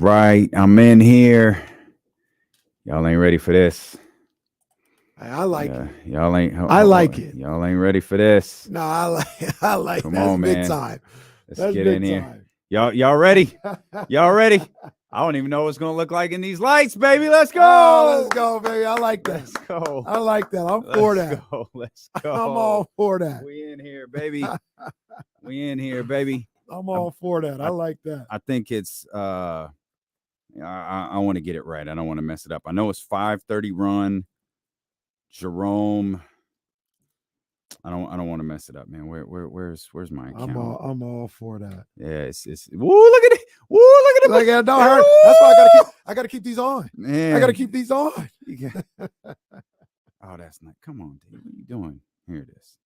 right, I'm in here. Y'all ain't ready for this. I like it. Y'all ain't. I like it. Y'all ain't ready for this. No, I like. Come That's on, big man. time. Let's get in here. Y'all ready? Y'all ready? I don't even know what it's gonna look like in these lights, baby. Let's go. Oh, let's go, baby. I like that. Let's go. I like that. I'm for that. Let's go. I'm all for that. We in here, baby. We in here, baby. I'm all for that. I like that. I think it's I want to get it right. I don't want to mess it up. I know it's 5:30 run. Jerome. I don't want to mess it up, man. Where's my account? I'm all for that. Yeah, it's woo, look at it. Woo, look at it. Like it don't hurt. That's why I gotta keep these on. Man. I gotta keep these on. Oh, that's not. Come on, dude. What are you doing? Here it is.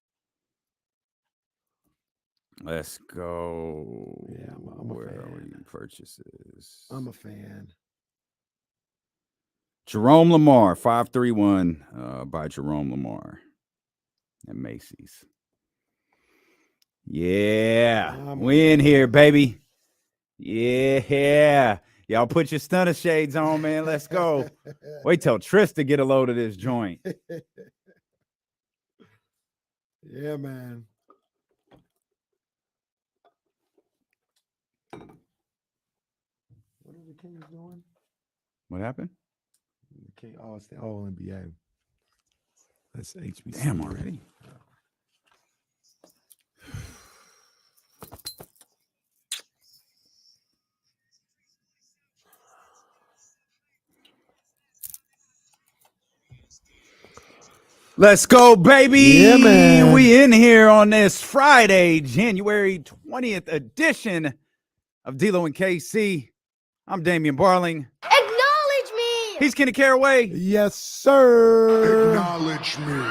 Let's go. Yeah, I'm a Where fan. are we? Purchases. I'm a fan. Jerome Lamar, 531 by Jerome Lamar at Macy's. Yeah, we in here, baby. Yeah. Y'all put your stunner shades on, man. Let's go. Wait till Trysta get a load of this joint. Yeah, man. What are the Kings doing? What happened? It's the All NBA. That's HBC. Damn, already. Let's go, baby. Yeah, man. We in here on this Friday, January 20th edition of D-Lo and KC. I'm Damian Barling. Acknowledge me. He's Kenny Caraway. Yes, sir. Acknowledge me.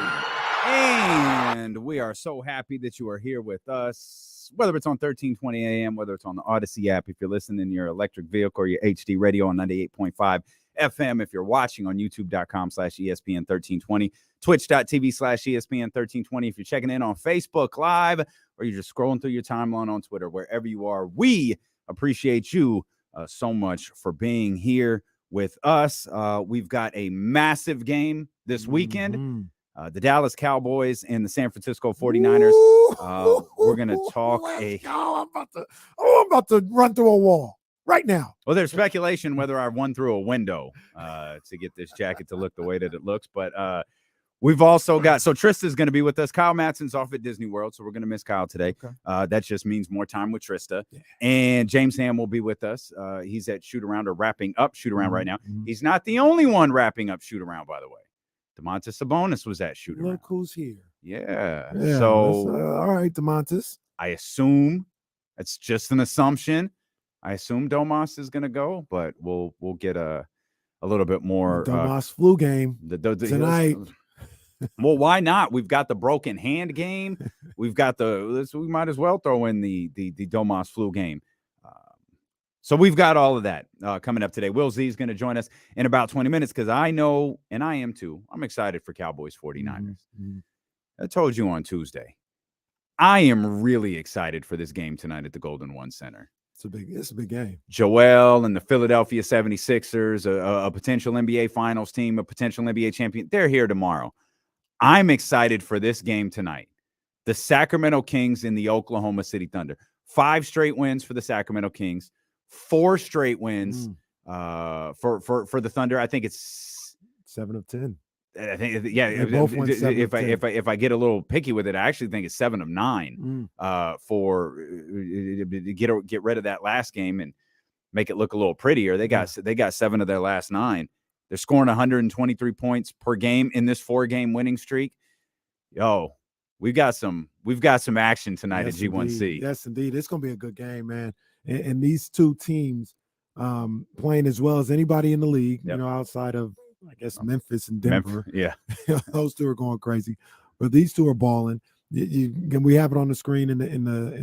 And we are so happy that you are here with us, whether it's on 1320 AM, whether it's on the Odyssey app, if you're listening in your electric vehicle or your HD radio on 98.5 FM, if you're watching on youtube.com/ESPN 1320, twitch.tv/ESPN 1320, if you're checking in on Facebook Live, or you're just scrolling through your timeline on Twitter, wherever you are, we appreciate you so much for being here with us. We've got a massive game this weekend. Mm-hmm. The Dallas Cowboys and the San Francisco 49ers. We're going to talk I'm about to run through a wall right now. Well, there's speculation whether I run through a window to get this jacket to look the way that it looks. But we've also got, so Trysta's going to be with us. Kyle Matson's off at Disney World, so we're going to miss Kyle today. Okay. That just means more time with Trysta. Yeah. And James Ham will be with us. He's at Shoot Around, or wrapping up Shoot Around right now. Mm-hmm. He's not the only one wrapping up Shoot Around, by the way. Domantas Sabonis was at Shoot Around. Look who's here. Yeah. Yeah, So all right, Domantas. I assume it's just an assumption. I assume Domas is going to go, but we'll get a little bit more. Domas flu game tonight. Well, why not? We've got the broken hand game. We've got we might as well throw in the Domas flu game. So we've got all of that coming up today. Will Z is going to join us in about 20 minutes because I know, and I am too, I'm excited for Cowboys 49ers. Mm-hmm. I told you on Tuesday. I am really excited for this game tonight at the Golden One Center. It's a big game. Joel and the Philadelphia 76ers, a potential NBA Finals team, a potential NBA champion, they're here tomorrow. I'm excited for this game tonight. The Sacramento Kings and the Oklahoma City Thunder. 5 straight wins for the Sacramento Kings. 4 straight wins for the Thunder. I think it's 7 of 10. I think, yeah. If I get a little picky with it, I actually think it's 7 of 9 for get rid of that last game and make it look a little prettier. They got 7 of their last 9. They're scoring 123 points per game in this 4-game winning streak. Yo, we've got some action tonight at G1C. Indeed. Yes, indeed. It's going to be a good game, man. And these two teams playing as well as anybody in the league, Yep. outside of, I guess, Memphis and Denver. Yeah. Those two are going crazy. But these two are balling. We have it on the screen in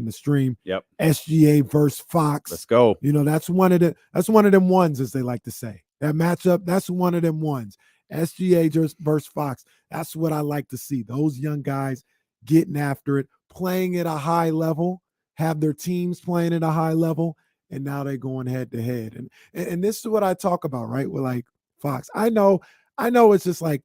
the stream. Yep. SGA versus Fox. Let's go. That's one of them ones, as they like to say. That matchup, that's one of them ones. SGA versus Fox. That's what I like to see. Those young guys getting after it, playing at a high level, have their teams playing at a high level, and now they're going head to head. And this is what I talk about, right? With like Fox. I know it's just like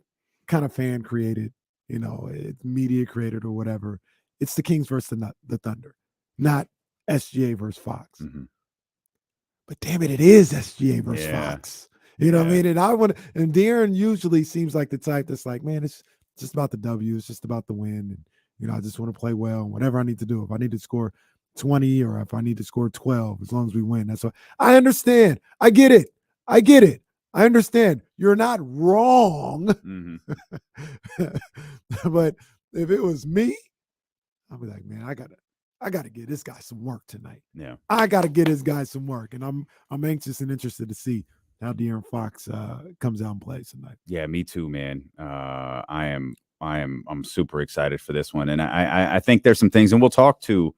kind of fan created, it's media created or whatever. It's the Kings versus the Thunder, not SGA versus Fox. Mm-hmm. But damn it is SGA versus Fox. You know what I mean? And De'Aaron usually seems like the type that's like, man, it's just about the W. It's just about the win. And, I just want to play well and whatever I need to do. If I need to score 20 or if I need to score 12, as long as we win. That's what I understand. I get it. I understand. You're not wrong. Mm-hmm. But if it was me, I'd be like, man, I gotta get this guy some work tonight. Yeah. I gotta get this guy some work. And I'm anxious and interested to see how De'Aaron Fox comes out and plays tonight. Yeah, me too, man. I'm super excited for this one. And I think there's some things, and we'll talk to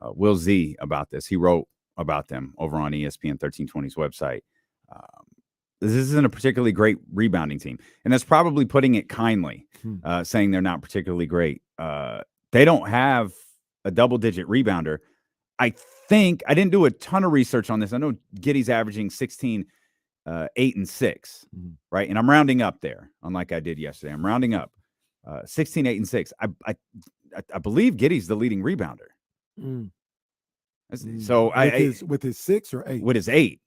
Will Z about this. He wrote about them over on ESPN 1320's website. This isn't a particularly great rebounding team, and that's probably putting it kindly, saying they're not particularly great. They don't have a double-digit rebounder. I think I didn't do a ton of research on this. I know Giddey's averaging 16, 8 and 6, right? And I'm rounding up there, unlike I did yesterday. I'm rounding up 16, 8 and 6. I believe Giddey's the leading rebounder. So with his 6 or 8? With his 8.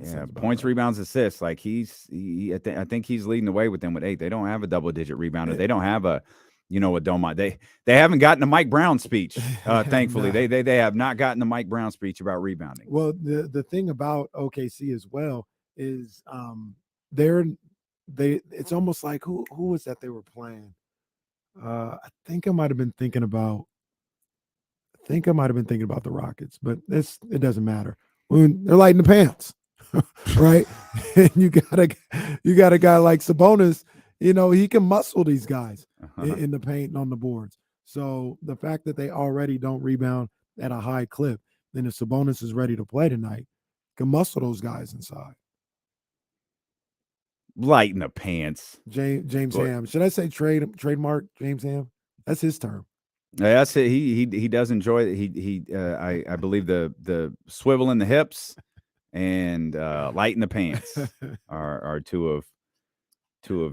Yeah, points, rebounds, assists. Like I think he's leading the way with them with 8. They don't have a double-digit rebounder. They don't have a Domont. They haven't gotten the Mike Brown speech. Thankfully, No. they have not gotten the Mike Brown speech about rebounding. Well, the thing about OKC as well is it's almost like who was that they were playing? I think I might have been thinking about the Rockets, but it doesn't matter. When they're lighting the pants, right? And you got a guy like Sabonis, he can muscle these guys in the paint and on the boards. So the fact that they already don't rebound at a high clip, then if Sabonis is ready to play tonight, can muscle those guys inside. Lighting the pants. James Ham. Should I say trademark James Ham? That's his term. That's it. He does enjoy it. I believe the swivel in the hips and light in the pants are two of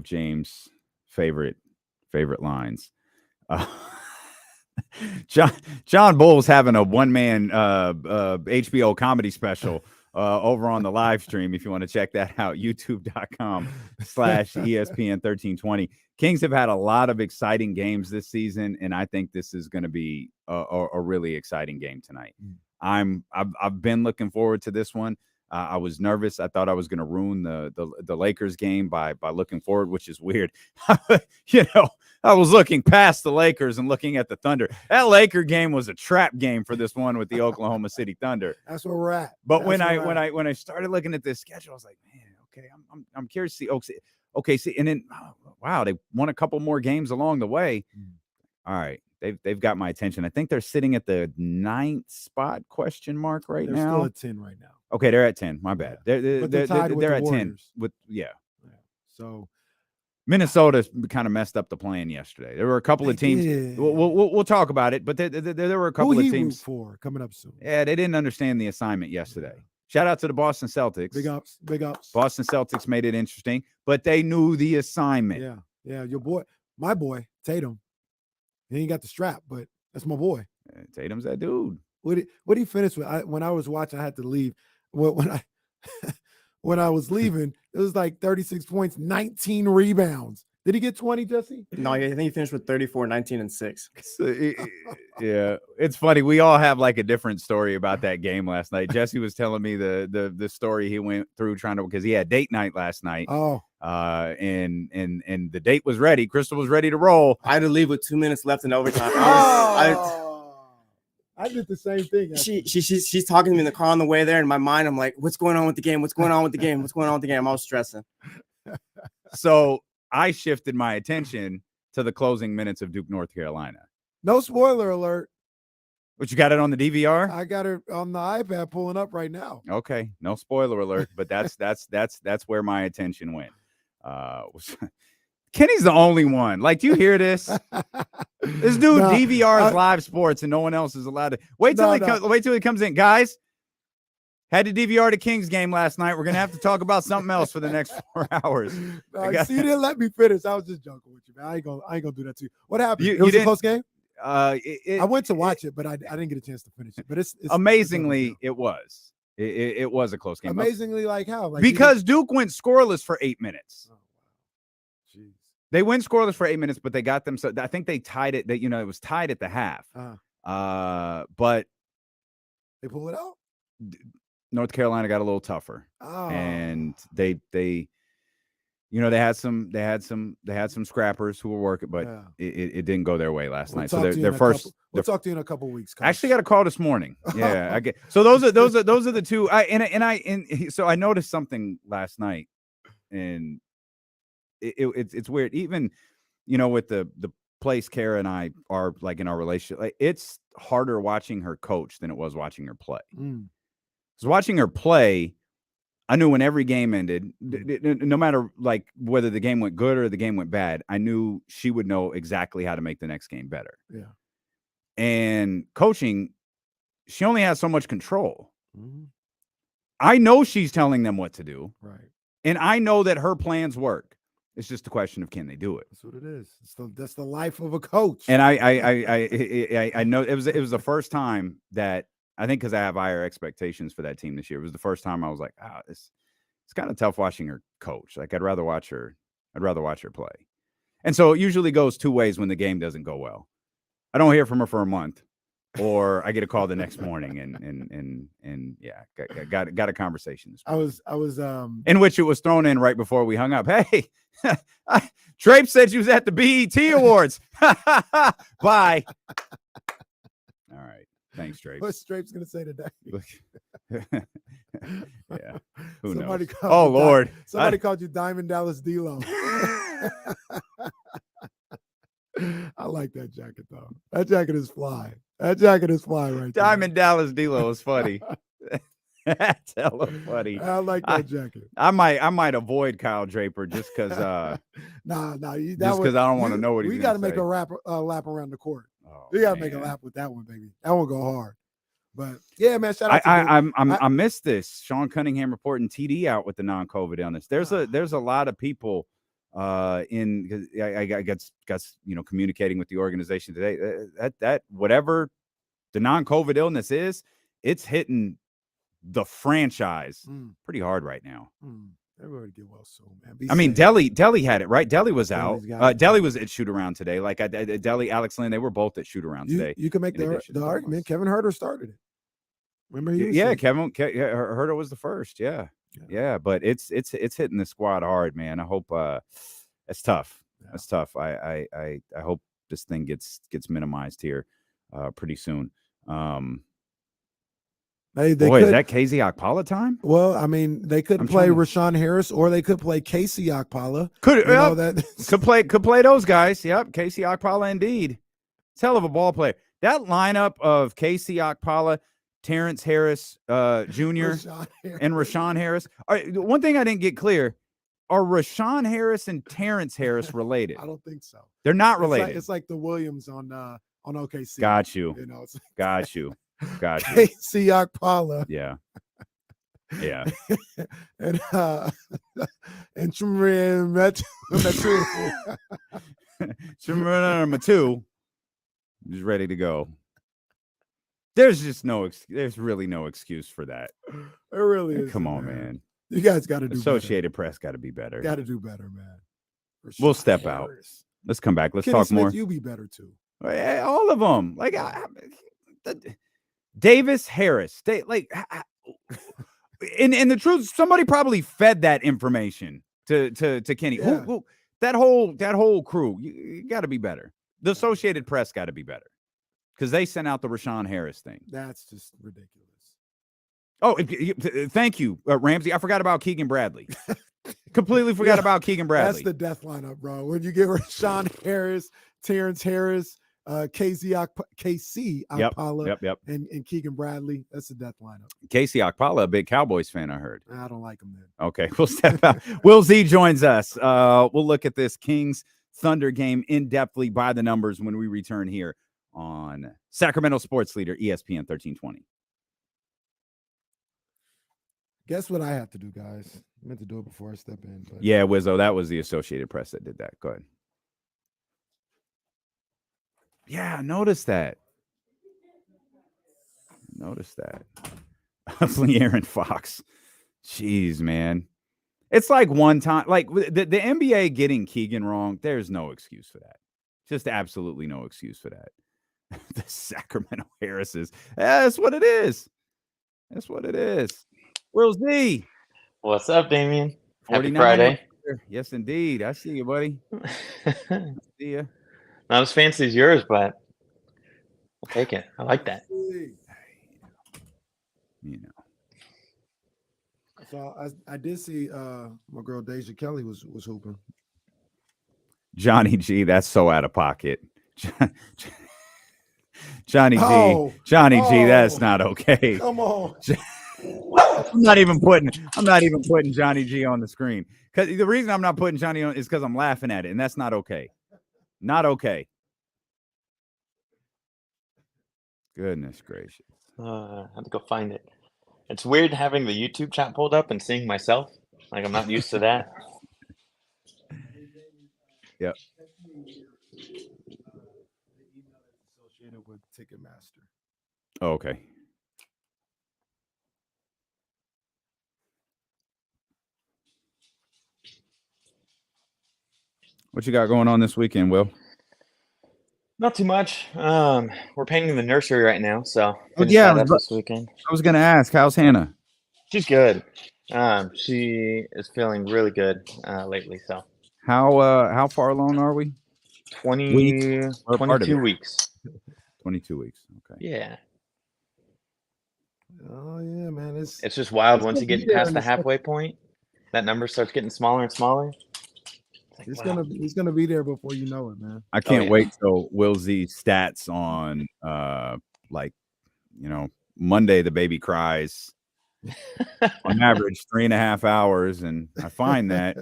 James' favorite lines. John Bull's having a one-man HBO comedy special over on the live stream. If you want to check that out, youtube.com/ESPN 1320. Kings have had a lot of exciting games this season, and I think this is going to be a really exciting game tonight. I've been looking forward to this one. I was nervous. I thought I was going to ruin the Lakers game by looking forward, which is weird. I was looking past the Lakers and looking at the Thunder. That Laker game was a trap game for this one with the Oklahoma City Thunder. That's where we're at. But when I started looking at this schedule, I was like, man, okay, I'm curious to see OKC, and then wow, they won a couple more games along the way. All right, they've got my attention. I think they're sitting at the 9th spot question mark right now. They're still at 10 right now. Okay, they're at 10. My bad. Yeah. They're at 10 with So Minnesota kind of messed up the plan yesterday. There were a couple of teams. We'll talk about it, but there were a couple of teams for coming up soon. Yeah, they didn't understand the assignment yesterday. Yeah. Shout out to the Boston Celtics. Big ups. Boston Celtics made it interesting, but they knew the assignment. Yeah. My boy Tatum. He ain't got the strap, but that's my boy. Tatum's that dude. What he finished with? When I was watching, I had to leave. When I was leaving, it was like 36 points, 19 rebounds. Did he get 20, Jesse? No, I think he finished with 34, 19, and 6. Yeah, it's funny. We all have like a different story about that game last night. Jesse was telling me the story he went through because he had date night last night. Oh, and the date was ready. Crystal was ready to roll. I had to leave with 2 minutes left in overtime. I did the same thing. She's talking to me in the car on the way there. In my mind, I'm like, what's going on with the game? What's going on with the game? What's going on with the game? I was stressing. So I shifted my attention to the closing minutes of Duke, North Carolina. No spoiler alert. But you got it on the DVR? I got it on the iPad pulling up right now. Okay, no spoiler alert, but that's where my attention went. Kenny's the only one. Like, do you hear this? This dude No, DVRs live sports, and no one else is allowed to. Wait till he comes in, guys. Had to DVR the Kings game last night. We're gonna have to talk about something else for the next 4 hours. See, you didn't let me finish. I was just joking with you, man. I ain't gonna do that to you. What happened? You It was a didn't- close game. I I went to watch it, but I didn't get a chance to finish it. But it's amazingly, it was. It was a close game. Amazingly, like how? Like Because Duke went scoreless for 8 minutes. Oh, wow. Jeez. They went scoreless for 8 minutes, but they got them. So I think they tied it. That it was tied at the half. But They pull it out. North Carolina got a little tougher, and they had some scrappers who were working, but it didn't go their way last night. So their first. We'll talk to you in a couple of weeks. Coach. I actually got a call this morning. Yeah, I get. So those are the two. So I noticed something last night, and it's weird. Even with the place Kara and I are like in our relationship, like, it's harder watching her coach than it was watching her play. Because watching her play, I knew when every game ended, no matter like whether the game went good or the game went bad, I knew she would know exactly how to make the next game better. Yeah. And coaching, she only has so much control. I know she's telling them what to do. Right. And I know that her plans work. It's just a question of, can they do it? That's what it is. That's the life of a coach. And I know it was the first time that, I think, because I have higher expectations for that team this year, it was the first time I was like, it's kind of tough watching her coach. Like, I'd rather watch her play. And so it usually goes two ways when the game doesn't go well. I don't hear from her for a month, or I get a call the next morning, and yeah, got a conversation this morning. I was in which it was thrown in right before we hung up. Hey, Trape said you was at the BET Awards. Bye. All right. Thanks, Trape. What's Trape's gonna say today? Yeah. Who Somebody knows? called Oh, you Lord. Somebody called you Diamond Dallas D-Lo. I like that jacket, though. That jacket is fly. Right there. Diamond Dallas D-Lo is funny. That's hella funny. I like that jacket. I might avoid Kyle Draper just because Nah, just because I don't want to know what he's We got to make a lap around the court. Oh, We got to make a lap with that one, baby. That one go hard. But yeah, man, shout out to I missed this. Sean Cunningham reporting TD out with the non-COVID illness. There's a lot of people because I got communicating with the organization today that whatever the non-COVID illness is, it's hitting the franchise pretty hard right now. Everybody get well soon, man. I mean, Delhi had it, right? Delhi was out. Delhi's Delhi was at shoot around today. Like Delhi, Alex Lynn, they were both at shoot around today. You can make the argument. Kevin Huerter started it. Remember Kevin Huerter was the first. Yeah. But it's hitting the squad hard, man. I hope it's tough. Yeah. That's tough. I hope this thing gets minimized here pretty soon. Is that KZ Okpala time? Well, I mean, they could play Rashawn Harris, or they could play Casey Okpala. Could play those guys. Yep, Casey Okpala indeed. It's hell of a ball player. That lineup of Casey Okpala, Terrence Harris Jr. and Rashawn Harris. One thing I didn't get clear: are Rashawn Harris and Terrence Harris related? I don't think so. They're not related. It's like the Williams on OKC. Got you. Got you. Casey Okpala. Yeah. and Chimran Matu is ready to go. There's really no excuse for that. It really is. Come on, man. You guys got to do Associated Press got to be better. Got to do better, man. We'll step out. Let's come back. Let's talk Smith, more. You be better too. All of them. Like Davis Harris. And the truth, somebody probably fed that information to Kenny. Yeah. Who that whole crew. You got to be better. The Associated Press got to be better because they sent out the Rashawn Harris thing. That's just ridiculous. Oh, thank you, Ramsey. I forgot about Keegan Bradley. Completely forgot about Keegan Bradley. That's the death lineup, bro. When you get Rashawn Harris, Terrence Harris, KC Okpala Yep. and Keegan Bradley. That's the death lineup. Casey Okpala, a big Cowboys fan, I heard. I don't like him then. Okay, we'll step out. Will Z joins us. We'll look at this Kings Thunder game in-depthly by the numbers when we return here on Sacramento Sports Leader, ESPN 1320. Guess what I have to do, guys? I meant to do it before I step in. But... Yeah, Wizzo, that was the Associated Press that did that. Go ahead. Yeah, notice that. Aaron Fox. Jeez, man. It's like one time, like the NBA getting Keegan wrong. There's no excuse for that. Just absolutely no excuse for that. The Sacramento Harrises. That's what it is. Will Z. What's up, Damien? Happy 49 Friday. Yes, indeed. I see you, buddy. See ya. Not as fancy as yours, but I'll take it. I like that. You know. So I did see my girl Deja Kelly was hooping. Johnny G, that's so out of pocket. Johnny G, that's not okay. Come on. I'm not even putting Johnny G on the screen. Because the reason I'm not putting Johnny on is because I'm laughing at it, and that's not okay. Not okay. Goodness gracious. I have to go find it. It's weird having the YouTube chat pulled up and seeing myself. Like, I'm not used to that. Yep. Associated with Ticketmaster. Oh, okay. What you got going on this weekend, Will? Not too much. We're painting the nursery right now, so this weekend. I was gonna ask, how's Hannah? She's good. She is feeling really good lately. So how far along are we? 22 weeks. 22 weeks. Okay. Yeah. Oh yeah, man. It's just wild once you get past the halfway point. That number starts getting smaller and smaller. He's gonna be there before you know it, man. I can't wait till Will Z stats on Monday the baby cries on average 3.5 hours, and I find that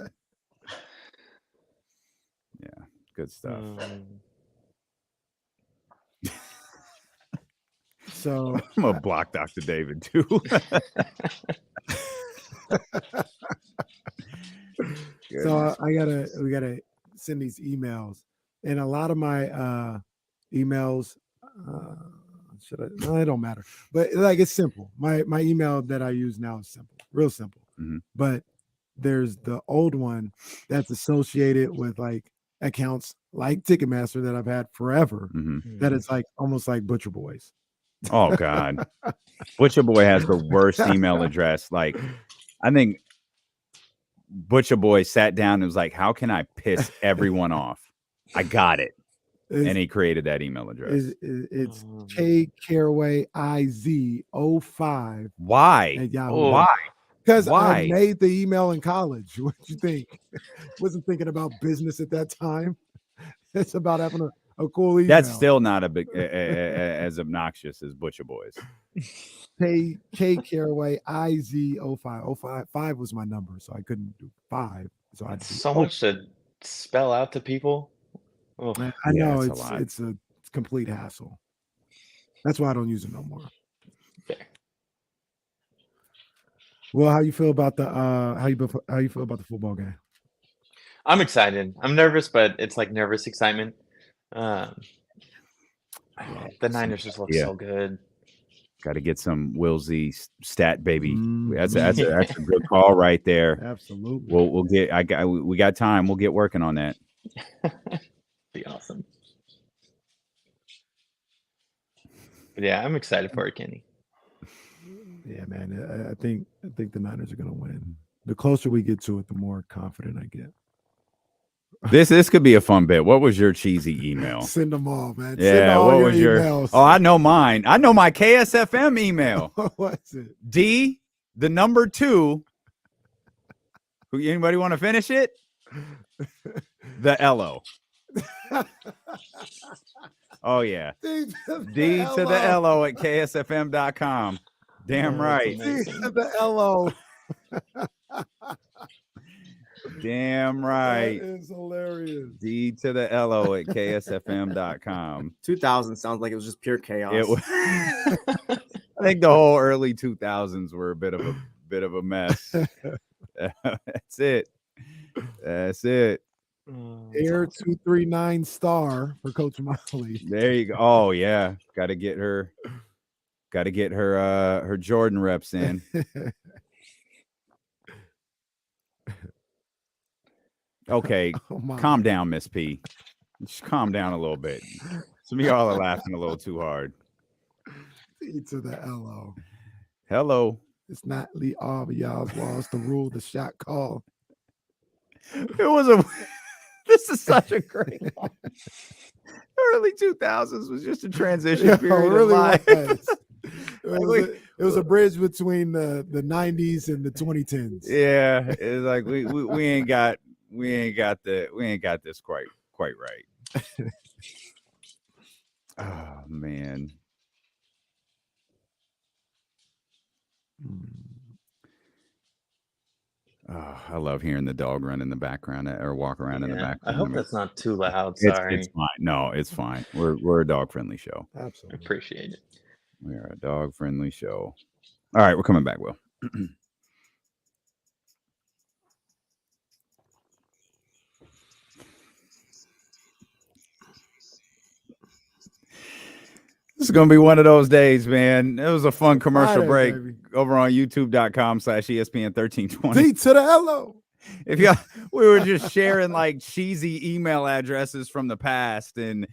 good stuff. So I'm gonna block Dr. David too. So we gotta send these emails, and a lot of my emails it don't matter, but like it's simple. My email that I use now is simple, real simple. Mm-hmm. But there's the old one that's associated with like accounts like Ticketmaster that I've had forever. Mm-hmm. That it's like almost like Butcher Boys. Oh God, Butcher Boy has the worst email address. Like, I think Butcher Boy sat down and was like, "How can I piss everyone off?" I got it, and he created that email address. It's K Caraway IZ05. Why? Why? Because I made the email in college. What do you think? Wasn't thinking about business at that time. It's about having a cool email. That's still not a big as obnoxious as Butcher Boys. K Caraway IZ05. 05 was my number, so I couldn't do 5. So I so much to spell out to people. Oh. I know it's a complete hassle. That's why I don't use it no more. Fair. Well, how you feel about the how you feel about the football game? I'm excited. I'm nervous, but it's like nervous excitement. The Niners just look so good. Got to get some Will Z stat, baby. That's a good call right there. Absolutely. We got time. We'll get working on that. Be awesome. But yeah, I'm excited for it, Kenny. Yeah, man. I think the Niners are gonna win. The closer we get to it, the more confident I get. This could be a fun bit. What was your cheesy email? Send them all, man. Yeah, Send all what your was emails. Oh, I know mine. I know my KSFM email. What's it? D, the number 2. Anybody want to finish it? The LO. Oh, yeah. D D to the LO at ksfm.com. Damn Oh, that's right. D amazing. to the LO. Damn right. That is hilarious. D to the LO at ksfm.com. 2000 sounds like it was just pure chaos. It was, I think the whole early 2000s were a bit of a mess. That's it. That's it. Air 239 star for Coach Molly. There you go. Oh yeah, got to get her her Jordan reps in. Okay, calm down, Miss P. Just calm down a little bit. Some of y'all are laughing a little too hard. D to the LO. Hello. It's not Lee y'all's laws to rule the shot call. It was a. This is such a great line. Early 2000s was just a transition period of life. It was a bridge between the 90s and the 2010s. Yeah, it's like we ain't got this quite right. Oh man. Oh, I love hearing the dog run in the background or walk around in the background. I hope that's not too loud. Sorry. It's fine. No, it's fine. We're a dog friendly show. Absolutely. Appreciate it. We're a dog friendly show. All right, we're coming back, Will. This is going to be one of those days, man. It was a fun commercial break over on youtube.com/ESPN1320. D to the LO. If y'all, we were just sharing like cheesy email addresses from the past, and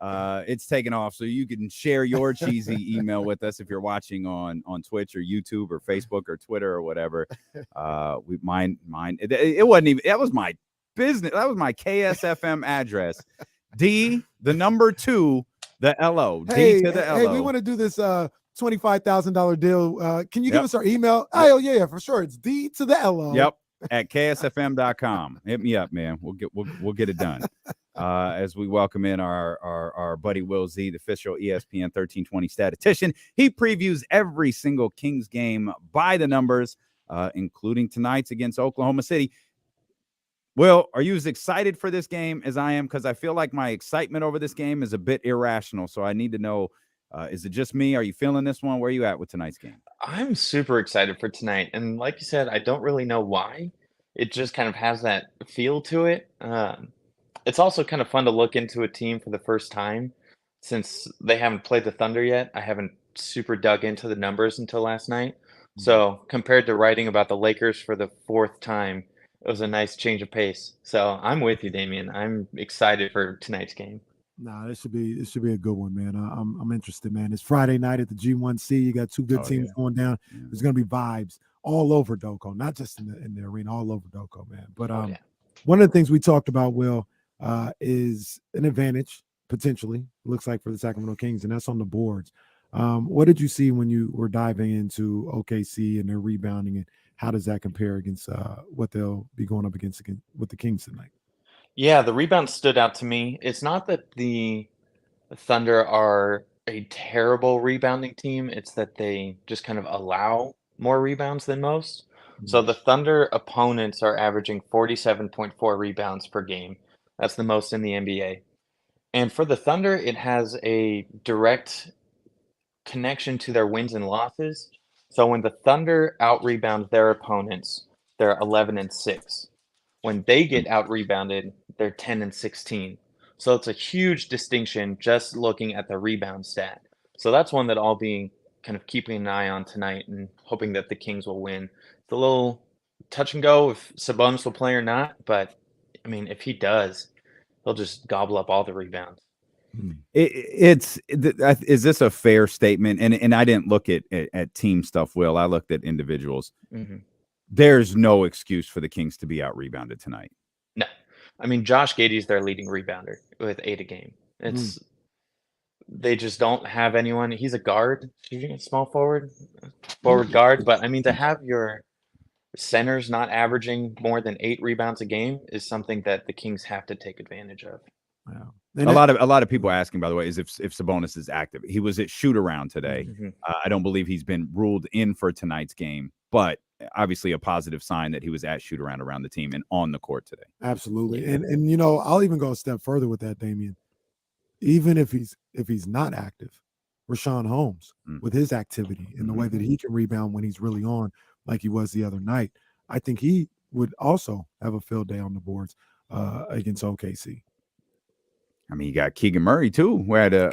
it's taken off. So you can share your cheesy email with us if you're watching on Twitch or YouTube or Facebook or Twitter or whatever. Mine. It wasn't even. That was my business. That was my KSFM address. D, the number 2. The LO. D to the LO. Hey, we want to do this $25,000 deal. Can you give us our email? Oh, yeah, for sure. It's D to the LO. Yep. At ksfm.com. Hit me up, man. We'll get it done. As we welcome in our buddy Will Z, the official ESPN 1320 statistician. He previews every single Kings game by the numbers, including tonight's against Oklahoma City. Will, are you as excited for this game as I am? Because I feel like my excitement over this game is a bit irrational. So I need to know, is it just me? Are you feeling this one? Where are you at with tonight's game? I'm super excited for tonight. And like you said, I don't really know why. It just kind of has that feel to it. It's also kind of fun to look into a team for the first time since they haven't played the Thunder yet. I haven't super dug into the numbers until last night. So compared to writing about the Lakers for the 4th time, it was a nice change of pace. So I'm with you, Damian. I'm excited for tonight's game. Nah, this should be a good one, man. I'm interested, man. It's Friday night at the G1C. You got 2 good teams going down. Yeah. There's gonna be vibes all over Doco, not just in the arena, all over Doco, man. But one of the things we talked about, Will, is an advantage potentially. Looks like for the Sacramento Kings, and that's on the boards. What did you see when you were diving into OKC and their rebounding, and how does that compare against what they'll be going up against with the Kings tonight? Yeah, the rebound stood out to me. It's not that the Thunder are a terrible rebounding team. It's that they just kind of allow more rebounds than most. So the Thunder opponents are averaging 47.4 rebounds per game. That's the most in the NBA. And for the Thunder, it has a direct connection to their wins and losses. So when the Thunder out-rebound their opponents, they're 11-6. When they get out-rebounded, they're 10-16. So it's a huge distinction just looking at the rebound stat. So that's one that I'll be kind of keeping an eye on tonight and hoping that the Kings will win. It's a little touch and go if Sabonis will play or not, but I mean, if he does, he'll just gobble up all the rebounds. Is this a fair statement? And I didn't look at team stuff, Will. I looked at individuals. Mm-hmm. There's no excuse for the Kings to be out rebounded tonight. No. I mean, Josh Giddey's their leading rebounder with 8 a game. They just don't have anyone. He's a guard, small forward guard. But I mean, to have your centers not averaging more than 8 rebounds a game is something that the Kings have to take advantage of. Wow. And a lot of people asking, by the way, is if Sabonis is active. He was at shoot around today. Mhm. I don't believe he's been ruled in for tonight's game, but obviously a positive sign that he was at shoot around the team and on the court today. Absolutely. Yeah. And you know, I'll even go a step further with that, Damian. Even if he's not active, Rashawn Holmes with his activity and the way that he can rebound when he's really on, like he was the other night, I think he would also have a field day on the boards against OKC. I mean, you got Keegan Murray too, who had a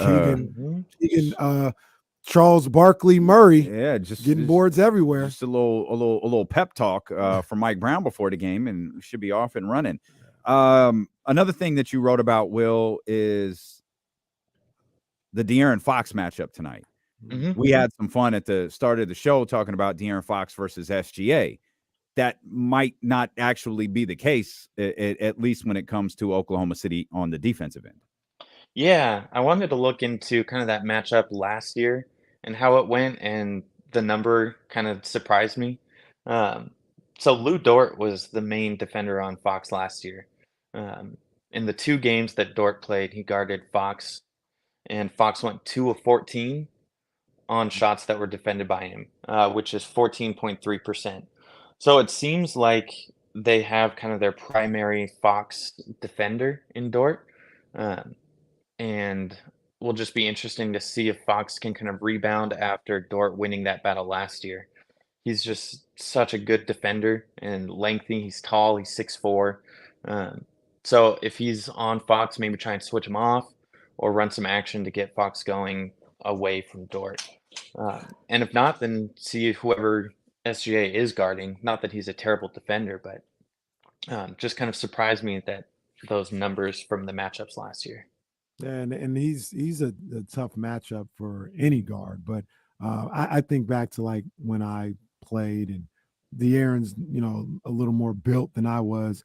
Keegan Charles Barkley Murray, just getting boards everywhere. Just a little pep talk from Mike Brown before the game, and should be off and running. Another thing that you wrote about, Will, is the De'Aaron Fox matchup tonight. We had some fun at the start of the show talking about De'Aaron Fox versus SGA. That might not actually be the case, at least when it comes to Oklahoma City on the defensive end. Yeah, I wanted to look into kind of that matchup last year and how it went, and the number kind of surprised me. So Lou Dort was the main defender on Fox last year. In the 2 games that Dort played, he guarded Fox, and Fox went 2 of 14 on shots that were defended by him, which is 14.3%. So it seems like they have kind of their primary Fox defender in Dort. And will just be interesting to see if Fox can kind of rebound after Dort winning that battle last year. He's just such a good defender and lengthy. He's tall. He's 6'4". So if he's on Fox, maybe try and switch him off or run some action to get Fox going away from Dort. And if not, then see whoever SGA is guarding. Not that he's a terrible defender, but just kind of surprised me that those numbers from the matchups last year. Yeah, and he's a tough matchup for any guard. But I think back to like when I played, and De'Aaron's, you know, a little more built than I was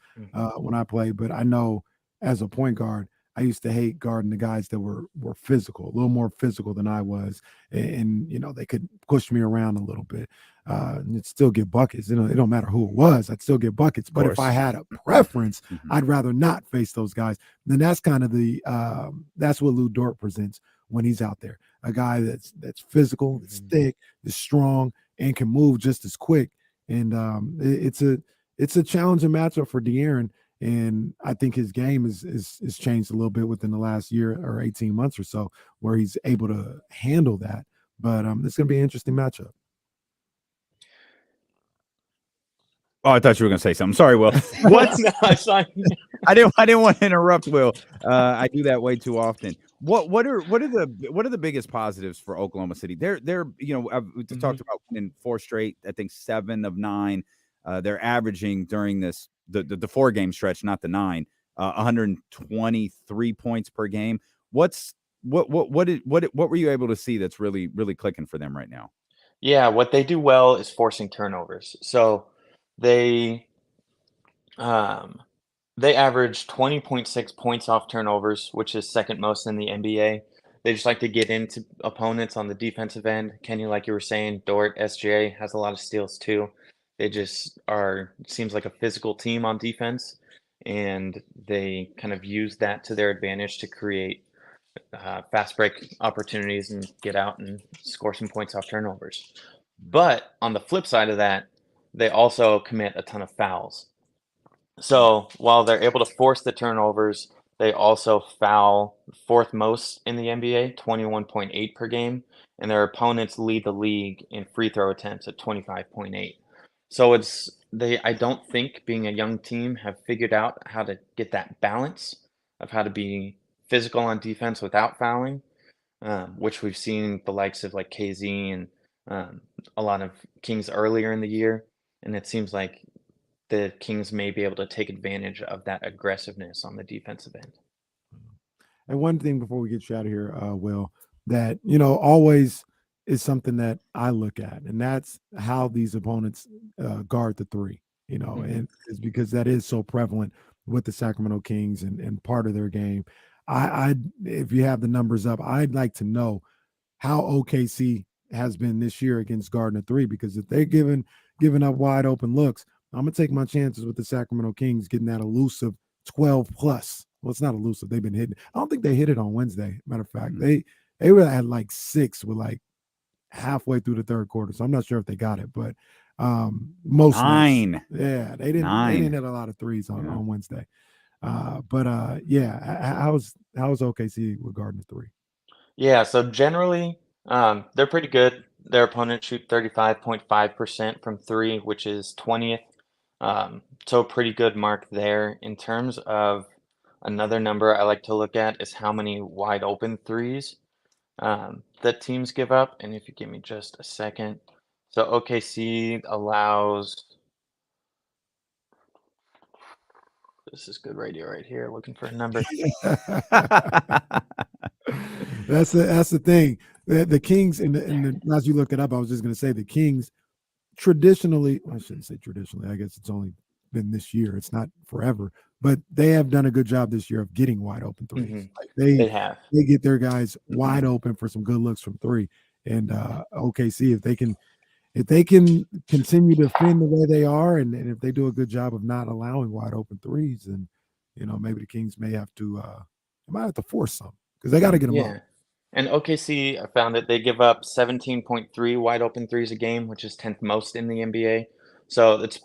when I played. But I know as a point guard, I used to hate guarding the guys that were physical, a little more physical than I was, and you know, they could push me around a little bit. And it'd still get buckets. You know, it don't matter who it was, I'd still get buckets. But if I had a preference, I'd rather not face those guys. Then that's kind of the that's what Lou Dort presents when he's out there. A guy that's physical, that's thick, is strong, and can move just as quick. And it's a challenging matchup for De'Aaron. And I think his game is changed a little bit within the last year or 18 months or so, where he's able to handle that. But it's going to be an interesting matchup. Oh, I thought you were going to say something. Sorry, Will. What? No, it's fine. I didn't want to interrupt, Will. I do that way too often. What are the biggest positives for Oklahoma City? They're you know, we talked about winning 4 straight. I think 7 of 9. They're averaging during this the 4-game stretch, not the 9, 123 points per game. What were you able to see that's really clicking for them right now? Yeah, what they do well is forcing turnovers. So they average 20.6 points off turnovers, which is second most in the NBA. They just like to get into opponents on the defensive end. Kenny, like you were saying, Dort, SGA has a lot of steals too. They just seems like a physical team on defense, and they kind of use that to their advantage to create fast break opportunities and get out and score some points off turnovers. But on the flip side of that, they also commit a ton of fouls. So while they're able to force the turnovers, they also foul 4th most in the NBA, 21.8 per game, and their opponents lead the league in free throw attempts at 25.8. So I don't think, being a young team, have figured out how to get that balance of how to be physical on defense without fouling, which we've seen the likes of like KZ and a lot of Kings earlier in the year. And it seems like the Kings may be able to take advantage of that aggressiveness on the defensive end. And one thing before we get you out of here, Will, that, you know, always is something that I look at, and that's how these opponents guard the 3, you know, and it's because that is so prevalent with the Sacramento Kings and part of their game. I if you have the numbers up, I'd like to know how OKC has been this year against guarding the 3, because if they're giving up wide open looks, I'm gonna take my chances with the Sacramento Kings getting that elusive 12 plus Well, it's not elusive. They've been hitting. I don't think they hit it on Wednesday. Matter of fact, they were at like 6 with like halfway through the third quarter. So I'm not sure if they got it, but most nights, 9. yeah, they didn't 9. hit a lot of threes on Wednesday. How was OKC regarding the three? Yeah, so generally, they're pretty good. Their opponents shoot 35.5% from three, which is 20th. So pretty good mark there. In terms of another number I like to look at is how many wide open threes that teams give up. And if you give me just a second. So OKC allows, this is good radio right here, looking for a number. That's the thing. The Kings and as you look it up, I was just going to say the Kings traditionally, I shouldn't say traditionally, I guess it's only been this year. It's not forever, but they have done a good job this year of getting wide open threes. Like They have. they get their guys wide open for some good looks from three. And OKC, if they can continue to defend the way they are, and if they do a good job of not allowing wide open threes, then maybe the Kings might have to force some because they got to get them up. And OKC, I found that they give up 17.3 wide open threes a game, which is 10th most in the NBA. So it's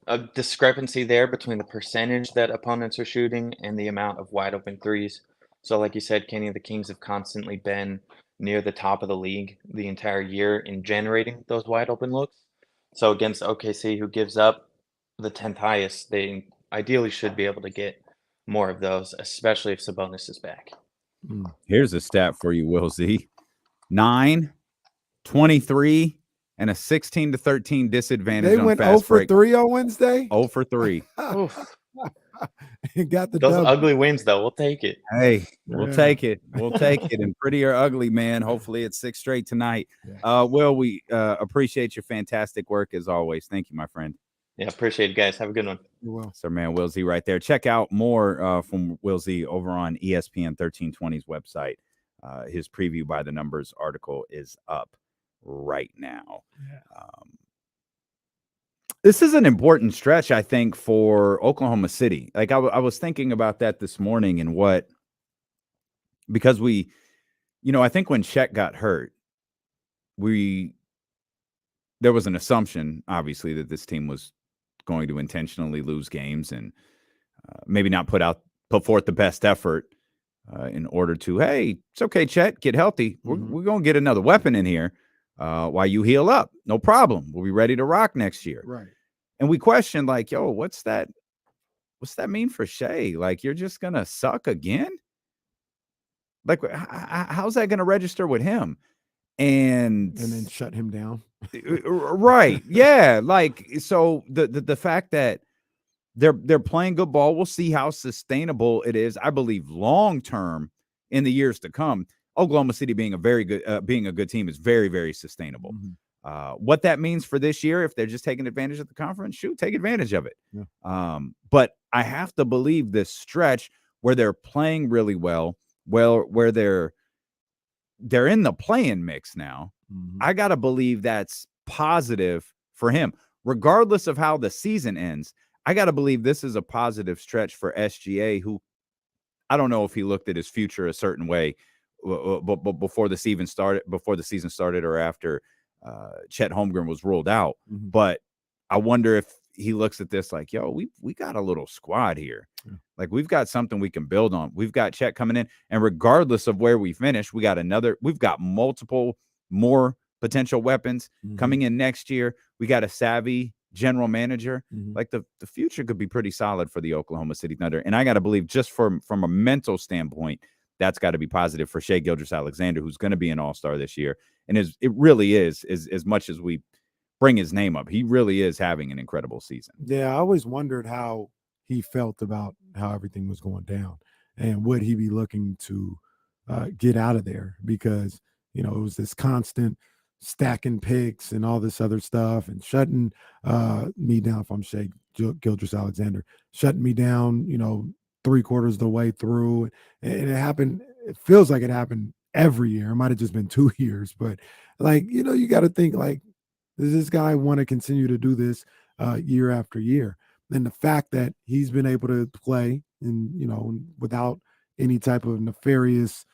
a discrepancy there between the percentage that opponents are shooting and the amount of wide open threes. So like you said, Kenny, the Kings have constantly been near the top of the league the entire year in generating those wide open looks. So against OKC, who gives up the 10th highest, they ideally should be able to get more of those, especially if Sabonis is back. Here's a stat for you, Will Z. 9, 23, and a 16-13 disadvantage. They on went fast 0 break. for 3 on Wednesday. 0 for 3. Got the Those dub. ugly wins, though. We'll take it. Hey, we'll take it. We'll take it. And pretty or ugly, man. Hopefully it's 6 straight tonight. Will, we appreciate your fantastic work as always. Thank you, my friend. Yeah, appreciate it, guys. Have a good one. You're welcome. Sir, man, Will Z right there. Check out more from Will Z over on ESPN 1320's website. His preview by the numbers article is up right now. This is an important stretch, I think, for Oklahoma City. Like I was thinking about that this morning and because we, I think when Chet got hurt, there was an assumption, obviously, that this team was going to intentionally lose games and maybe not put forth the best effort in order to, hey, it's okay, Chet, get healthy. We're going to get another weapon in here while you heal up. No problem. We'll be ready to rock next year. Right. And we questioned, like, yo, what's that mean for Shea? Like, you're just going to suck again? Like, how's that going to register with him? And then shut him down. Right. Yeah. Like, so the fact that they're playing good ball, we'll see how sustainable it is. I believe long term in the years to come, Oklahoma City being a good team is very, very sustainable. What that means for this year, if they're just taking advantage of the conference, take advantage of it. Yeah. But I have to believe this stretch where they're playing really well, where they're in the play-in mix now. I got to believe that's positive for him. Regardless of how the season ends, I got to believe this is a positive stretch for SGA, who I don't know if he looked at his future a certain way before the season started or after Chet Holmgren was ruled out. But I wonder if he looks at this like, yo, we got a little squad here. Like, we've got something we can build on. We've got Chet coming in, and regardless of where we finish, we've got multiple more potential weapons coming in next year. We got a savvy general manager. Like, the future could be pretty solid for the Oklahoma City Thunder. And I got to believe, just from a mental standpoint, that's got to be positive for Shai Gilgeous-Alexander, who's going to be an all-star this year. And it really is as much as we bring his name up, he really is having an incredible season. Yeah, I always wondered how he felt about how everything was going down and would he be looking to get out of there, because it was this constant stacking picks and all this other stuff and shutting me down. If I'm Shai Gilgeous-Alexander, shutting me down 3/4 of the way through, and it happened. It feels like it happened every year. It might have just been 2 years, but you got to think, like, does this guy want to continue to do this year after year? And the fact that he's been able to play, and without any type of nefarious,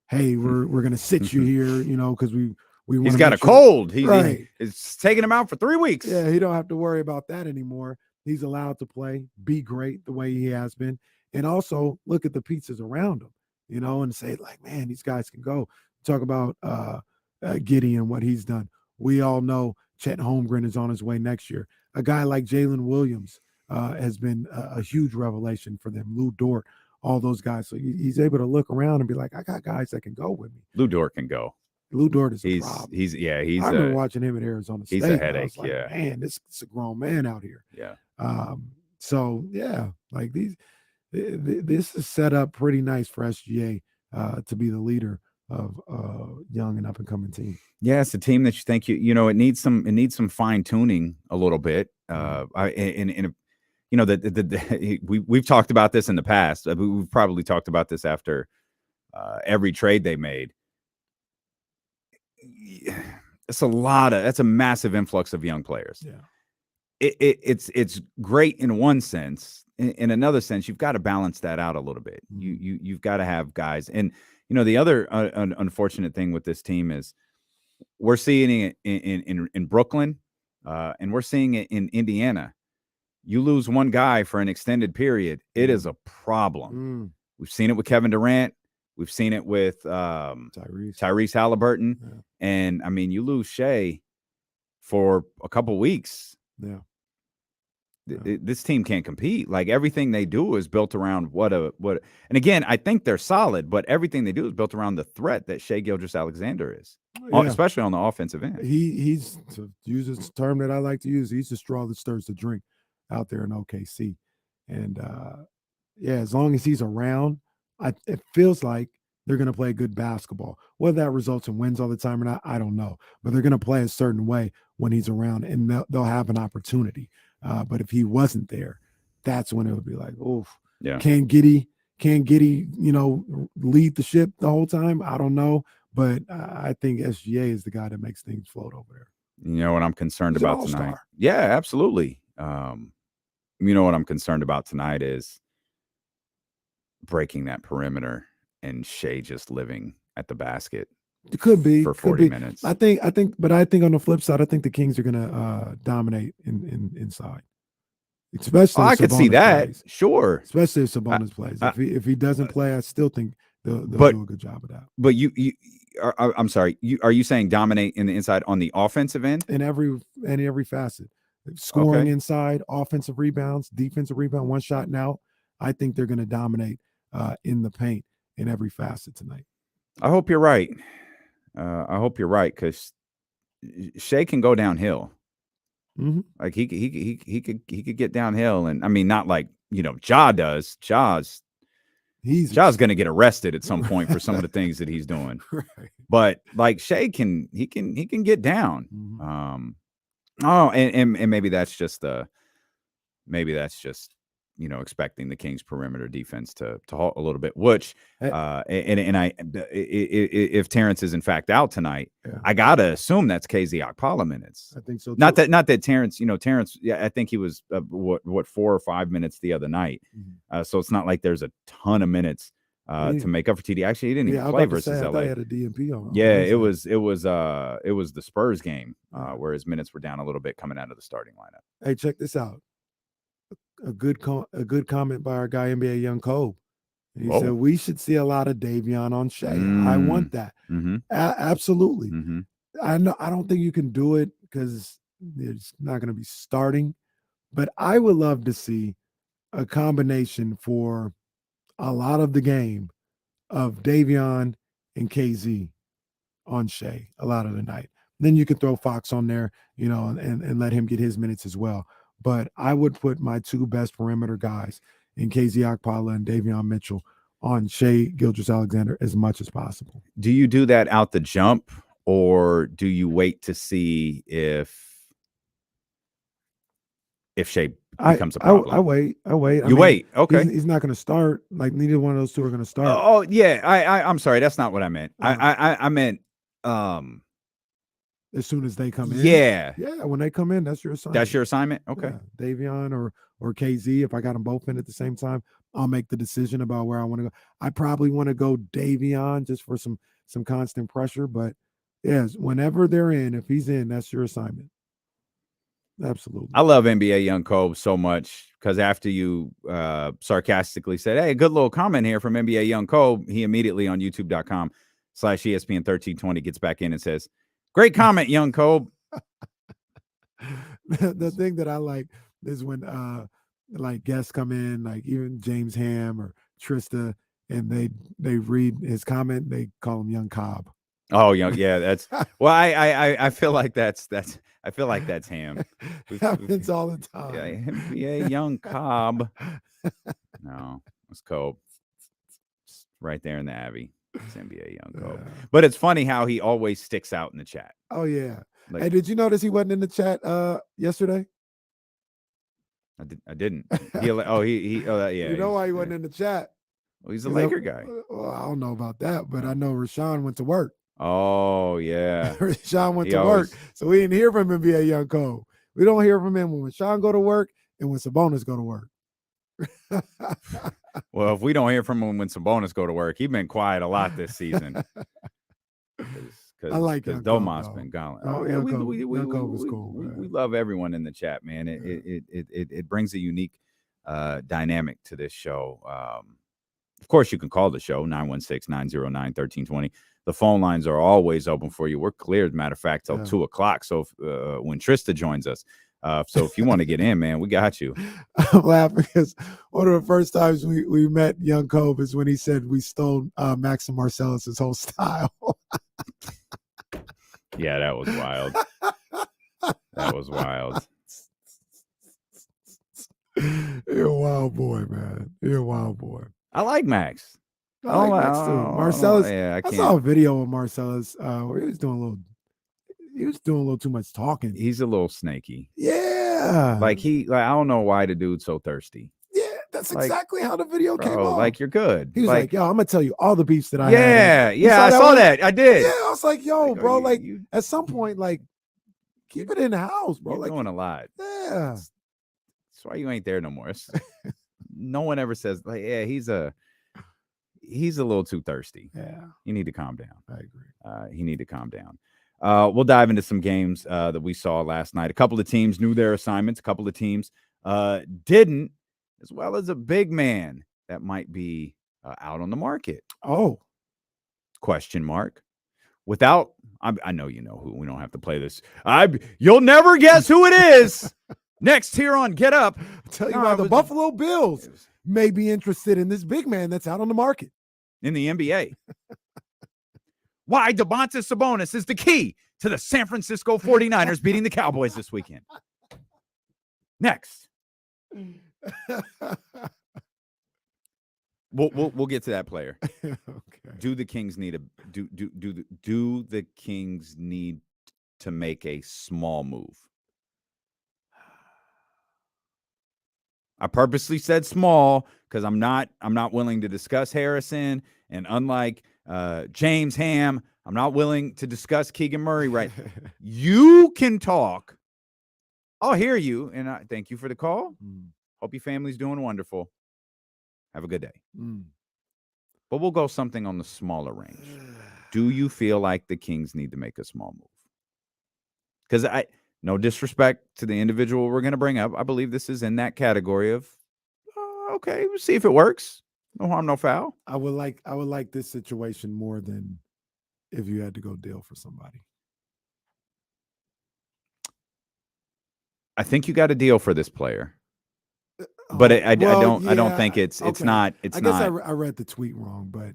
hey, we're gonna sit you here, because we He's got a cold. It's taking him out for 3 weeks. Yeah, he don't have to worry about that anymore. He's allowed to play, be great the way he has been, and also look at the pieces around him, and say like, man, these guys can go. Talk about Giddey and what he's done. We all know Chet Holmgren is on his way next year. A guy like Jalen Williams has been a huge revelation for them. Lou Dort, all those guys. So he's able to look around and be like, I got guys that can go with me. Lou Dort can go. Lou Dort is a problem. I remember watching him at Arizona State. He's a headache. Like, man, this is a grown man out here. Yeah. So yeah, like this is set up pretty nice for SGA to be the leader of young and up and coming team. Yeah, it's a team that you think it needs some fine tuning a little bit. We've talked about this in the past. We've probably talked about this after every trade they made. That's a massive influx of young players. Yeah. It's great in one sense. In another sense, you've got to balance that out a little bit. You've got to have guys. And the other unfortunate thing with this team is we're seeing it in Brooklyn, and we're seeing it in Indiana. You lose one guy for an extended period, it is a problem. We've seen it with Kevin Durant. We've seen it with Tyrese Halliburton. Yeah. And, I mean, you lose Shea for a couple weeks. Yeah. This team can't compete. Like, everything they do is built around what. And again, I think they're solid, but everything they do is built around the threat that Shea Gilgeous-Alexander is, especially on the offensive end. He's, to use this term that I like to use, he's the straw that stirs the drink out there in OKC. And, as long as he's around, it feels like they're going to play good basketball. Whether that results in wins all the time or not, I don't know. But they're going to play a certain way when he's around, and they'll have an opportunity. But if he wasn't there, that's when it would be like, oof. Yeah. Can Giddey, lead the ship the whole time? I don't know. But I think SGA is the guy that makes things float over there. You know what I'm concerned He's an about tonight? all-star. Yeah, absolutely. You know what I'm concerned about tonight is breaking that perimeter and Shea just living at the basket. It could be for 40 minutes. I think on the flip side, I think the Kings are going to dominate inside. Especially if I could see Sabonis that. plays. Sure. Especially if Sabonis plays. If he doesn't play, I still think they'll do a good job of that. But I'm sorry. Are you saying dominate in the inside on the offensive end? In every facet. Scoring inside, offensive rebounds, defensive rebound, one shot and out. I think they're going to dominate in the paint in every facet tonight. I hope you're right. Because Shea can go downhill. Mm-hmm. Like he could get downhill, and I mean, not like Ja does. Ja's going to get arrested at some point for some of the things that he's doing. Right. But like Shea can get down. Mm-hmm. And maybe that's just expecting the Kings perimeter defense to halt a little bit, which if Terrence is in fact out tonight, I gotta assume that's KZ Okpala minutes. I think so too. Not that Terrence, I think he was 4 or 5 minutes the other night. Mm-hmm. So it's not like there's a ton of minutes to make up for TD. Actually, he didn't even play versus LA. He had a DNP on. Yeah, it was the Spurs game where his minutes were down a little bit coming out of the starting lineup. Hey, check this out. A good comment by our guy NBA Young Cole. He said we should see a lot of Davion on Shea. I want that. Mm-hmm. Absolutely. Mm-hmm. I don't think you can do it because it's not going to be starting, but I would love to see a combination for a lot of the game of Davion and KZ on Shea a lot of the night. Then you could throw Fox on there, and let him get his minutes as well. But I would put my two best perimeter guys in KZ Okpala and Davion Mitchell on Shea Gilgeous-Alexander as much as possible. Do you do that out the jump, or do you wait to see if Shea becomes a problem? I wait. Wait. Okay. He's not going to start. Like, neither one of those two are going to start. Oh yeah. I'm sorry. That's not what I meant. I meant as soon as they come in. Yeah. Yeah. When they come in, that's your assignment. That's your assignment. Okay. Yeah. Davion or KZ, if I got them both in at the same time, I'll make the decision about where I want to go. I probably want to go Davion just for some constant pressure. But yes, whenever they're in, if he's in, that's your assignment. Absolutely. I love NBA Young Kobe so much because after you sarcastically said, hey, good little comment here from NBA Young Kobe, he immediately on youtube.com/ESPN 1320 gets back in and says, great comment, Young Kobe. The thing that I like is when like guests come in, like even James Ham or Trysta, and they read his comment, they call him Young Cobb. Oh, yeah, that's well. I feel like that's I feel like that's Ham. Happens all the time. Yeah, NBA Young Cobb. No, it's Kobe. Right there in the Abbey. It's NBA Young Kobe. But it's funny how he always sticks out in the chat. Oh yeah. Like, hey, did you notice he wasn't in the chat yesterday? I didn't. He yeah. You know why he wasn't in the chat? Well, he's a Laker guy. Well, I don't know about that, but I know Rashawn went to work. Oh yeah. Rashawn went to work, so we didn't hear from NBA Young Kobe. We don't hear from him when Rashawn go to work and when Sabonis go to work. Well, if we don't hear from him when Sabonis go to work, he's been quiet a lot this season. I like because Domas been gone. Oh yeah, we love everyone in the chat, man. It brings a unique dynamic to this show. Of course, you can call the show 916-909-1320. The phone lines are always open for you. We're clear, as a matter of fact, till 2:00. So when Trysta joins us, so if you want to get in, man, we got you. I'm laughing because one of the first times we met Young Kobe is when he said we stole Max and Marcellus's whole style. Yeah, that was wild. That was wild. You're a wild boy, man. You're a wild boy. I like Max. I like Max too. Marcellus. Yeah, I saw a video of Marcellus where he was doing a little too much talking. He's a little snaky. Yeah. Like I don't know why the dude's so thirsty. Yeah, that's exactly how the video came out. Like, you're good. He was like, yo, I'm gonna tell you all the beefs that I had. Yeah, I saw that. I did. Yeah, I was like, yo, bro, at some point, keep it in the house, bro. You're doing a lot. Yeah. That's why you ain't there no more. No one ever says, yeah, he's a little too thirsty. Yeah. You need to calm down. I agree. You need to calm down. We'll dive into some games that we saw last night. A couple of teams knew their assignments. A couple of teams didn't, as well as a big man that might be out on the market. Oh. Question mark. Without, I know you know who. We don't have to play this. You'll never guess who it is. Next here on Get Up. I'll tell you why the Buffalo Bills may be interested in this big man that's out on the market. In the NBA. Why Domantas Sabonis is the key to the San Francisco 49ers beating the Cowboys this weekend. Next. We'll get to that player. Okay. Do the Kings need the Kings need to make a small move? I purposely said small because I'm not willing to discuss Harrison, and unlike James Ham, I'm not willing to discuss Keegan Murray. Right? You can talk. I'll hear you, and I thank you for the call. Hope your family's doing wonderful. Have a good day. But we'll go something on the smaller range. Do you feel like the Kings need to make a small move? Because no disrespect to the individual we're going to bring up, I believe this is in that category of, okay, we'll see if it works. No harm, no foul. I would like this situation more than if you had to go deal for somebody. I think you got a deal for this player. But I don't think it's not. I guess I read the tweet wrong, but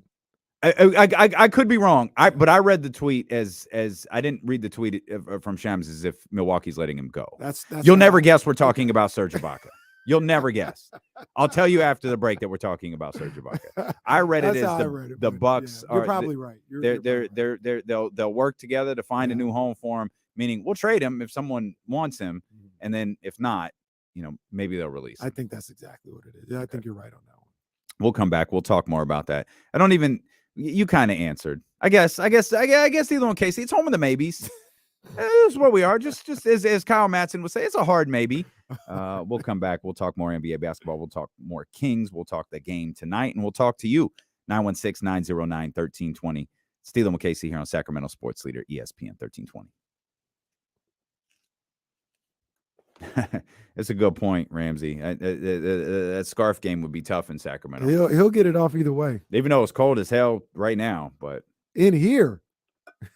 I could be wrong. But I read the tweet as I didn't read the tweet from Shams as if Milwaukee's letting him go. That's You'll never guess we're talking about Serge Ibaka. You'll never guess. I'll tell you after the break that we're talking about Serge Ibaka. I read it as the Bucks are. You're probably right. They'll work together to find a new home for him. Meaning we'll trade him if someone wants him, and then if not, maybe they'll release him. I think that's exactly what it is. Yeah, I think you're right on that one. We'll come back. We'll talk more about that. I don't even. You kind of answered. I guess either one, Casey. It's home of the maybes. This is what we are. Just as Kyle Matson would say, it's a hard maybe. We'll come back. We'll talk more NBA basketball. We'll talk more Kings. We'll talk the game tonight, and we'll talk to you. 916-909-1320. Steeler McCasey here on Sacramento Sports Leader, ESPN 1320. It's a good point, Ramsey. That scarf game would be tough in Sacramento. He'll get it off either way. Even though it's cold as hell right now, but in here, it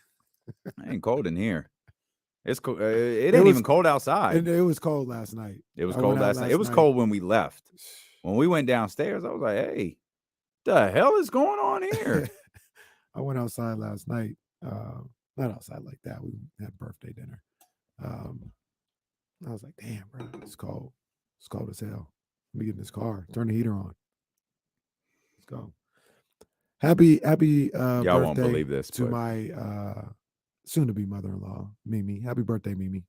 ain't cold in here. It's cold. It ain't even cold outside. It was cold last night. It was cold last night. It was cold when we left. When we went downstairs, I was like, "Hey, the hell is going on here?" I went outside last night. Not outside like that. We had birthday dinner. I was like, "Damn, bro, it's cold. It's cold as hell. Let me get in this car. Turn the heater on. Let's go." Happy y'all birthday won't believe this to my soon-to-be mother-in-law, Mimi. Happy birthday, Mimi.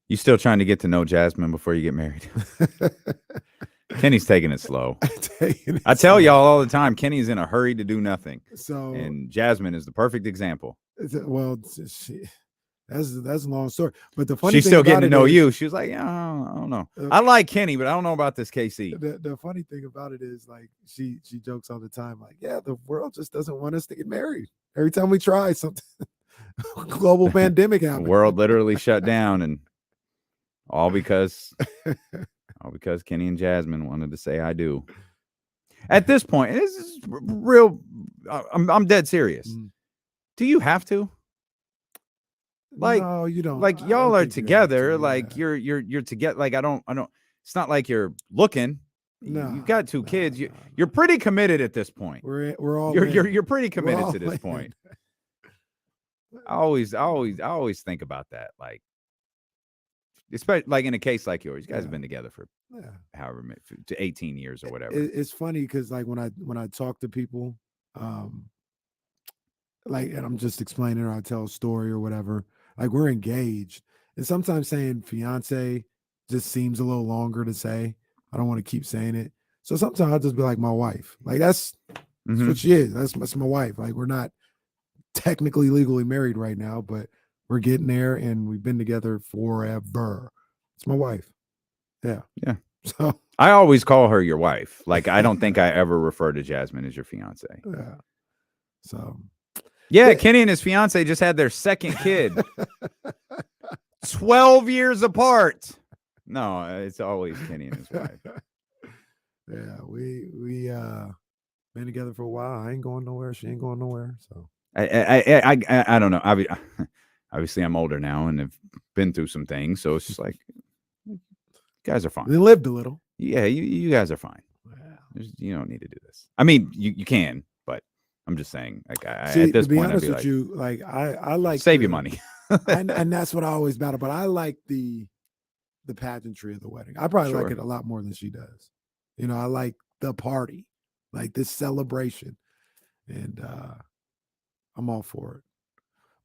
You still trying to get to know Jasmine before you get married? Kenny's taking it slow. I tell y'all all the time, Kenny's in a hurry to do nothing. So, and Jasmine is the perfect example. Well, that's a long story. But the funny she's thing still getting to know is, you. She was like, "Yeah, I don't know. I like Kenny, but I don't know about this KC." The funny thing about it is, like, she jokes all the time, like, "Yeah, the world just doesn't want us to get married. Every time we try something, global pandemic happened. The world literally shut down, and all because Kenny and Jasmine wanted to say I do." At this point, this is real. I'm dead serious. Do you have to? Like, no, you don't. Like, y'all are together. Like, you're together. Like, I don't. It's not like you're looking. No, you've got two kids. You're pretty committed at this point. We're all. You're pretty committed to this point. I always think about that. Like, especially like in a case like yours, you guys have been together for however many, to 18 years or whatever. It's funny because like when I talk to people, like, and I'm just explaining or I tell a story or whatever. Like, we're engaged, and sometimes saying fiance just seems a little longer to say. I don't want to keep saying it, so sometimes I'll just be like my wife. Like that's what she is. That's my wife. Like, we're not technically legally married right now, but we're getting there, and we've been together forever. It's my wife. Yeah. So I always call her your wife. Like, I don't think I ever refer to Jasmine as your fiance. Yeah. So. Yeah, Kenny and his fiance just had their second kid. 12 years apart. No, it's always Kenny and his wife. Yeah, we been together for a while. I ain't going nowhere. She ain't going nowhere. So I don't know. Obviously, I'm older now and have been through some things. So it's just like, you guys are fine. They lived a little. Yeah, you guys are fine. You don't need to do this. I mean, you can, but I'm just saying, like, at this to be point, honest I'd be with you, like I like save your money, and that's what I always battle. But I like the pageantry of the wedding. I probably like it a lot more than she does. You know, I like the party, like this celebration, and I'm all for it.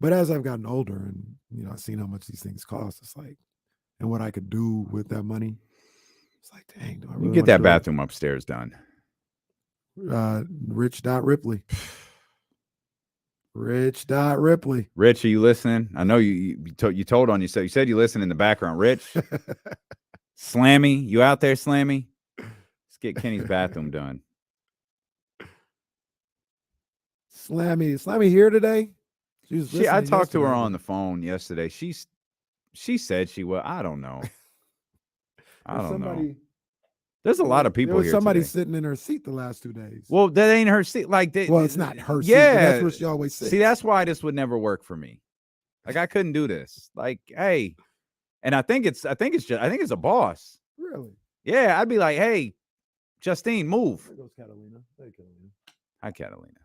But as I've gotten older, and I've seen how much these things cost, it's like, and what I could do with that money, it's like, dang, do I really get that bathroom upstairs done? Rich.Ripley. Rich.Ripley. Rich, are you listening? I know you told on yourself. You said you listen in the background. Rich, Slammy, you out there, Slammy? Let's get Kenny's bathroom done. Slammy here today? I talked to her on the phone yesterday. She said she will. I don't know. I don't know. There's a lot of people here. Somebody today. Sitting in her seat the last 2 days. Well, that ain't her seat. Like, it's not her seat. Yeah, that's what she always says. See, that's why this would never work for me. Like, I couldn't do this. Like, hey, and I think it's a boss. Really? Yeah, I'd be like, hey, Justine, move. There goes Catalina. Hey, Catalina. Hi, Catalina.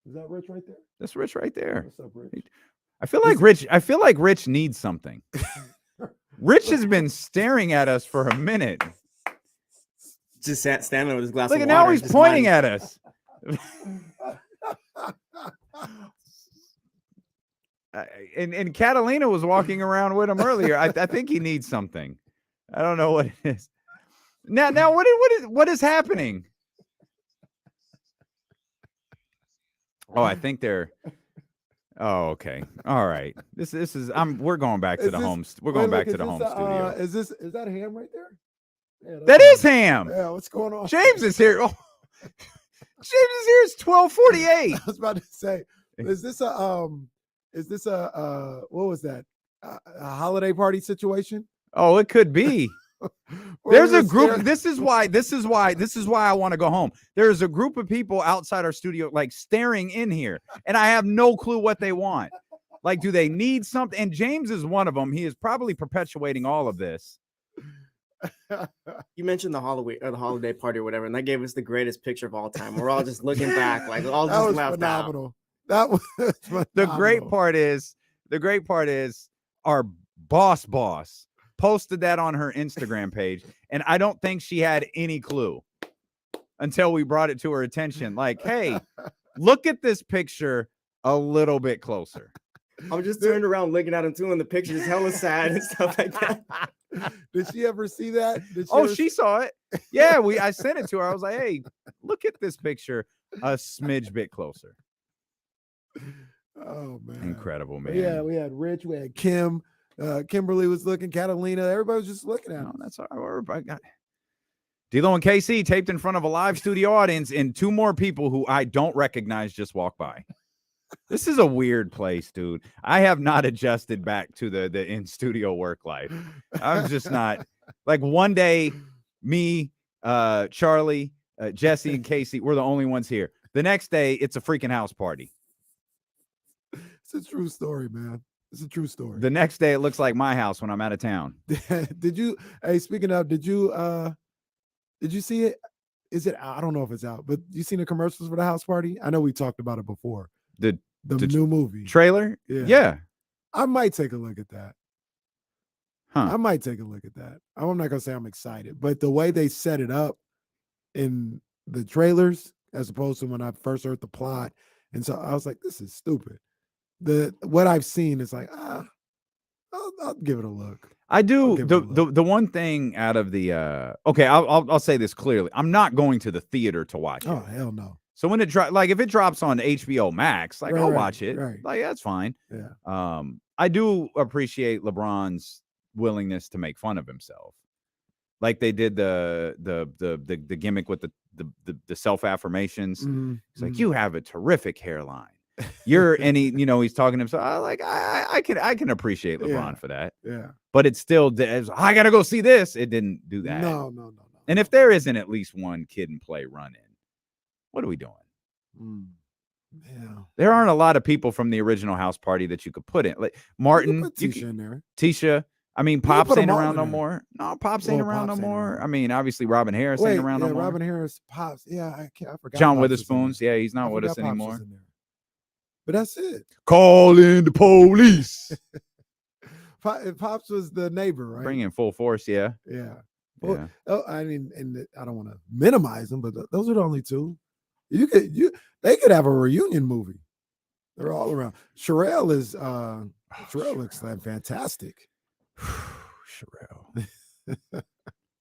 Is that Rich right there? That's Rich right there. What's up, Rich? I feel like Rich needs something. Rich has been staring at us for a minute. Just standing with his glass Look, of and water. now he's pointing at us. And Catalina was walking around with him earlier. I think he needs something. I don't know what it is. Now what is happening? Oh, I think they're Oh, okay. All right. This is we're going back to Is the this- home. We're going Wait, back to the look, home is studio. this is that Ham right there? Yeah, That that's is Ham. Yeah, what's going on? James is here. Oh, James is here. It's 12:48. I was about to say, is this a what was that? A holiday party situation? Oh, it could be. Or There's we a were group. staring- This is why I want to go home. There's a group of people outside our studio, like staring in here, and I have no clue what they want. Like, do they need something? And James is one of them. He is probably perpetuating all of this. You mentioned the holiday party or whatever, and that gave us the greatest picture of all time. We're all just looking back, like all that just was left out. phenomenal. That was The great phenomenal. part is our boss posted that on her Instagram page, and I don't think she had any clue until we brought it to her attention. Like, hey, look at this picture a little bit closer. I'm just turned around looking at him too, and the picture is hella sad and stuff like that. Did she ever see that? She saw it. Yeah, I sent it to her. I was like, hey, look at this picture a smidge bit closer. Oh man, Incredible, man. Yeah, we had Rich, we had Kim, Kimberly was looking, Catalina, everybody was just looking at No, him. that's all right. Everybody got D'Lo and KC taped in front of a live studio audience, and two more people who I don't recognize just walk by. This is a weird place, dude. I have not adjusted back to the in-studio work life. I'm just not. Like, one day, me, Charlie, Jesse, and Casey, we're the only ones here. The next day, it's a freaking house party. It's a true story, man. It's a true story. The next day, it looks like my house when I'm out of town. Did you? Hey, speaking of, did you see it? Is it? I don't know if it's out, but you seen the commercials for the house party? I know we talked about it before. The new movie trailer? Yeah. I might take a look at that. Huh. I might take a look at that. I'm not gonna say I'm excited, but the way they set it up in the trailers, as opposed to when I first heard the plot, and so I was like, this is stupid. What I've seen is like, I'll give it a look. I do. give it a look. The one thing out of the okay, I'll say this clearly. I'm not going to the theater to watch it. Oh hell no. So when it if it drops on HBO Max, like, I'll watch it. Right. Like, that's fine. Yeah. I do appreciate LeBron's willingness to make fun of himself. Like they did the gimmick with the self-affirmations. Mm-hmm. It's like, you have a terrific hairline. And he's talking to himself. I can appreciate LeBron for that. Yeah. But it's still, I gotta go see this. It didn't do that. No. And if there isn't at least one kid and play run in, what are we doing? Yeah. There aren't a lot of people from the original house party that you could put in. Like Martin, Put Tisha in there. Tisha. I mean, can Pops put ain't them all around in no there. more. No, Pops ain't Well, around no Pops ain't more. around. I mean, obviously Robin Harris ain't around no more. Robin Harris, Pops. Yeah, I forgot. John Pops was in Witherspoon's. there. Yeah, he's not I with us forgot Pops was anymore. in there. But that's it. Call in the police. Pops was the neighbor, right? Bring in full force. Yeah. Yeah. Yeah. Well, I mean, and I don't want to minimize them, but those are the only two. They could have a reunion movie. They're all around. Cheryl looks like fantastic. Cheryl.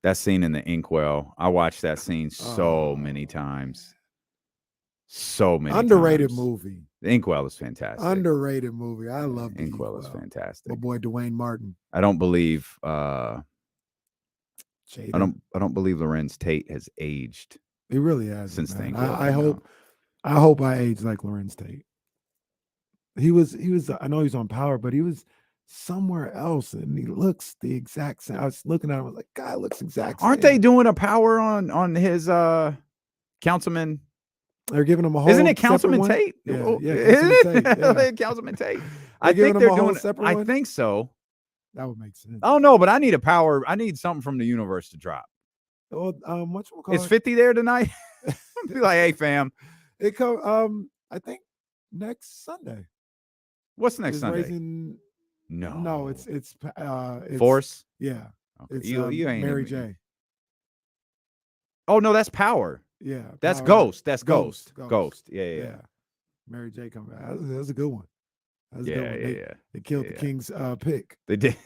That scene in the inkwell. I watched that scene so many times. So many underrated times. movie. The inkwell is fantastic. Underrated movie. I love the Inkwell is fantastic. My boy Dwayne Martin. I don't believe Jada. I don't believe Lorenz Tate has aged. He really has Since man. the Inkwell I came hope out. I hope I age like Lorenz Tate. He was I know he's on Power, but he was somewhere else and he looks the exact same. I was looking at him, I was like, guy looks exact Aren't same. they doing a power on his councilman? They're giving him a whole Isn't it separate Councilman one? Tate? Yeah, Oh, yeah, isn't Councilman Tate, yeah. it? Councilman Tate. They're I giving think him they're a whole doing. separate I one? think so. That would make sense. Oh no, but I need a power. I need something from the universe to drop. Well, Is 50 there tonight? Be like, hey fam, It come I think next Sunday. what's next is Sunday? Raising, No, no, it's Force. Yeah. Okay. It's You ain't Mary even- J. Oh no, that's Power. Yeah. That's Power- Ghost. That's Ghost, Ghost. Ghost. Yeah. Mary J come back. That was a good one. That was a Yeah, good one. yeah. They killed the yeah. King's pick. They did.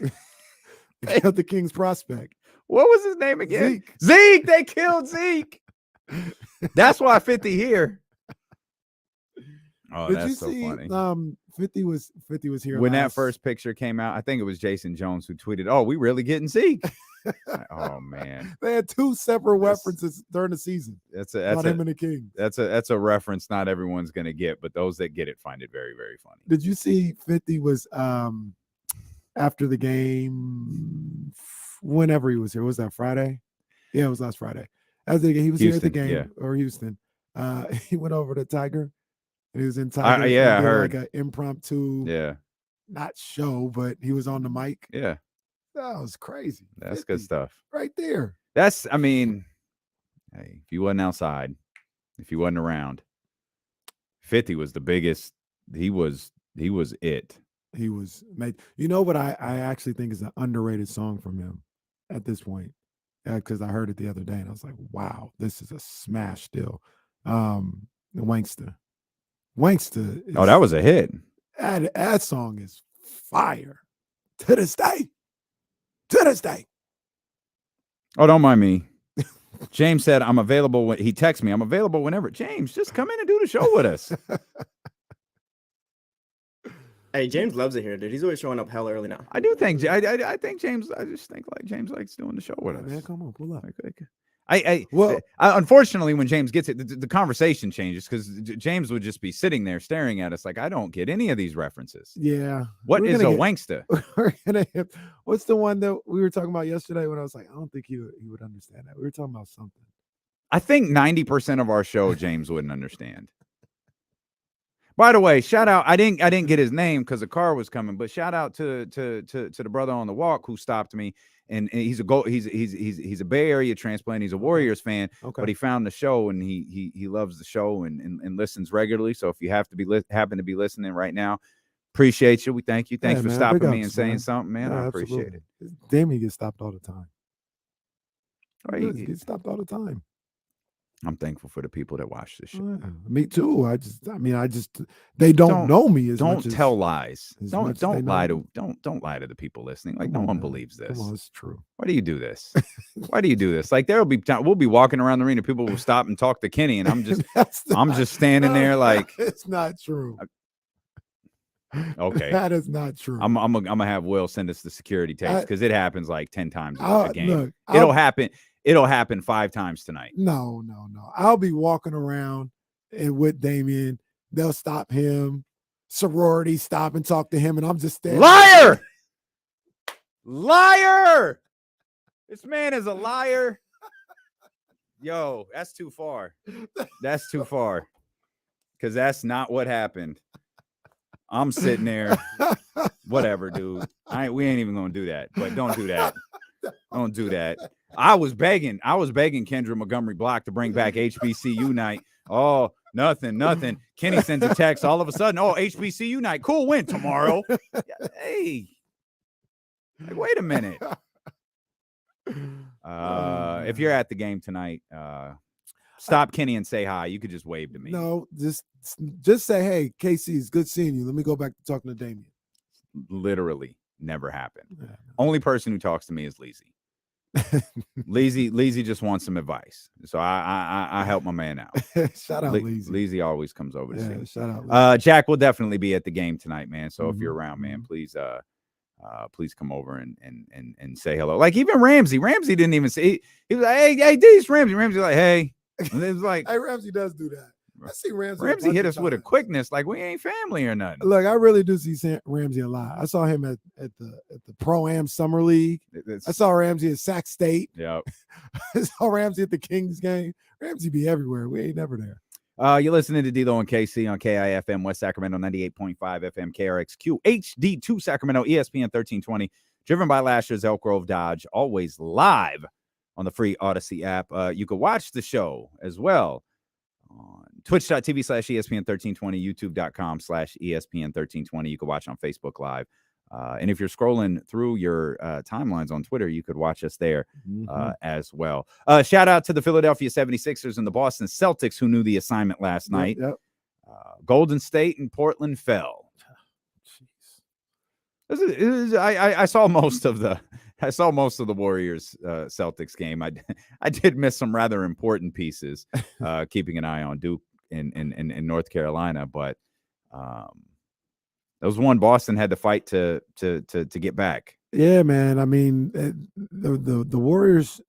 They killed the King's prospect. What was his name again? Zeke. Zeke. They killed Zeke. That's why 50 here. Oh, Did that's you so see funny. 50 was here when that last. first picture came out. I think it was Jason Jones who tweeted, "Oh, we really getting Zeke." Oh man, They had two separate references during the season. That's about him and the Kings. That's a reference not everyone's gonna get, but those that get it find it very, very funny. Did you see 50 was after the game? Whenever he was here, was that Friday? Yeah, it was last Friday. As he was here at the game or Houston. He went over to Tiger. And he was in Tiger. I heard like an impromptu. Not show, but he was on the mic. Yeah. That was crazy. That's good stuff. Right there. That's, I mean, hey, if you wasn't outside, if you wasn't around, 50 was the biggest. He was it. He was made. You know what I actually think is an underrated song from him at this point. Because I heard it the other day and I was like, wow, this is a smash still. Wanksta. Wanksta. Oh, that was a hit. That song is fire. To this day. To this day. Oh, don't mind me. James said, I'm available when he texts me. I'm available whenever. James, just come in and do the show with us. Hey, James loves it here, dude. He's always showing up hell early now. I do think I think James. I just think like James likes doing the show with us. Man, come on, pull up. Well, unfortunately, when James gets it, the conversation changes because James would just be sitting there staring at us like, I don't get any of these references. Yeah. What is a wanksta? What's the one that we were talking about yesterday when I was like, I don't think he would understand that. We were talking about something. I think 90% of our show James wouldn't understand. By the way, shout out. I didn't get his name because the car was coming, but shout out to the brother on the walk who stopped me. And he's a Bay Area transplant. He's a Warriors fan, but he found the show and he loves the show and listens regularly. So if you happen to be listening right now, appreciate you. We thank you. Thanks for stopping me and saying something, man. I appreciate it. Damien gets stopped all the time. Right, he gets stopped all the time. I'm thankful for the people that watch this show. Me too. They don't know me as don't much as, tell lies. Don't lie to the people listening. Like no one believes this. Come on, it's true. Why do you do this? Why do you do this? Like there'll be time we'll be walking around the arena, people will stop and talk to Kenny, and I'm just standing there like it's not true. Okay, that is not true. I'm gonna have Will send us the security tapes because it happens like 10 times a game. Look, It'll happen 5 times tonight. No. I'll be walking around and with Damien. They'll stop him. Sorority stop and talk to him, and I'm just standing. Liar! This man is a liar. Yo, that's too far. That's too far. Because that's not what happened. I'm sitting there. Whatever, dude. We ain't even gonna do that. But don't do that. Don't do that. I was begging Kendra Montgomery Block to bring back HBCU night. Oh, nothing. Kenny sends a text all of a sudden. Oh, HBCU night. Cool win tomorrow. Hey, like, wait a minute. If you're at the game tonight, stop Kenny and say hi. You could just wave to me. No, just say, hey, KC, it's good seeing you. Let me go back to talking to Damien. Literally never happened. Yeah. Only person who talks to me is Leezy. Leezy just wants some advice, so I help my man out. Shout out Leezy. Leezy always comes over to see me. Shout out Leezy. Jack will definitely be at the game tonight, man. So if you're around, man, please come over and say hello. Like even Ramsey didn't even say. He was like, hey, D's Ramsey. Ramsey like, hey, and it was like, hey, Ramsey does do that. I see Ramsey hit us with a quickness like we ain't family or nothing. Look, I really do see Ramsey a lot. I saw him at the Pro-Am Summer League. I saw Ramsey at Sac State. Yep. I saw Ramsey at the Kings game. Ramsey be everywhere. We ain't never there. You're listening to D-Lo and KC on KIFM West Sacramento 98.5 FM KRXQ HD2 Sacramento ESPN 1320. Driven by last year's Elk Grove Dodge. Always live on the free Odyssey app. You can watch the show as well on twitch.tv/ESPN 1320, youtube.com/ESPN 1320. You can watch on Facebook Live. And if you're scrolling through your timelines on Twitter, you could watch us there as well. Shout out to the Philadelphia 76ers and the Boston Celtics who knew the assignment last night. Yep. Golden State and Portland fell. I saw most of the Warriors Celtics game. I did miss some rather important pieces, keeping an eye on Duke in North Carolina, but That was one Boston had to fight to get back. Yeah, man. I mean, the Warriors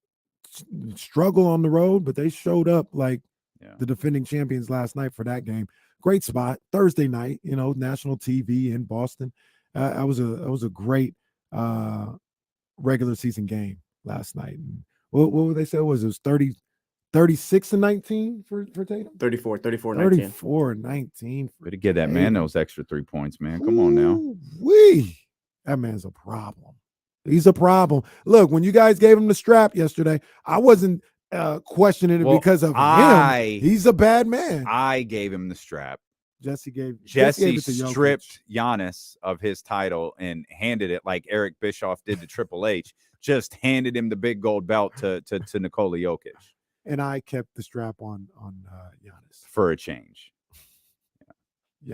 struggle on the road, but they showed up like the defending champions last night for that game. Great spot, Thursday night, national TV in Boston. That was a great regular season game last night. And what would they say it was 36-19 for Tatum? 34-19. 34-19. Better get that man those extra 3 points, man. Come on now. That man's a problem. He's a problem. Look, when you guys gave him the strap yesterday, I wasn't questioning it because of him. He's a bad man. I gave him the strap. Jesse stripped Giannis of his title and handed it like Eric Bischoff did to Triple H. Just handed him the big gold belt to Nikola Jokic. And I kept the strap on Giannis for a change.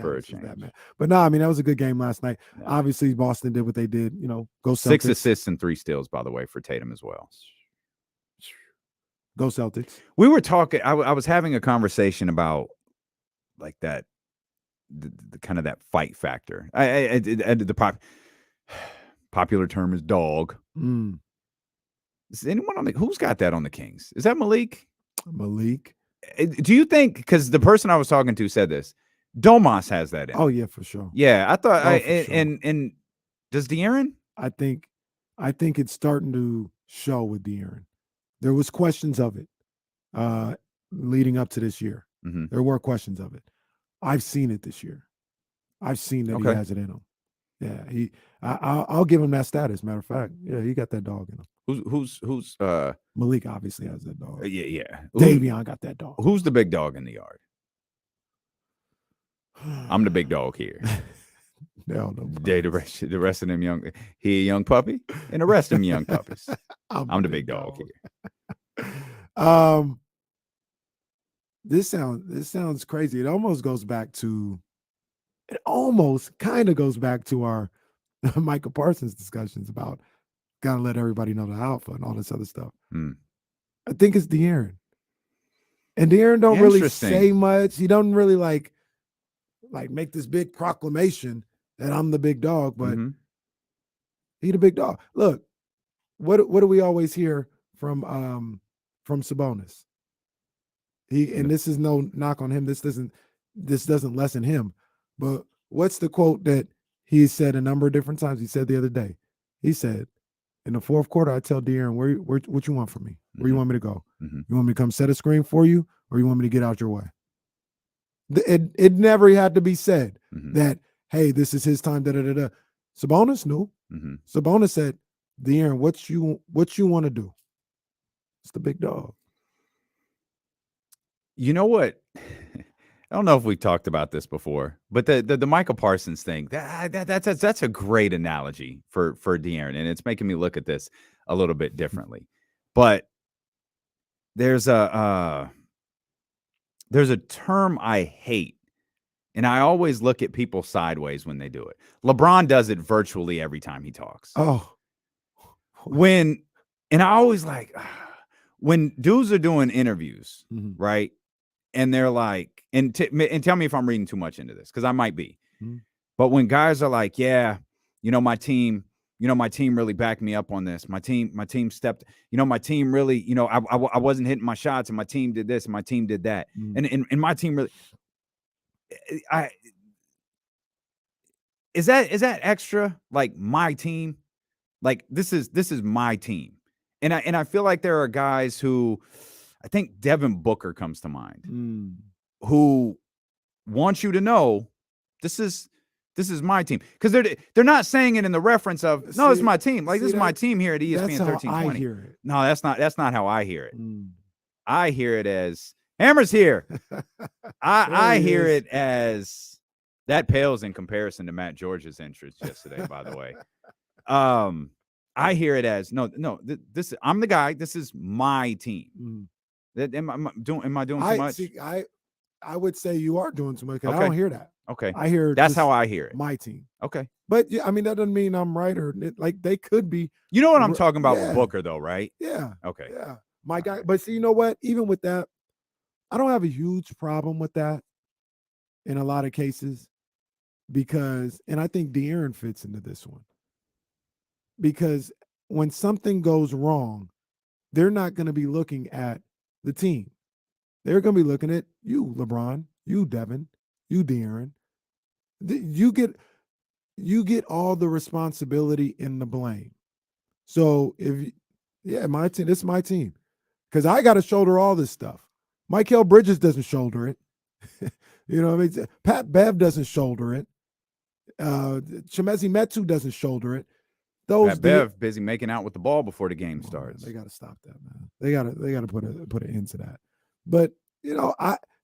For a change. That man. But no, I mean, that was a good game last night. Yeah. Obviously, Boston did what they did. Go Celtics. 6 assists and 3 steals, by the way, for Tatum as well. Go Celtics. We were talking. I was having a conversation about like that, the kind of that fight factor. The popular term is dog. Is anyone who's got that on the Kings? Is that Malik? Malik. Do you think? Because the person I was talking to said this. Domas has that in. Oh yeah, for sure. Yeah, I thought. Sure. And does De'Aaron? I think it's starting to show with De'Aaron. There was questions of it leading up to this year. Mm-hmm. There were questions of it. I've seen it this year. I've seen that he has it in him. Yeah, I'll give him that status. Matter of fact, yeah, he got that dog in him. Who's Malik obviously has that dog. Yeah. Davion got that dog. Who's the big dog in the yard? I'm the big dog here. No. The rest of them he a young puppy, and the rest of them young puppies. I'm the big dog here. This sounds crazy. It almost kind of goes back to our Michael Parsons discussions about gotta let everybody know the alpha and all this other stuff. I think it's De'Aaron. And De'Aaron don't really say much. He doesn't really like make this big proclamation that I'm the big dog, but he the big dog. Look, what do we always hear from Sabonis? And this is no knock on him. This doesn't lessen him. But what's the quote that he said a number of different times? He said the other day. He said, in the fourth quarter, I tell De'Aaron, what you want from me? Where you want me to go? You want me to come set a screen for you, or you want me to get out your way? It never had to be said that, hey, this is his time. Sabonis knew. Sabonis said, De'Aaron, what you want to do? It's the big dog. You know what? I don't know if we've talked about this before, but the Michael Parsons thing, that's a great analogy for De'Aaron, and it's making me look at this a little bit differently. But there's a term I hate, and I always look at people sideways when they do it. LeBron does it virtually every time he talks. Oh. And I always like, when dudes are doing interviews, right? And they're like, and tell me if I'm reading too much into this, because I might be. But when guys are like, yeah, my team really backed me up on this. My team stepped, my team really, I wasn't hitting my shots, and my team did this and my team did that. And my team really, is that extra? Like, my team, like this is my team. And I feel like there are guys who, I think Devin Booker comes to mind, who wants you to know this is my team, because they're not saying it in the reference of it's my team. Like, this is my team here at ESPN 1320. I hear it. No, that's not how I hear it. I hear it as Hammer's here. I hear it as that pales in comparison to Matt George's entrance yesterday, by the way. I hear it as this. I'm the guy. This is my team. Am I doing too much? I would say you are doing too much. Okay. I don't hear that. Okay. I hear that's how I hear it. My team. Okay. But yeah, I mean, that doesn't mean I'm right, or like they could be. You know what I'm talking about with Booker, though, right? Yeah. Okay. Yeah. My guy. But see, you know what? Even with that, I don't have a huge problem with that in a lot of cases, because, and I think De'Aaron fits into this one, because when something goes wrong, they're not going to be looking at the team. They're going to be looking at you, LeBron, you, Devin, you, De'Aaron. You get all the responsibility and the blame. So my team, this is my team, because I got to shoulder all this stuff. Mikal Bridges doesn't shoulder it. You know what I mean? Pat Bev doesn't shoulder it. Chimezie Metu doesn't shoulder it. Pat Bev busy making out with the ball before the game starts. They got to stop that, man. They got to put an end to that. But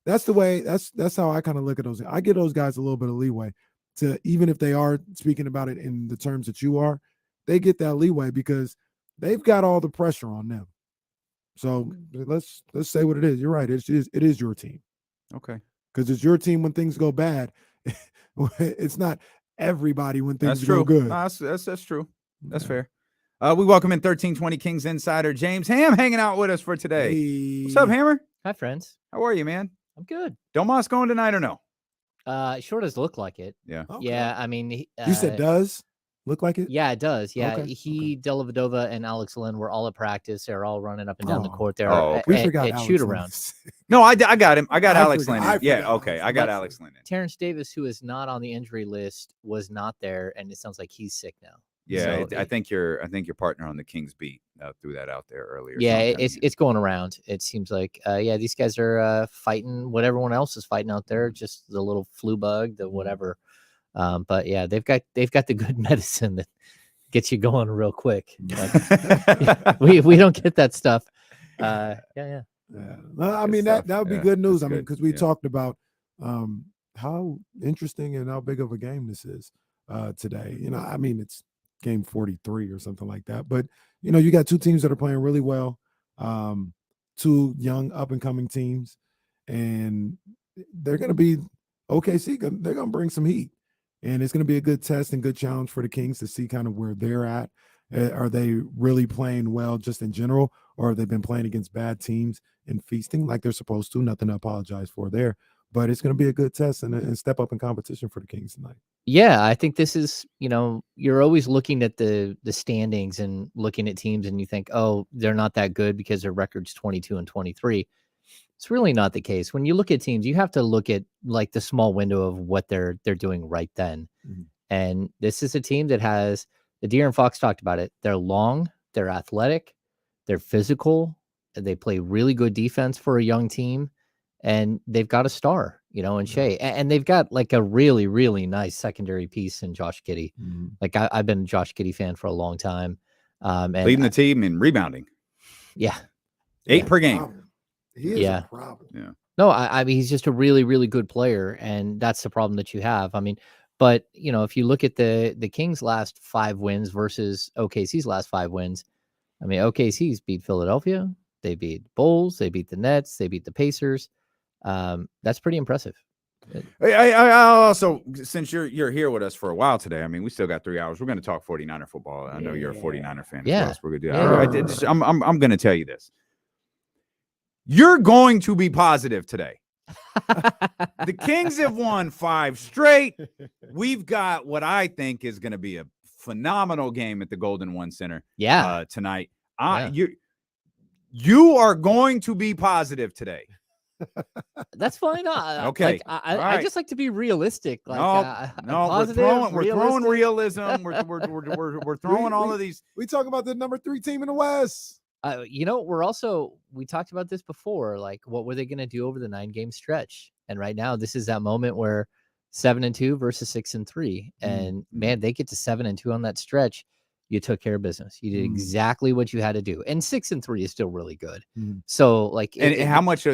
that's the way. That's how I kind of look at those. I give those guys a little bit of leeway to, even if they are speaking about it in the terms that you are, they get that leeway because they've got all the pressure on them. So let's say what it is. You're right. It is your team. Okay. Because it's your team when things go bad. It's not everybody when things go good. No, that's true. That's fair. We welcome in 1320 Kings insider James Ham hanging out with us for today. Hey. What's up, Hammer? Hi, friends. How are you, man? I'm good. Domas going tonight or no? Sure does look like it. Yeah. Okay. Yeah, I mean, You said does look like it? Yeah, it does. Yeah, Okay. Dellavedova, and Alex Lynn were all at practice. They're all running up and down the court there We forgot at Alex shoot Lynn. around. No, I got him. I got Alex forgot- Lennon. I Yeah, forgot okay. Alex I got Lennon. Alex Lennon. Terrence Davis, who is not on the injury list, was not there, and it sounds like he's sick now. Yeah, So I think your partner on the Kings beat threw that out there earlier. Yeah, sometime. it's going around. It seems like these guys are fighting what everyone else is fighting out there, just the little flu bug, the whatever. But yeah, they've got the good medicine that gets you going real quick. Like, we don't get that stuff. Yeah. Well, I Good mean, stuff. that would be Yeah, good news. that's I mean, good. because we Yeah. talked about how interesting and how big of a game this is today. I mean, it's game 43 or something like that. But you got two teams that are playing really well, two young up and coming teams, and they're going to be OKC. They're going to bring some heat, and it's going to be a good test and good challenge for the Kings to see kind of where they're at. Are they really playing well just in general, or have they been playing against bad teams and feasting like they're supposed to? Nothing to apologize for there, but it's going to be a good test and step up in competition for the Kings tonight. Yeah, I think this is, you're always looking at the standings and looking at teams and you think, oh, they're not that good because their record's 22 and 23. It's really not the case. When you look at teams, you have to look at like the small window of what they're doing right then. Mhm. And this is a team that has, the De'Aaron Fox talked about it. They're long, they're athletic, they're physical, they play really good defense for a young team, and they've got a star, in Shea. And they've got like a really, really nice secondary piece in Josh Giddey. Mm-hmm. Like I've been a Josh Giddey fan for a long time. And Leading the team in rebounding. Yeah. 8 per game. Problem. He is Yeah. a problem. Yeah. No, I mean, he's just a really, really good player. And that's the problem that you have. I mean, but if you look at the Kings' last 5 wins versus OKC's last 5 wins, I mean, OKC's beat Philadelphia, they beat Bulls, they beat the Nets, they beat the Pacers. That's pretty impressive. I also, since you're here with us for a while today, I mean, we still got 3 hours. We're going to talk 49er football. I know you're a 49er fan. Yeah. As well, so we're going to do that. Yeah. I'm going to tell you this. You're going to be positive today. The Kings have won 5 straight. We've got what I think is going to be a phenomenal game at the Golden One Center. Yeah. Tonight. Yeah. You are going to be positive today. That's fine. Okay. I just like to be realistic. Like, no, positive, we're throwing realistic. realism. We're throwing all of these. We talk about the number 3 team in the West. We talked about this before. Like, what were they going to do over the 9-game stretch? And right now, this is that moment where 7-2 versus 6-3, and man, they get to 7-2 on that stretch. You took care of business. You did exactly what you had to do, and 6-3 is still really good. So, like, And how much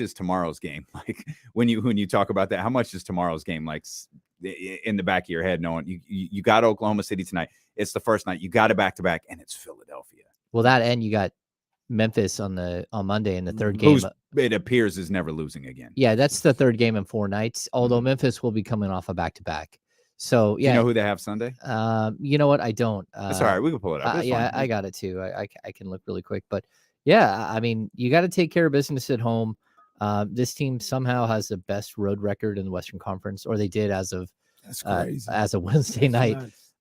is tomorrow's game? Like when you talk about that, how much is tomorrow's game like in the back of your head, knowing you got Oklahoma City tonight? It's the first night. You got it back to back, and it's Philadelphia. Well, that and you got Memphis on Monday in the third game. It appears is never losing again. Yeah, that's the third game in 4 nights. Although Memphis will be coming off a back-to-back. So yeah, You know who they have Sunday? You know what? I don't. It's all right. We can pull it up. It's Yeah, fine. I got it too. I can look really quick, but yeah, I mean, you got to take care of business at home. This team somehow has the best road record in the Western Conference, or they did as of That's crazy. as a Wednesday That's night.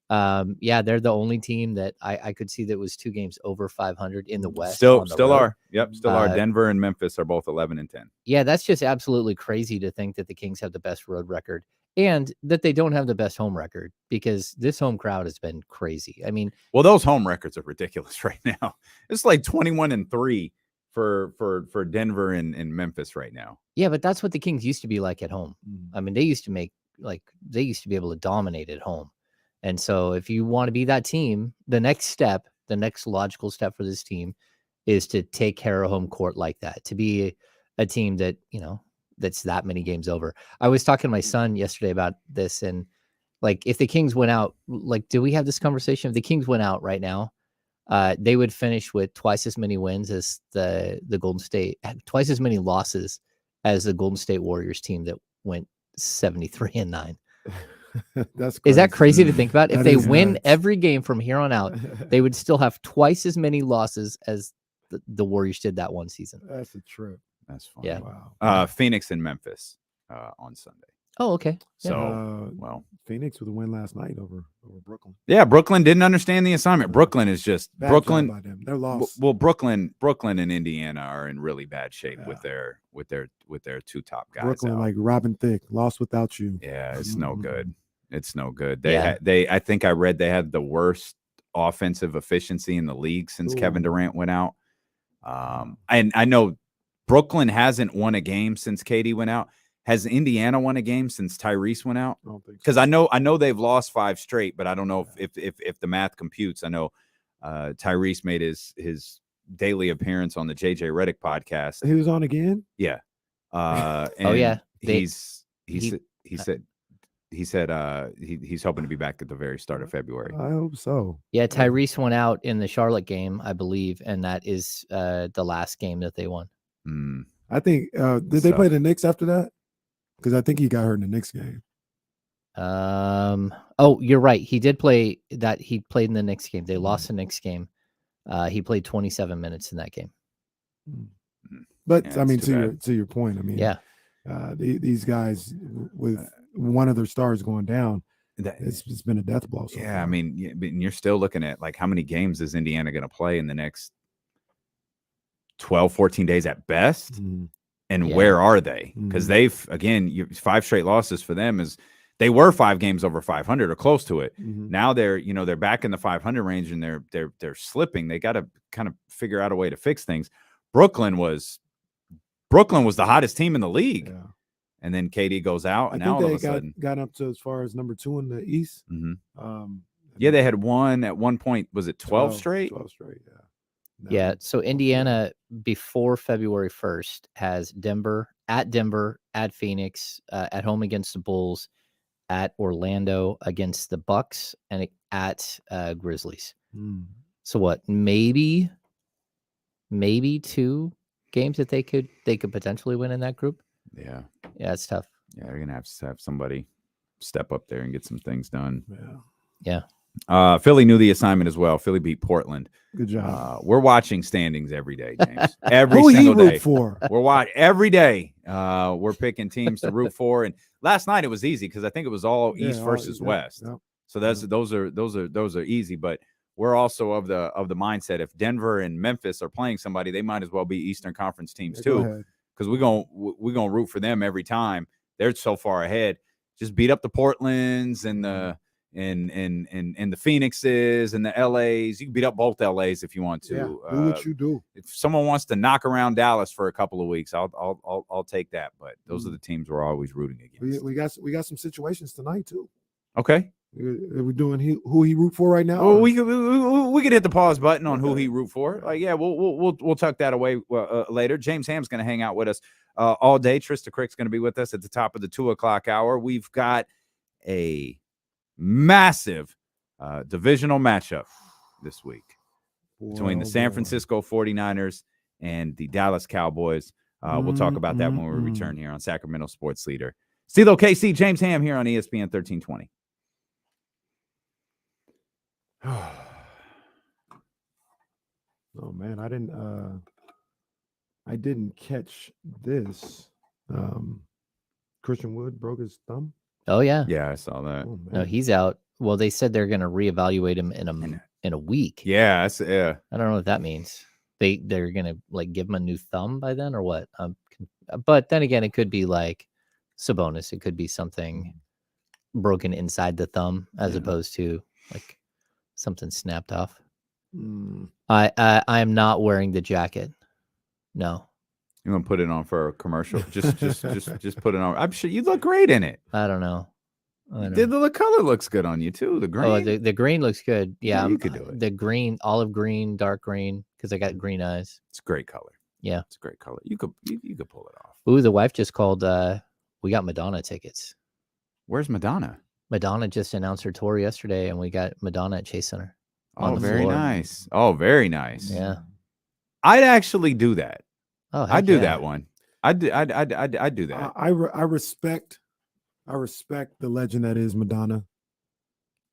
nuts. Yeah, they're the only team that I could see that was 2 games over 500 in the West. Still on the road. are. Yep, still are. Uh, Denver and Memphis are both 11-10. Yeah, that's just absolutely crazy to think that the Kings have the best road record and that they don't have the best home record, because this home crowd has been crazy. I mean, Well, those home records are ridiculous right now. It's like 21-3 for Denver and Memphis right now. yeah, but that's what the Kings used to be like at home. I mean, they used to be able to dominate at home. And so if you want to be that team, the next logical step for this team is to take care of home court like that, to be a team that, that's that many games over. I was talking to my son yesterday about this, and like, if the Kings went out, like, do we have this conversation? If the Kings went out right now, they would finish with twice as many wins as the Golden State, twice as many losses as the Golden State Warriors team that went 73-9. That's crazy. Is that crazy to think about? If That they is win nuts. every game from here on out, they would still have twice as many losses as the Warriors did that one season. That's a trip. That's funny. Yeah. Wow. Phoenix and Memphis on Sunday. Oh, okay. Yeah. So, well, Phoenix with a win last night over Brooklyn. yeah, Brooklyn didn't understand the assignment. Brooklyn is just Bad Brooklyn. job by them. They're lost. Well, Brooklyn and Indiana are in really bad shape Yeah. with their two top guys. Brooklyn, out. like Robin Thicke, lost without you. Yeah, it's no Mhm. good. It's no good. Yeah. I think I read they had the worst offensive efficiency in the league since Kevin Ooh. Durant went out. And I know Brooklyn hasn't won a game since KD went out. Has Indiana won a game since Tyrese went out? I don't think so. Because I know they've lost 5 straight, but I don't know if the math computes. I know Tyrese made his daily appearance on the JJ Redick podcast. He was on again? Yeah. Oh, yeah. He he- said he's hoping to be back at the very start of February. I hope so. Yeah, Tyrese went out in the Charlotte game, I believe, and that is the last game that they won. Mm. I think did they play the Knicks after that? Because I think he got hurt in the Knicks game. Oh, you're right. He did play that. He played in the Knicks game. They lost the Knicks game. He played 27 minutes in that game. But Yeah, I mean, it's too bad. to your point, I mean, Yeah. These guys with one of their stars going down, it's been a death blow. So Yeah, far. I mean, you're still looking at like how many games is Indiana going to play in the next 12, 14 days at best? Mhm. And Yeah. where are they? Because Mhm. they've, again, 5 straight losses for them is they were 5 games over 500 or close to it. Mhm. Now they're back in the 500 range and they're slipping. They got to kind of figure out a way to fix things. Brooklyn was the hottest team in the league. Yeah. And then KD goes out, I and think now all of they a sudden, got up to as far as number 2 in the East. Mhm. Yeah, they had won at one point. Was it 12 straight? 12 straight, yeah. No. Yeah. So Indiana before February 1st has Denver, at Phoenix, at home against the Bulls, at Orlando against the Bucks, and at Grizzlies. Mm. So what? Maybe 2 games that they could potentially win in that group. Yeah. Yeah, it's tough. Yeah, they're gonna have to have somebody step up there and get some things done. Yeah. Philly knew the assignment as well. Philly beat Portland. Good job. We're watching standings every day, James. Every Who he single root day. for? We're watching every day. We're picking teams to root for. And last night it was easy because I think it was all Yeah, East versus West. yeah. So those are easy. But we're also of the mindset if Denver and Memphis are playing somebody, they might as well be Eastern Conference teams Yeah, go too. ahead. Because we're gonna root for them every time. They're so far ahead. Just beat up the Portlands and the the Phoenixes and the LAs. You can beat up both LAs if you want to. Yeah, do what you do. If someone wants to knock around Dallas for a couple of weeks, I'll take that. But those are the teams we're always rooting against. We got some situations tonight too. Okay. Are we doing who he root for right now? Well, we could hit the pause button on who he root for. Like, yeah, we'll tuck that away later. James Ham's going to hang out with us all day. Trysta Krick's going to be with us at the top of the 2:00 hour. We've got a massive divisional matchup this week between the San Francisco 49ers and the Dallas Cowboys. We'll talk about that when we return here on Sacramento Sports Leader. Steel OKC, James Ham here on ESPN 1320. Oh man, I didn't catch this. Christian Wood broke his thumb. Oh yeah. Yeah, I saw that. Oh, No, man. he's out. Well, they said they're going to reevaluate him in a week. Yeah, yeah. I don't know what that means. They're going to like give him a new thumb by then or what? But then again, it could be like Sabonis. It could be something broken inside the thumb as opposed to like something snapped off. Mm. I am not wearing the jacket. No, You want to put it on for a commercial? Just put it on. I'm sure you look great in it. I don't know. The color looks good on you too. The green. Oh, the green looks good. Yeah, you could do it. The green, olive green, dark green, because I got green eyes. It's a great color. Yeah, it's a great color. You could pull it off. Ooh, the wife just called. We got Madonna tickets. Where's Madonna? Madonna just announced her tour yesterday, and we got Madonna at Chase Center. Oh, very nice. Oh, very nice. Yeah, I'd actually do that. Oh, I'd do that one. I'd do that. I respect the legend that is Madonna.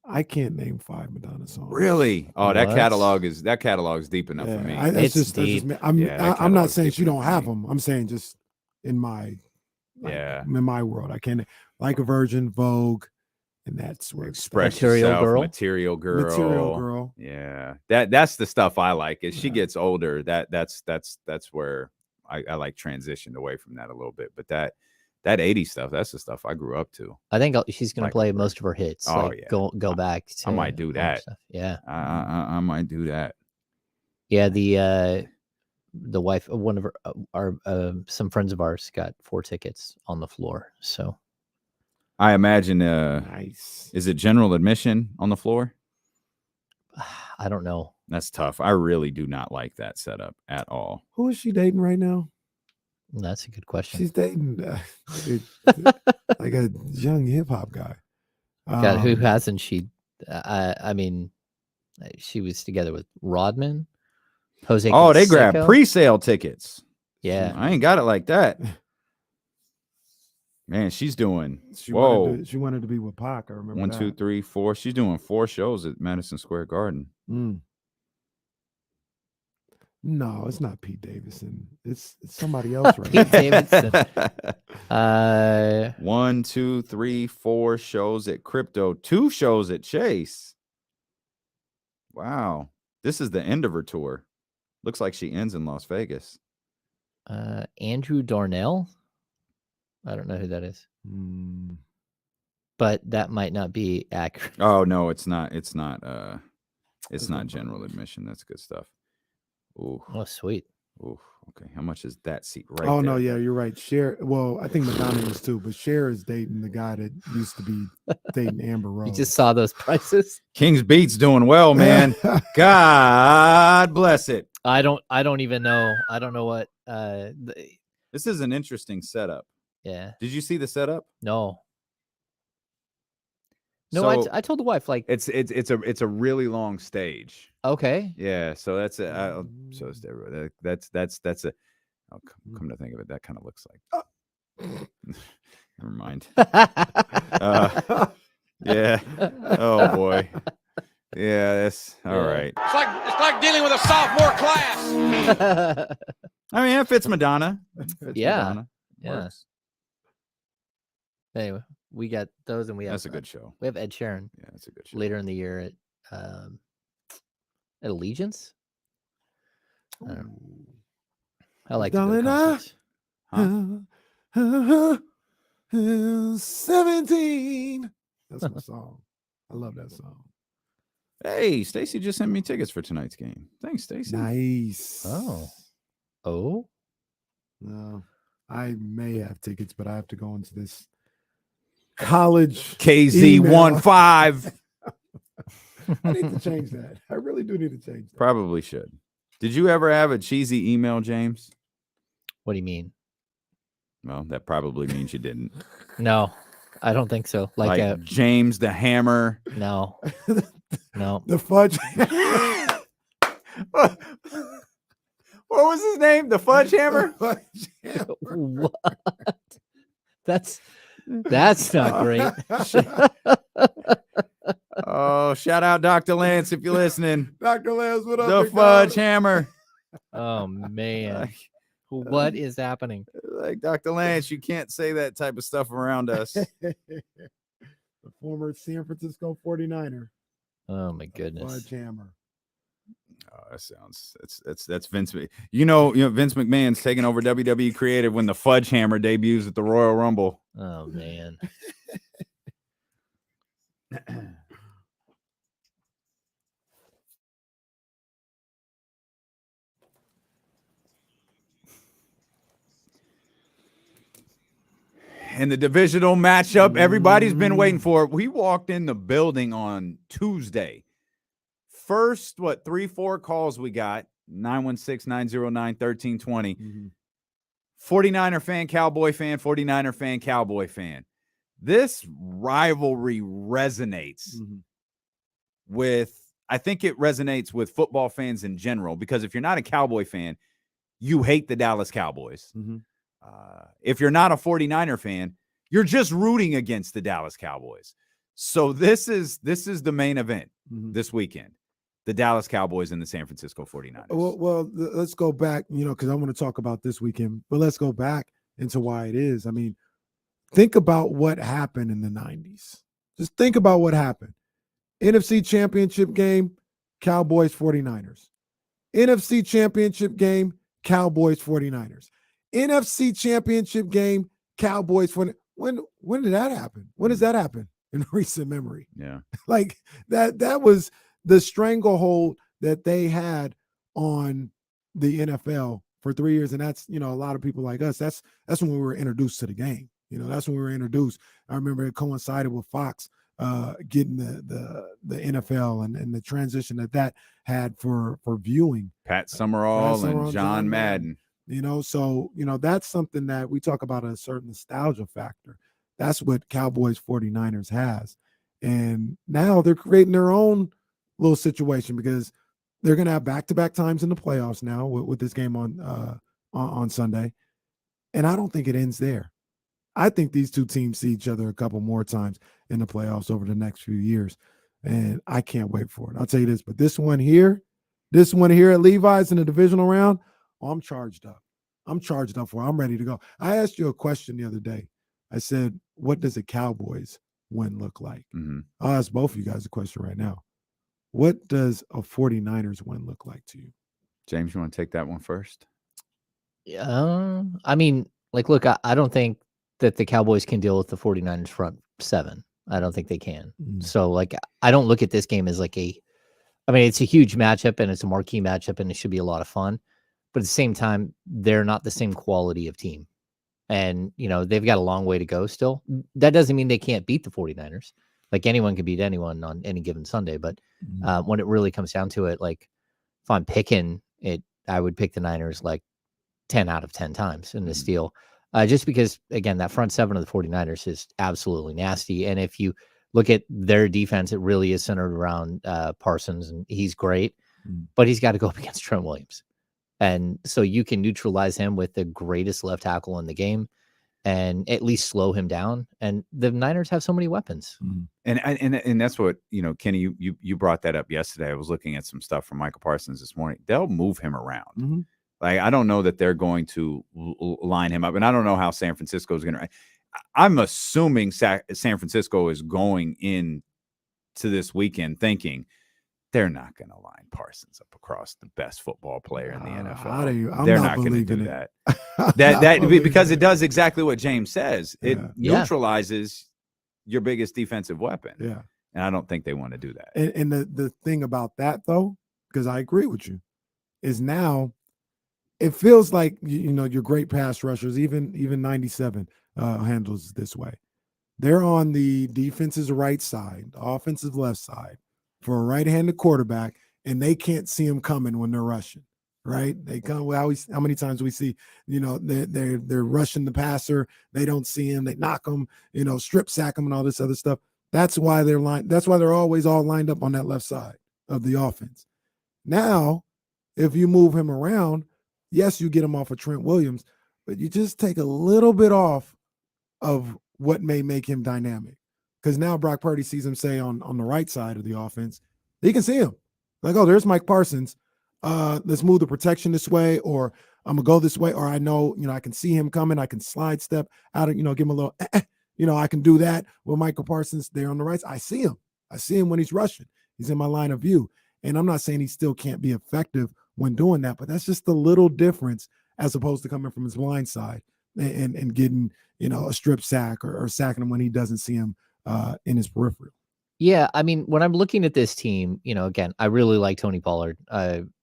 I can't name 5 Madonna songs. Really? Oh, What? that catalog is deep enough for me. It's deep. I'm not saying she don't have them. I'm saying just in my in my world, I can't like a Virgin, Vogue, and that's where Express Material Yourself, Girl. Material Girl. Material Girl. Yeah, that's the stuff I like. As she gets older, that's where I like transitioned away from that a little bit. But that 80s stuff, that's the stuff I grew up to. I think she's gonna Like play her. most of her hits. Oh, like, yeah. go back. To I might do older that. stuff. Yeah, I might do that. yeah. The wife of one of our some friends of ours got 4 tickets on the floor. So I imagine. Nice. Is it general admission on the floor? I don't know. That's tough. I really do not like that setup at all. Who is she dating right now? That's a good question. She's dating like a young hip hop guy. God, who hasn't she? I mean, she was together with Rodman, Jose. Oh, they grabbed Canseco. pre-sale tickets. Yeah, I ain't got it like that. Man, she's doing. She Whoa. she wanted to be with Pac. I remember 1, 2, 3, 4. She's doing 4 shows at Madison Square Garden. No, it's not Pete Davidson. It's somebody else, right? Pete Davidson. 1, 2, 3, 4 shows at Crypto, 2 shows at Chase. Wow. This is the end of her tour. Looks like she ends in Las Vegas. Andrew Darnell. I don't know who that is, but that might not be accurate. Oh no, it's not. It's not general admission. That's good stuff. Ooh. Oh, sweet. Ooh. Okay. How much is that seat right Oh there? no, yeah, you're right. Cher. Well, I think Madonna is too, but Cher is dating the guy that used to be dating Amber Rose. You just saw those prices. King's Beat's doing well, man. God bless it. I don't even know. I don't know what. This is an interesting setup. Yeah. Did you see the setup? No. No, So, I told the wife like it's a really long stage. okay. Yeah, so that's a so it's everybody. That's a. Oh, come to think of it, that kind of looks like. Never mind. Yeah. Oh boy. Yeah. That's all right. It's like dealing with a sophomore class. I mean, it fits Madonna. Yeah. Madonna. Yeah. Works. Anyway, we got those, and we have That's a good show. We have Ed Sheeran Yeah, that's a good show. later in the year at Allegiance. I don't know. I like to go to Darling, concerts. 17. That's my song. I love that song. Hey, Stacy just sent me tickets for tonight's game. Thanks, Stacy. Nice. Oh. No, I may have tickets, but I have to go into this college KZ15. I need to change that. I really do need to change that. Probably should. Did you ever have a cheesy email, James? What do you mean? Well, that probably means you didn't. No, I don't think so. Like James the Hammer. No. No. The fudge. What was his name? The Fudge Hammer? What? That's not great. Oh, shout out Dr. Lance if you're listening. Dr. Lance, what up? The big Fudge dog? Hammer. Oh man. What is happening? Like Dr. Lance, you can't say that type of stuff around us. former San Francisco 49er. Oh my goodness. Fudge hammer. Oh, that sounds that's Vince. You know Vince McMahon's taking over WWE Creative when the Fudge Hammer debuts at the Royal Rumble. Oh man. And the divisional matchup, everybody's been waiting for it. We walked in the building on Tuesday. First, 3-4 calls we got, 916-909-1320. 49er fan, Cowboy fan, 49er fan, Cowboy fan. This rivalry resonates I think it resonates with football fans in general, because if you're not a Cowboy fan, you hate the Dallas Cowboys. If you're not a 49er fan, you're just rooting against the Dallas Cowboys. So this is the main event this weekend. The Dallas Cowboys and the San Francisco 49ers. Well, let's go back, because I want to talk about this weekend, but let's go back into why it is. I mean, think about what happened in the 90s. Just think about what happened. NFC Championship game, Cowboys 49ers. NFC Championship game, Cowboys 49ers. NFC Championship game, Cowboys 49ers. When did that happen? When does that happen in recent memory? Yeah. Like that was the stranglehold that they had on the NFL for 3 years. And that's, a lot of people like us, that's when we were introduced to the game. That's when we were introduced. I remember it coincided with Fox getting the NFL and the transition that had for viewing. Pat Summerall and John Madden. So that's something that we talk about, a certain nostalgia factor. That's what Cowboys 49ers has. And now they're creating their own little situation, because they're going to have back-to-back times in the playoffs now with this game on Sunday. And I don't think it ends there. I think these two teams see each other a couple more times in the playoffs over the next few years. And I can't wait for it. I'll tell you this, but this one here at Levi's in the divisional round, I'm charged up. I'm charged up for it. I'm ready to go. I asked you a question the other day. I said, what does a Cowboys win look like? I'll ask both of you guys a question right now. What does a 49ers win look like to you? James, you want to take that one first? I mean, look, I don't think that the Cowboys can deal with the 49ers front seven. I don't think they can. So, I don't look at this game as it's a huge matchup and it's a marquee matchup and it should be a lot of fun. But at the same time, they're not the same quality of team. And, they've got a long way to go still. That doesn't mean they can't beat the 49ers. Anyone can beat anyone on any given Sunday. But when it really comes down to it, if I'm picking it, I would pick the Niners 10 out of 10 times in this deal. Just because, again, that front seven of the 49ers is absolutely nasty. And if you look at their defense, it really is centered around Parsons, and he's great. But he's got to go up against Trent Williams. And so you can neutralize him with the greatest left tackle in the game and at least slow him down. And the Niners have so many weapons. And that's what, Kenny, you brought that up yesterday. I was looking at some stuff from Michael Parsons this morning. They'll move him around. I don't know that they're going to line him up. And I don't know how San Francisco is going to. I'm assuming San Francisco is going in to this weekend thinking they're not going to line Parsons up across the best football player in the NFL. They're not going to do that. Because it does exactly what James says. It neutralizes your biggest defensive weapon. Yeah. And I don't think they want to do that. And the thing about that, though, because I agree with you, is now it feels like, your great pass rushers, even 97 handles this way. They're on the defense's right side, the offensive left side, for a right-handed quarterback, and they can't see him coming when they're rushing, right? They come. How many times we see, they're rushing the passer, they don't see him, they knock him, strip sack him, and all this other stuff. That's why they're always all lined up on that left side of the offense. Now, if you move him around, yes, you get him off of Trent Williams, but you just take a little bit off of what may make him dynamic. Because now Brock Purdy sees him, say, on the right side of the offense. He can see him. Oh, there's Mike Parsons. Let's move the protection this way, or I'm going to go this way, or I know, I can see him coming. I can slide step out of, give him a little, I can do that with Michael Parsons there on the right. I see him when he's rushing. He's in my line of view. And I'm not saying he still can't be effective when doing that, but that's just a little difference as opposed to coming from his blind side and getting, a strip sack or sacking him when he doesn't see him in his peripheral. Yeah, I mean, when I'm looking at this team, again, I really like Tony Pollard.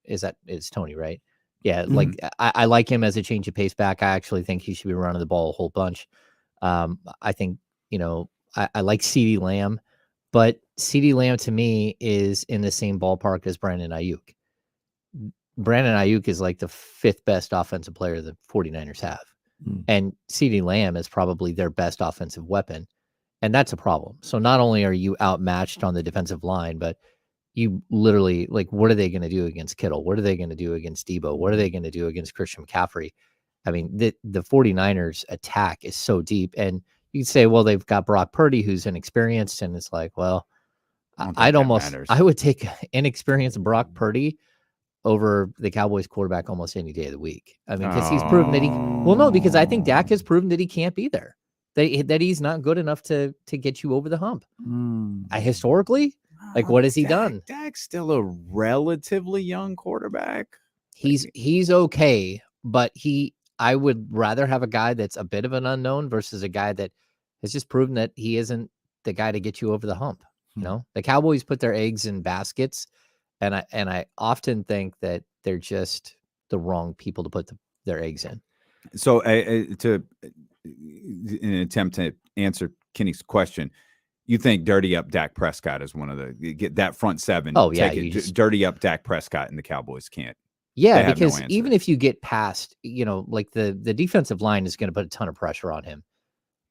It's Tony, right? Yeah, like I like him as a change of pace back. I actually think he should be running the ball a whole bunch. I think, I like CeeDee Lamb, but CeeDee Lamb to me is in the same ballpark as Brandon Ayuk. Brandon Ayuk is like the 5th best offensive player the 49ers have. And CeeDee Lamb is probably their best offensive weapon. And that's a problem. So not only are you outmatched on the defensive line, but you literally, like, what are they going to do against Kittle? What are they going to do against Debo? What are they going to do against Christian McCaffrey? I mean, the 49ers attack is so deep. And you could say, well, they've got Brock Purdy, who's inexperienced. And it's like, well, I would take inexperienced Brock Purdy over the Cowboys quarterback almost any day of the week. I mean, because he's proven that because I think Dak has proven that he can't be there, that he's not good enough to get you over the hump. Historically, like, what has he done? Dak's still a relatively young quarterback. He's okay, but I would rather have a guy that's a bit of an unknown versus a guy that has just proven that he isn't the guy to get you over the hump. The Cowboys put their eggs in baskets. And I often think that they're just the wrong people to put their eggs in. So in an attempt to answer Kenny's question, you think dirty up Dak Prescott is one of get that front seven. Oh, yeah. Dirty up Dak Prescott and the Cowboys can't. Yeah, because even if you get past, like the defensive line is going to put a ton of pressure on him.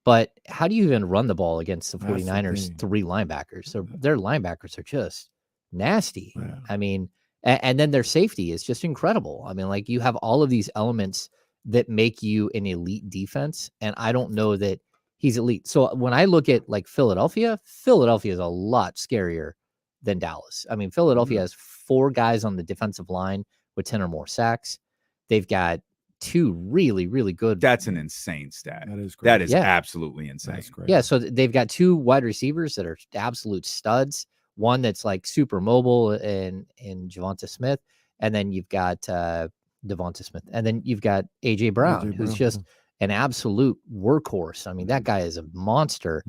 But how do you even run the ball against the 49ers 3 linebackers? So their linebackers are just nasty. Yeah. I mean, and then their safety is just incredible. I mean, like, you have all of these elements that make you an elite defense, and I don't know that he's elite. So when I look at, like, Philadelphia is a lot scarier than Dallas. I mean, Philadelphia has 4 guys on the defensive line with 10 or more sacks. They've got 2 really, really good. That's an insane stat. That is great. That is absolutely insane. That's great. Yeah, so they've got 2 wide receivers that are absolute studs. One that's like super mobile in Devonta Smith, and then you've got Devonta Smith, and then you've got AJ Brown, who's just an absolute workhorse. I mean, that guy is a monster.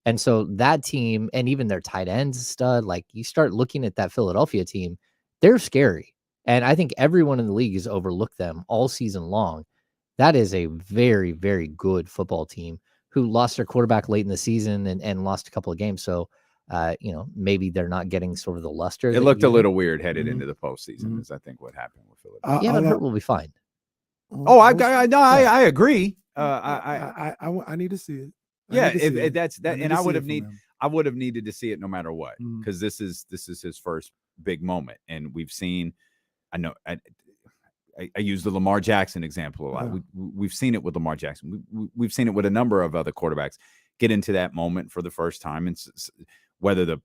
And so that team, and even their tight ends stud, like, you start looking at that Philadelphia team, they're scary. And I think everyone in the league has overlooked them all season long. That is a very, very good football team who lost their quarterback late in the season and lost a couple of games. So maybe they're not getting sort of the luster. It looked a little weird headed into the postseason, is I think what happened with Philadelphia. But Hurt will be fine. I agree. I need to see it. That's that, and I would have needed to see it no matter what, because this is his first big moment, and we've seen. I know I use the Lamar Jackson example a lot. We've seen it with Lamar Jackson. We've seen it with a number of other quarterbacks get into that moment for the first time, and whether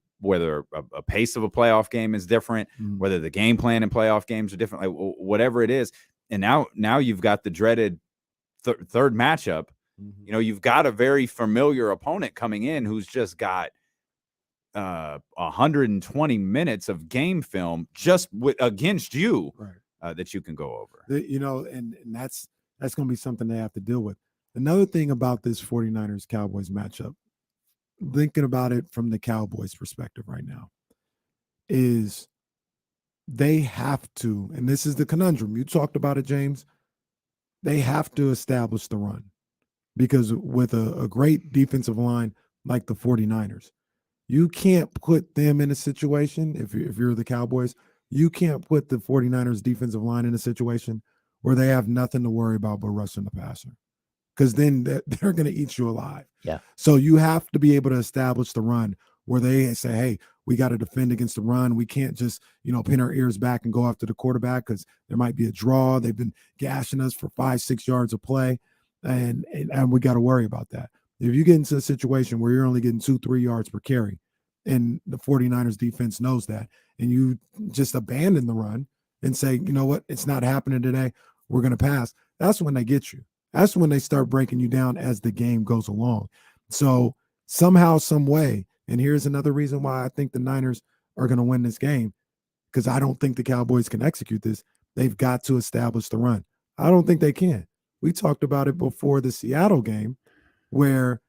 a pace of a playoff game is different, whether the game plan in playoff games are different, like whatever it is. And now you've got the dreaded third matchup. You've got a very familiar opponent coming in who's just got 120 minutes of game film just against you, that you can go over. And that's going to be something they have to deal with. Another thing about this 49ers Cowboys matchup, thinking about it from the Cowboys perspective right now, is they have to, and this is the conundrum. You talked about it, James. They have to establish the run, because with a great defensive line like the 49ers, you can't put them in a situation, if you're the Cowboys, you can't put the 49ers defensive line in a situation where they have nothing to worry about but rushing the passer, because then they're going to eat you alive. Yeah. So you have to be able to establish the run where they say, hey, we got to defend against the run. We can't just, pin our ears back and go after the quarterback because there might be a draw. They've been gashing us for 5-6 yards of play, and we got to worry about that. If you get into a situation where you're only getting 2-3 yards per carry, and the 49ers defense knows that, and you just abandon the run and say, you know what, it's not happening today, we're going to pass, that's when they get you. That's when they start breaking you down as the game goes along. So somehow, some way, and here's another reason why I think the Niners are going to win this game, because I don't think the Cowboys can execute this. They've got to establish the run. I don't think they can. We talked about it before the Seattle game, where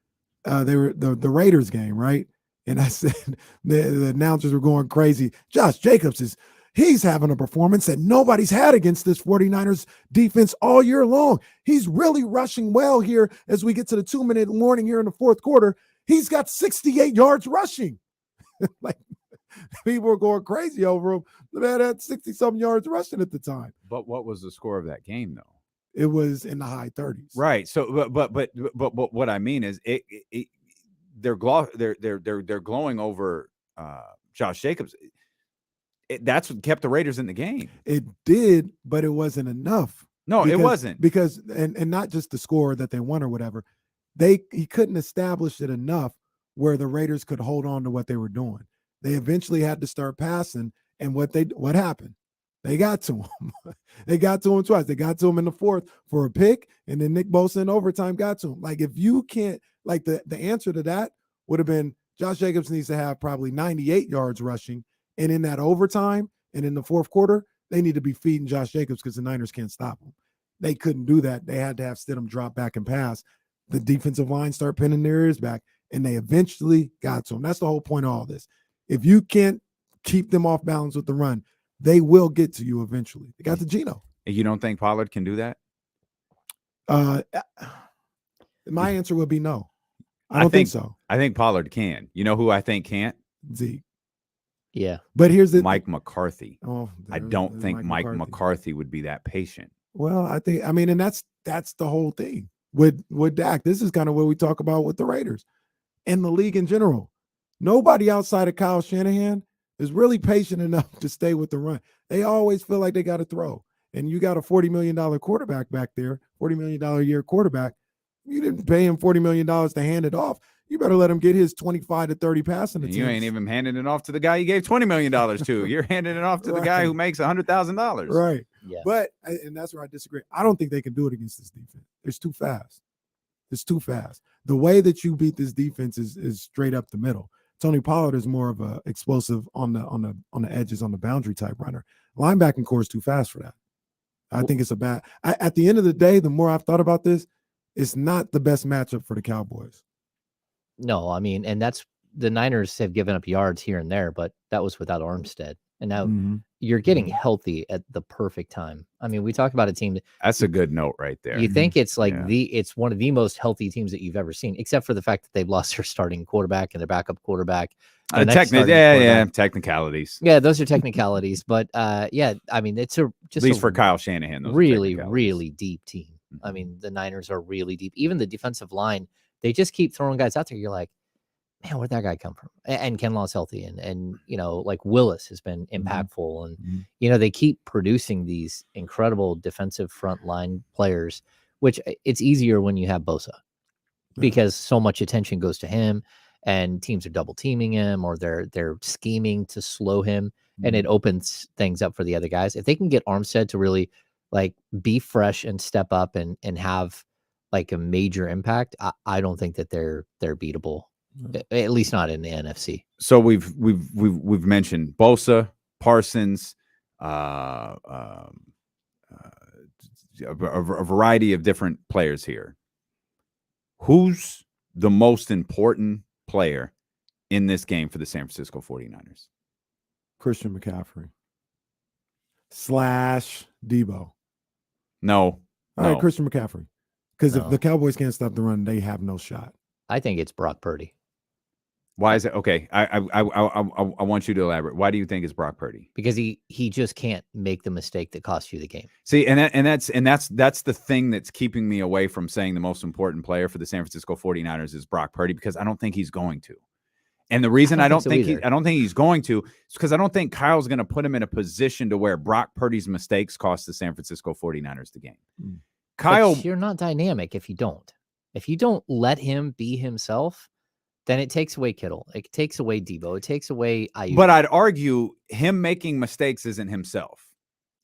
they were the Raiders game, right? And I said the announcers were going crazy. Josh Jacobs he's having a performance that nobody's had against this 49ers defense all year long. He's really rushing well here as we get to the 2-minute warning here in the fourth quarter. He's got 68 yards rushing. Like, people were going crazy over him. The man had 60-something yards rushing at the time. But what was the score of that game, though? It was in the high 30s. Right. So, but what I mean is, they're glowing over Josh Jacobs. That's what kept the Raiders in the game. It did, but it wasn't enough. No, it wasn't. Because and not just the score that they won or whatever. He couldn't establish it enough where the Raiders could hold on to what they were doing. They eventually had to start passing, and what happened? They got to him. They got to him twice. They got to him in the fourth for a pick, and then Nick Bosa in overtime got to him. Like, if you can't, like, the answer to that would have been Josh Jacobs needs to have probably 98 yards rushing, and in that overtime and in the fourth quarter, they need to be feeding Josh Jacobs because the Niners can't stop him. They couldn't do that. They had to have Stidham drop back and pass. The defensive line start pinning their ears back, and they eventually got to him. That's the whole point of all this. If you can't keep them off balance with the run, they will get to you eventually. They got the Geno. You don't think Pollard can do that? My answer would be no. I don't think so. I think Pollard can. You know who I think can't? Zeke. Yeah. But here's the Mike McCarthy. Oh, I don't think Mike McCarthy would be that patient. Well, and that's the whole thing with Dak. This is kind of what we talk about with the Raiders and the league in general. Nobody outside of Kyle Shanahan is really patient enough to stay with the run. They always feel like they got to throw. And you got a $40 million quarterback back there, $40 million a year quarterback. You didn't pay him $40 million to hand it off. You better let him get his 25 to 30 passing attempts. You ain't even handing it off to the guy you gave $20 million to. You're handing it off to the guy who makes $100,000. Right. Yeah. But, and that's where I disagree. I don't think they can do it against this defense. It's too fast. It's too fast. The way that you beat this defense is straight up the middle. Tony Pollard is more of a explosive on the edges, on the boundary type runner. Linebacking core is too fast for that. I think it's at the end of the day, the more I've thought about this, it's not the best matchup for the Cowboys. No, I mean, and that's the Niners have given up yards here and there, but that was without Armstead. And now you're getting healthy at the perfect time. I mean, we talk about a team that's a good note right there. You think it's like it's one of the most healthy teams that you've ever seen, except for the fact that they've lost their starting quarterback and their backup quarterback. Technicalities. Yeah, those are technicalities. But yeah, I mean, it's at least for Kyle Shanahan, those really deep team. I mean, the Niners are really deep. Even the defensive line, they just keep throwing guys out there. You're like, man, where'd that guy come from? And Ken Law's healthy, and you know, like Willis has been impactful, and you know, they keep producing these incredible defensive front line players, which it's easier when you have Bosa because so much attention goes to him, and teams are double teaming him or they're scheming to slow him, and it opens things up for the other guys. If they can get Armstead to really like be fresh and step up and have like a major impact, I don't think that they're beatable. At least not in the NFC. So we've mentioned Bosa, Parsons, a variety of different players here. Who's the most important player in this game for the San Francisco 49ers? Christian McCaffrey / Debo. No. All right, Christian McCaffrey. Because if the Cowboys can't stop the run, they have no shot. I think it's Brock Purdy. Why is it? Okay, I want you to elaborate. Why do you think it's Brock Purdy? Because he just can't make the mistake that cost you the game. See, that's the thing that's keeping me away from saying the most important player for the San Francisco 49ers is Brock Purdy, because I don't think he's going to. And the reason I don't think he's going to is because I don't think Kyle's going to put him in a position to where Brock Purdy's mistakes cost the San Francisco 49ers the game. Kyle, but you're not dynamic if you don't. If you don't let him be himself, then it takes away Kittle. It takes away Debo. It takes away Ayuk. But I'd argue him making mistakes isn't himself.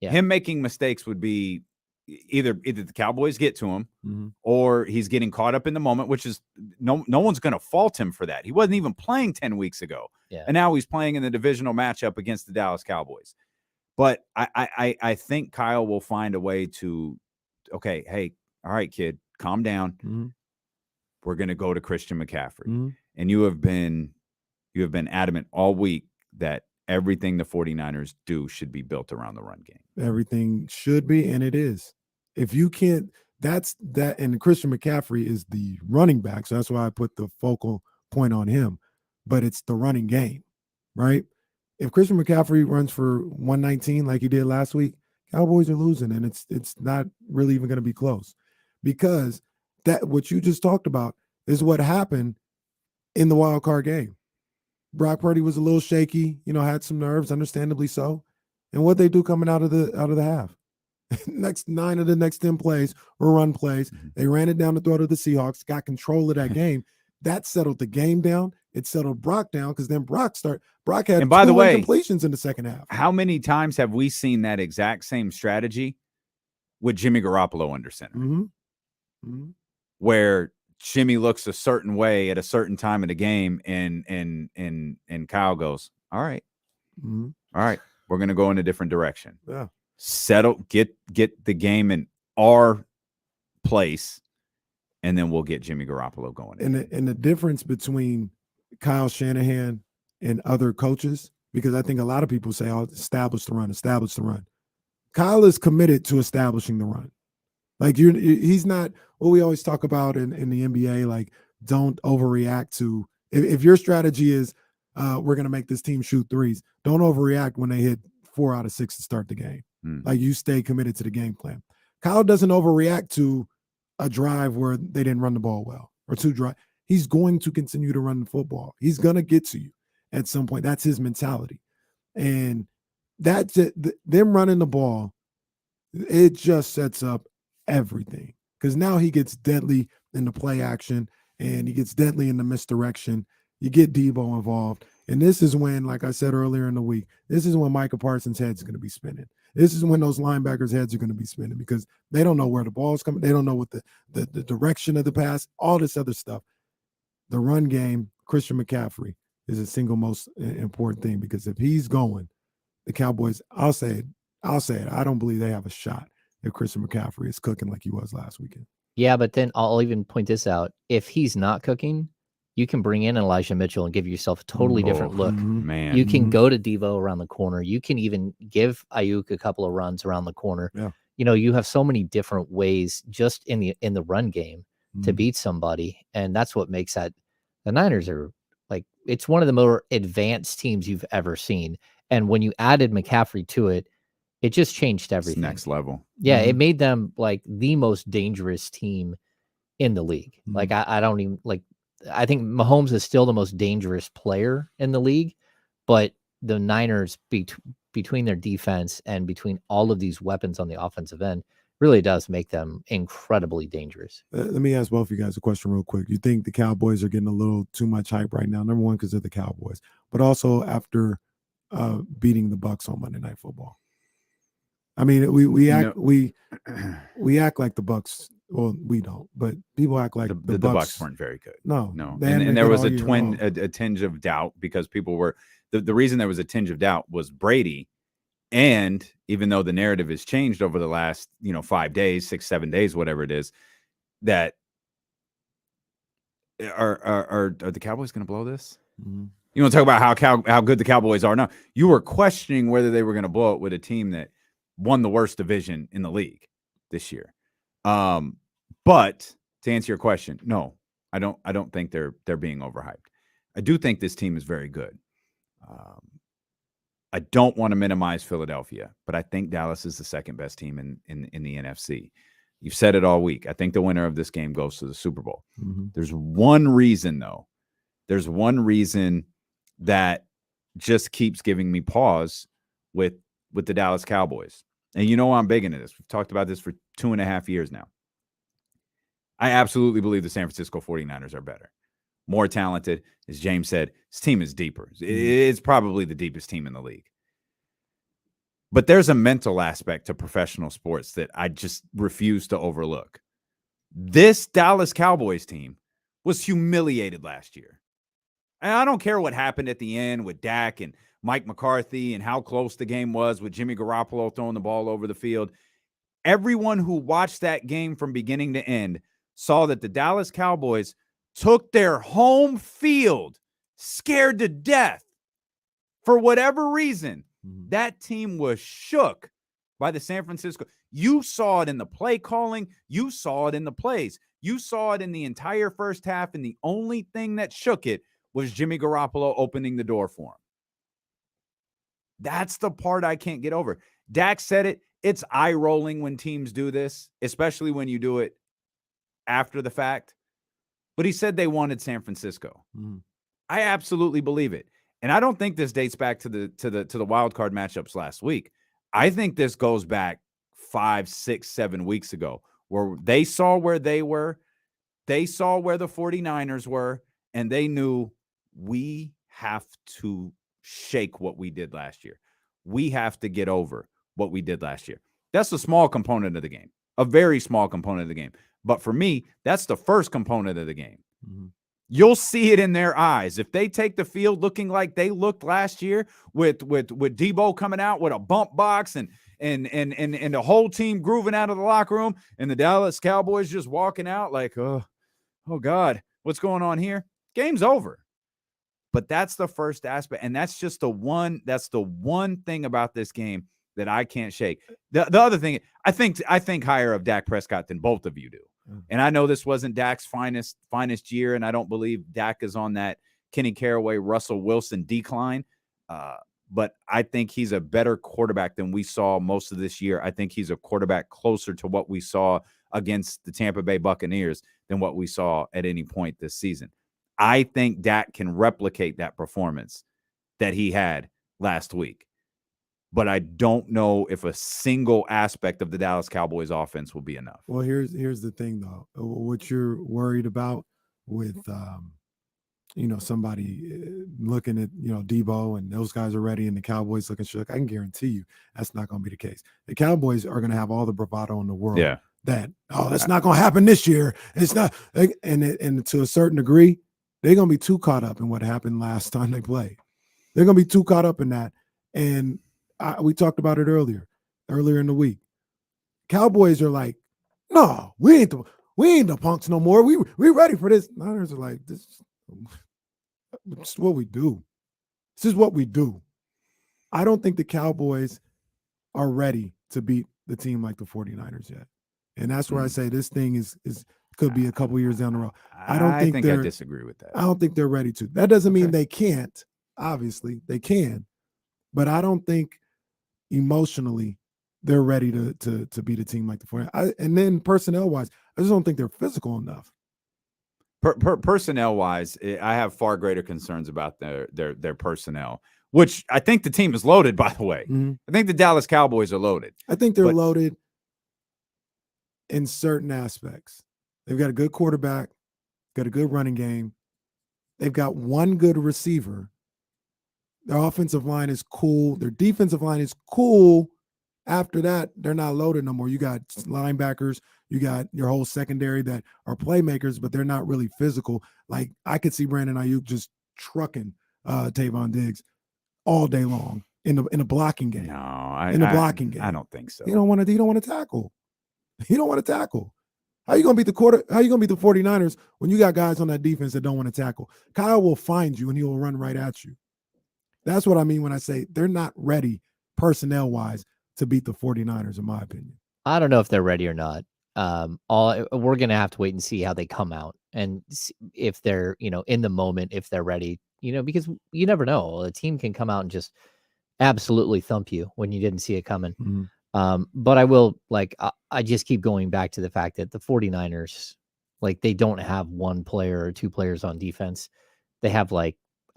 Yeah. Him making mistakes would be either the Cowboys get to him Mm-hmm. or he's getting caught up in the moment, which is no one's going to fault him for that. He wasn't even playing 10 weeks ago. Yeah. And now he's playing in the divisional matchup against the Dallas Cowboys. But I think Kyle will find a way to, okay, hey, all right, kid, calm down. Mm-hmm. We're going to go to Christian McCaffrey. Mm-hmm. And you have been adamant all week that everything the 49ers do should be built around the run game. Everything should be, and it is. If you can't, that's that. And Christian McCaffrey is the running back, so that's why I put the focal point on him. But it's the running game, right? If Christian McCaffrey runs for 119 like he did last week, Cowboys are losing, and it's not really even going to be close, because that what you just talked about is what happened in the wild card game. Brock Purdy was a little shaky, had some nerves, understandably so. And what they do coming out of the half, next 9 of the next 10 plays were run plays. Mm-hmm. They ran it down the throat of the Seahawks, got control of that game. That settled the game down. It settled Brock down, because then Brock had and by 2 the way, incompletions in the second half. How many times have we seen that exact same strategy with Jimmy Garoppolo under center? Mm-hmm. Mm-hmm. Where Jimmy looks a certain way at a certain time of the game, and Kyle goes, all right, Mm-hmm. all right, we're going to go in a different direction. Yeah. Settle, get the game in our place, and then we'll get Jimmy Garoppolo going. And the difference between Kyle Shanahan and other coaches, because I think a lot of people say, oh, establish the run. Kyle is committed to establishing the run. Like he's not what we always talk about in the NBA, like don't overreact to, if your strategy is we're going to make this team shoot threes, don't overreact when they hit 4 out of 6 to start the game. Like you stay committed to the game plan. Kyle doesn't overreact to a drive where they didn't run the ball well, or 2 drive. He's going to continue to run the football. He's going to get to you at some point. That's his mentality. And that's it. Them running the ball, it just sets up everything, because now he gets deadly in the play action, and he gets deadly in the misdirection. You get Debo involved, and this is when, like I said earlier in the week, this is when Micah Parsons' head's going to be spinning. This is when those linebackers' heads are going to be spinning, because they don't know where the ball's coming. They don't know what the direction of the pass, all this other stuff. The run game, Christian McCaffrey is the single most important thing, because if he's going, the Cowboys, I'll say it, I don't believe they have a shot if Christian McCaffrey is cooking like he was last weekend. Yeah, but then I'll even point this out. If he's not cooking, you can bring in Elijah Mitchell and give yourself a totally different look. Man, You can go to Devo around the corner. You can even give Ayuk a couple of runs around the corner. Yeah. You have so many different ways just in the run game to beat somebody, and that's what makes that. The Niners are like, it's one of the more advanced teams you've ever seen. And when you added McCaffrey to it, it just changed everything. it's next level. Yeah, it made them like the most dangerous team in the league. Like I don't even like. I think Mahomes is still the most dangerous player in the league, but the Niners between their defense and between all of these weapons on the offensive end really does make them incredibly dangerous. Let me ask both of you guys a question real quick. You think the Cowboys are getting a little too much hype right now? Number one, because they're the Cowboys, but also after beating the Bucs on Monday Night Football. I mean, we act like the Bucs. Well, we don't, but people act like the Bucs weren't very good. No. And there was a tinge of doubt, because people were the reason there was a tinge of doubt was Brady. And even though the narrative has changed over the last 5 days, 6-7 days, whatever it is, that are the Cowboys going to blow this? Mm-hmm. You want to talk about how good the Cowboys are now? You were questioning whether they were going to blow it with a team that won the worst division in the league this year. But to answer your question, no, I don't think they're being overhyped. I do think this team is very good. I don't want to minimize Philadelphia, but I think Dallas is the second best team in the NFC. You've said it all week. I think the winner of this game goes to the Super Bowl. Mm-hmm. There's one reason, though. There's one reason that just keeps giving me pause with the Dallas Cowboys. And I'm big into this. We've talked about this for 2.5 years now. I absolutely believe the San Francisco 49ers are better, more talented. As James said, this team is deeper. It's probably the deepest team in the league. But there's a mental aspect to professional sports that I just refuse to overlook. This Dallas Cowboys team was humiliated last year. And I don't care what happened at the end with Dak and Mike McCarthy and how close the game was with Jimmy Garoppolo throwing the ball over the field. Everyone who watched that game from beginning to end saw that the Dallas Cowboys took their home field scared to death. For whatever reason, that team was shook by the San Francisco. You saw it in the play calling. You saw it in the plays. You saw it in the entire first half, and the only thing that shook it was Jimmy Garoppolo opening the door for him. That's the part I can't get over. Dak said it. It's eye-rolling when teams do this, especially when you do it after the fact. But he said they wanted San Francisco. I absolutely believe it. And I don't think this dates back to the wild card matchups last week. I think this goes back 5, 6, 7 weeks ago, where they saw where they were, they saw where the 49ers were, and they knew we have to shake what we did last year. We have to get over what we did last year. That's a small component of the game, a very small component of the game. But for me, that's the first component of the game. You'll see it in their eyes. If they take the field looking like they looked last year with Debo coming out with a bump box and the whole team grooving out of the locker room and the Dallas Cowboys just walking out like, oh God, what's going on here? Game's over. But that's the first aspect. And that's just the one thing about this game that I can't shake. The other thing, I think higher of Dak Prescott than both of you do. And I know this wasn't Dak's finest year, and I don't believe Dak is on that Kenny Caraway, Russell Wilson decline. But I think he's a better quarterback than we saw most of this year. I think he's a quarterback closer to what we saw against the Tampa Bay Buccaneers than what we saw at any point this season. I think Dak can replicate that performance that he had last week. But I don't know if a single aspect of the Dallas Cowboys offense will be enough. Well, here's the thing, though. What you're worried about with, somebody looking at, Debo and those guys are ready and the Cowboys looking shook, I can guarantee you that's not going to be the case. The Cowboys are going to have all the bravado in the world. Yeah. That's not going to happen this year. It's not. And to a certain degree, they're going to be too caught up in what happened last time they played. They're going to be too caught up in that. And we talked about it earlier in the week. Cowboys are like, no, we ain't the punks no more. We ready for this. Niners are like, this is what we do. This is what we do. I don't think the Cowboys are ready to beat the team like the 49ers yet. And that's where I say this thing is could be a couple years down the road. I think I disagree with that. I don't think they're ready to. That doesn't mean they can't. Obviously, they can. But I don't think emotionally they're ready to beat a team like the 49ers. And then personnel-wise, I just don't think they're physical enough. Personnel-wise, I have far greater concerns about their personnel, which I think the team is loaded, by the way. I think the Dallas Cowboys are loaded. I think they're loaded in certain aspects. They've got a good quarterback, got a good running game. They've got one good receiver. Their offensive line is cool. Their defensive line is cool. After that, they're not loaded no more. You got linebackers. You got your whole secondary that are playmakers, but they're not really physical. Like, I could see Brandon Ayuk just trucking Tavon Diggs all day long in a blocking game. No, blocking game. I don't think so. You don't want to tackle. You don't want to tackle. How you gonna beat the 49ers when you got guys on that defense that don't want to tackle? Kyle will find you and he will run right at you. That's what I mean when I say they're not ready personnel-wise to beat the 49ers, in my opinion. I don't know if they're ready or not. We're going to have to wait and see how they come out and if they're, in the moment, if they're ready, because you never know. A team can come out and just absolutely thump you when you didn't see it coming. But I will, I just keep going back to the fact that the 49ers, they don't have one player or two players on defense. They have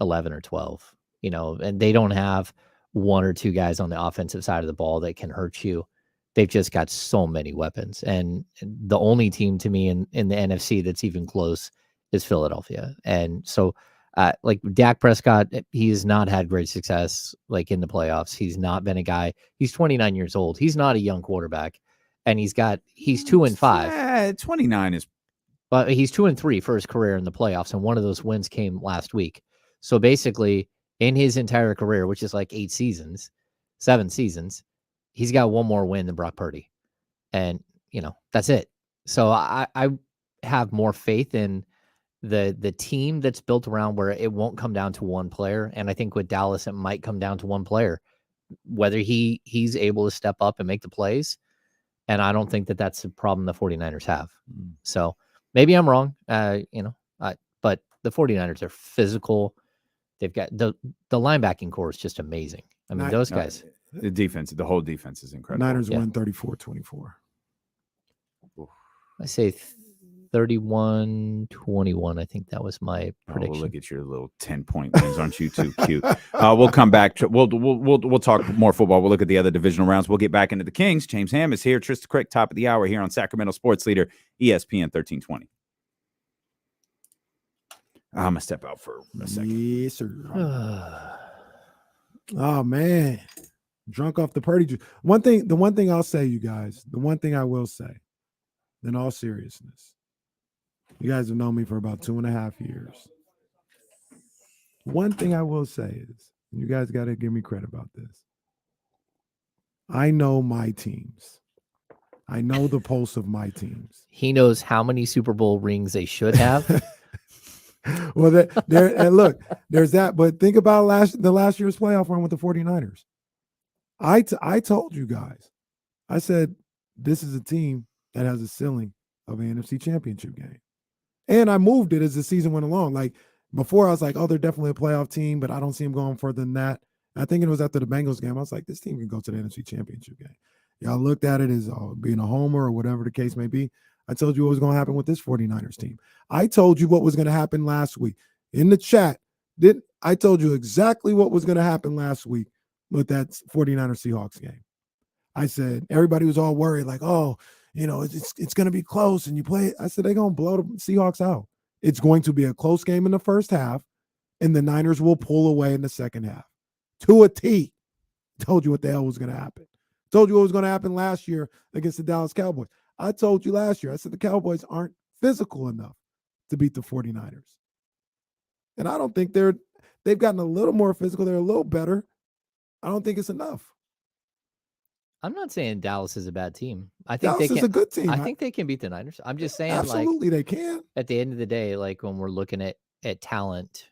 11 or 12. And they don't have one or two guys on the offensive side of the ball that can hurt you. They've just got so many weapons. And the only team to me in the NFC that's even close is Philadelphia. And so Like Dak Prescott, he has not had great success like in the playoffs. He's not been a guy. He's 29 years old. He's not a young quarterback, and he's 2-5. 29 is. But he's 2-3 for his career in the playoffs, and one of those wins came last week. So basically, in his entire career, which is like 7 seasons, he's got one more win than Brock Purdy, and that's it. So I have more faith in the team that's built around where it won't come down to one player, and I think with Dallas, it might come down to one player, whether he's able to step up and make the plays, and I don't think that's a problem the 49ers have. So. Maybe I'm wrong, but the 49ers are physical. They've got the linebacking core is just amazing. I mean, those guys. The defense, the whole defense is incredible. Niners win 34-24. I say 31-21. I think that was my prediction. Well, look at your little 10-point wins. Aren't you too cute? We'll come back. We'll talk more football. We'll look at the other divisional rounds. We'll get back into the Kings. James Ham is here. Trysta Krick, top of the hour here on Sacramento Sports Leader, ESPN 1320. I'm going to step out for a second. Yes, sir. Oh, man. Drunk off the Purdy juice. The one thing I'll say, you guys, the one thing I will say, in all seriousness, you guys have known me for about 2.5 years. One thing I will say is, you guys got to give me credit about this. I know my teams. I know the pulse of my teams. He knows how many Super Bowl rings they should have. Well, there and look, there's that. But think about the last year's playoff run with the 49ers. I told you guys, I said, this is a team that has a ceiling of an NFC championship game. And I moved it as the season went along. Like before, I was like, oh, they're definitely a playoff team, but I don't see them going further than that. I think it was after the Bengals game. I was like, this team can go to the NFC championship game. Y'all looked at it as being a homer or whatever the case may be. I told you what was going to happen with this 49ers team. I told you what was going to happen last week. In the chat, I told you exactly what was going to happen last week with that 49ers Seahawks game. I said, everybody was all worried, like, oh, it's going to be close and you play it. I said, they're going to blow the Seahawks out. It's going to be a close game in the first half, and the Niners will pull away in the second half. To a T. Told you what the hell was going to happen. Told you what was going to happen last year against the Dallas Cowboys. I told you last year, I said the Cowboys aren't physical enough to beat the 49ers. And I don't think they've gotten a little more physical. They're a little better. I don't think it's enough. I'm not saying Dallas is a bad team. I think Dallas is a good team. I think they can beat the Niners. I'm just saying, absolutely they can. At the end of the day, like when we're looking at talent,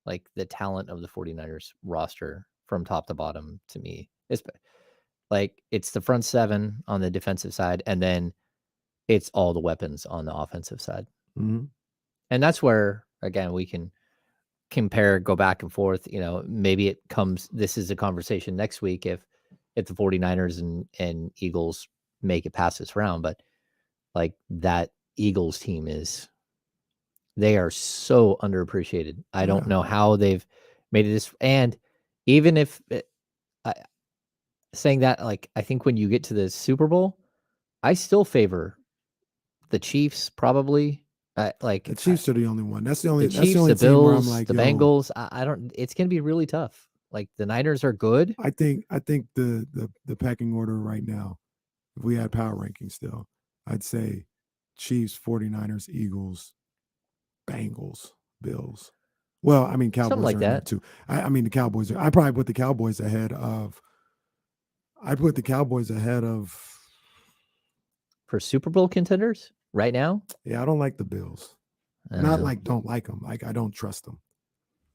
like the talent of the 49ers roster from top to bottom, to me, it's the front seven on the defensive side, and then it's all the weapons on the offensive side. Mm-hmm. And that's where, again, we can compare, go back and forth. Maybe this is a conversation next week if the 49ers and Eagles make it past this round. But like that Eagles team they are so underappreciated. I don't know how they've made it this. And even if saying that, like, I think when you get to the Super Bowl, I still favor the Chiefs probably. The Chiefs are the only one. That's the only. The Chiefs, the Bills, where I'm like, the Bengals. I don't. It's gonna be really tough. Like the Niners are good. I think the pecking order right now, if we had power rankings still, I'd say Chiefs, 49ers, Eagles, Bengals, Bills. Well, I mean Cowboys something like are in there that too. I mean the Cowboys are. I probably put the Cowboys ahead of. For Super Bowl contenders right now. Yeah, I don't like the Bills. Not like don't like them. Like I don't trust them.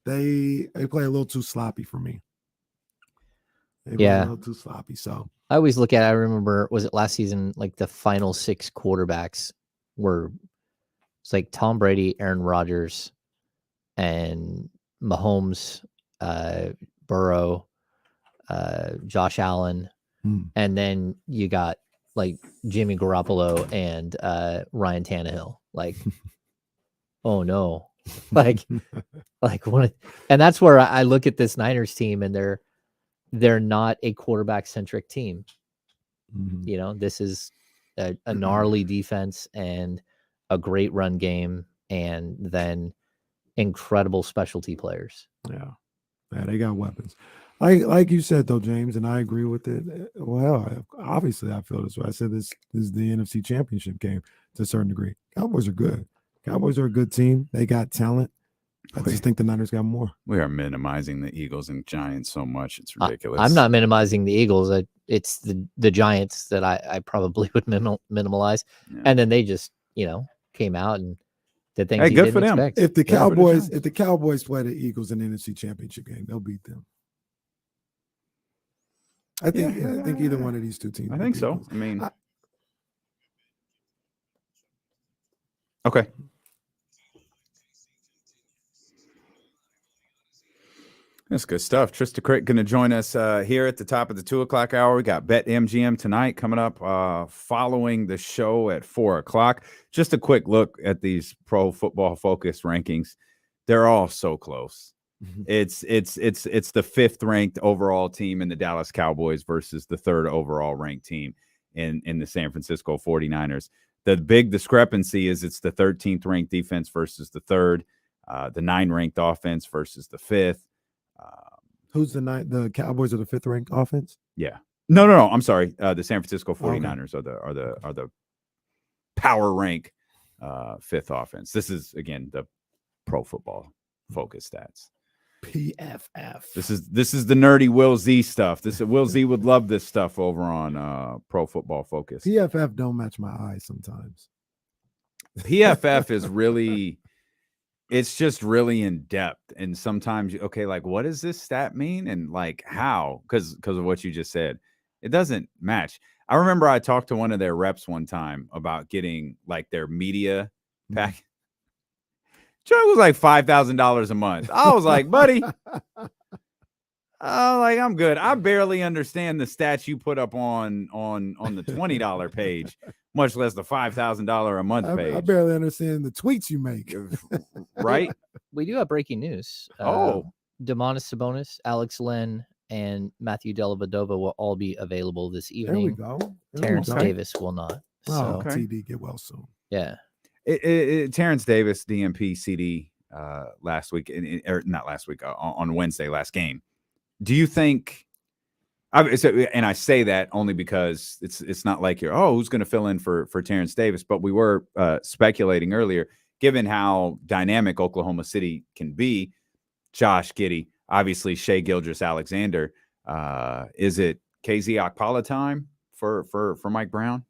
They play a little too sloppy for me. They play a little too sloppy. So I always look at. I remember, was it last season? Like the final 6 quarterbacks were. It's like Tom Brady, Aaron Rodgers, and Mahomes, Burrow, Josh Allen, and then you got like Jimmy Garoppolo and Ryan Tannehill. Like, oh no, like one. And that's where I look at this Niners team, and they're not a quarterback centric team. Mm-hmm. This is a gnarly defense and a great run game, and then incredible specialty players. Yeah, they got weapons. Like you said though, James, and I agree with it. Well, obviously I feel this way. I said this is the NFC Championship game to a certain degree. Cowboys are good. Cowboys are a good team. They got talent. I just think the Niners got more. We are minimizing the Eagles and Giants so much. It's ridiculous. I'm not minimizing the Eagles. It's the Giants that I probably would minimize. Yeah. And then they just, came out and did things Hey, you good didn't for them. expect. If the Yeah, Cowboys play the Eagles in the NFC Championship game, they'll beat them. I think either one of these two teams. I think so. I mean, okay. That's good stuff. Trysta Krick going to join us here at the top of the 2:00 hour. We got Bet MGM tonight coming up following the show at 4:00. Just a quick look at these Pro Football Focus rankings. They're all so close. Mm-hmm. It's the 5th ranked overall team in the Dallas Cowboys versus the 3rd overall ranked team in the San Francisco 49ers. The big discrepancy is it's the 13th ranked defense versus the 3rd, the 9 ranked offense versus the 5th. Who's the Cowboys are the 5th ranked offense? Yeah. No. I'm sorry. The San Francisco 49ers are the power rank 5th offense. This is again the Pro Football Focus stats. PFF. This is the nerdy Will Z stuff. Will Z would love this stuff over on Pro Football Focus. PFF don't match my eyes sometimes. PFF is really. It's just really in depth. And sometimes, like, what does this stat mean? And like, how? Because of what you just said, it doesn't match. I remember I talked to one of their reps one time about getting like their media pack. It was like $5,000 a month. I was like, buddy, I'm good. I barely understand the stats you put up on the $20 page, much less the $5,000 a month page. I barely understand the tweets you make. Right? We do have breaking news. Domantas Sabonis, Alex Len, and Matthew Dellavedova will all be available this evening. There we go. Terrence Davis will not. So, TD, get well soon. Yeah. Terrence Davis, DMP CD last week, or not last week, on Wednesday, last game. Do you think? And I say that only because it's not like you're who's going to fill in for Terrence Davis, but we were speculating earlier, given how dynamic Oklahoma City can be. Josh Giddey, obviously Shai Gilgeous-Alexander. Is it KZ Okpala time for Mike Brown?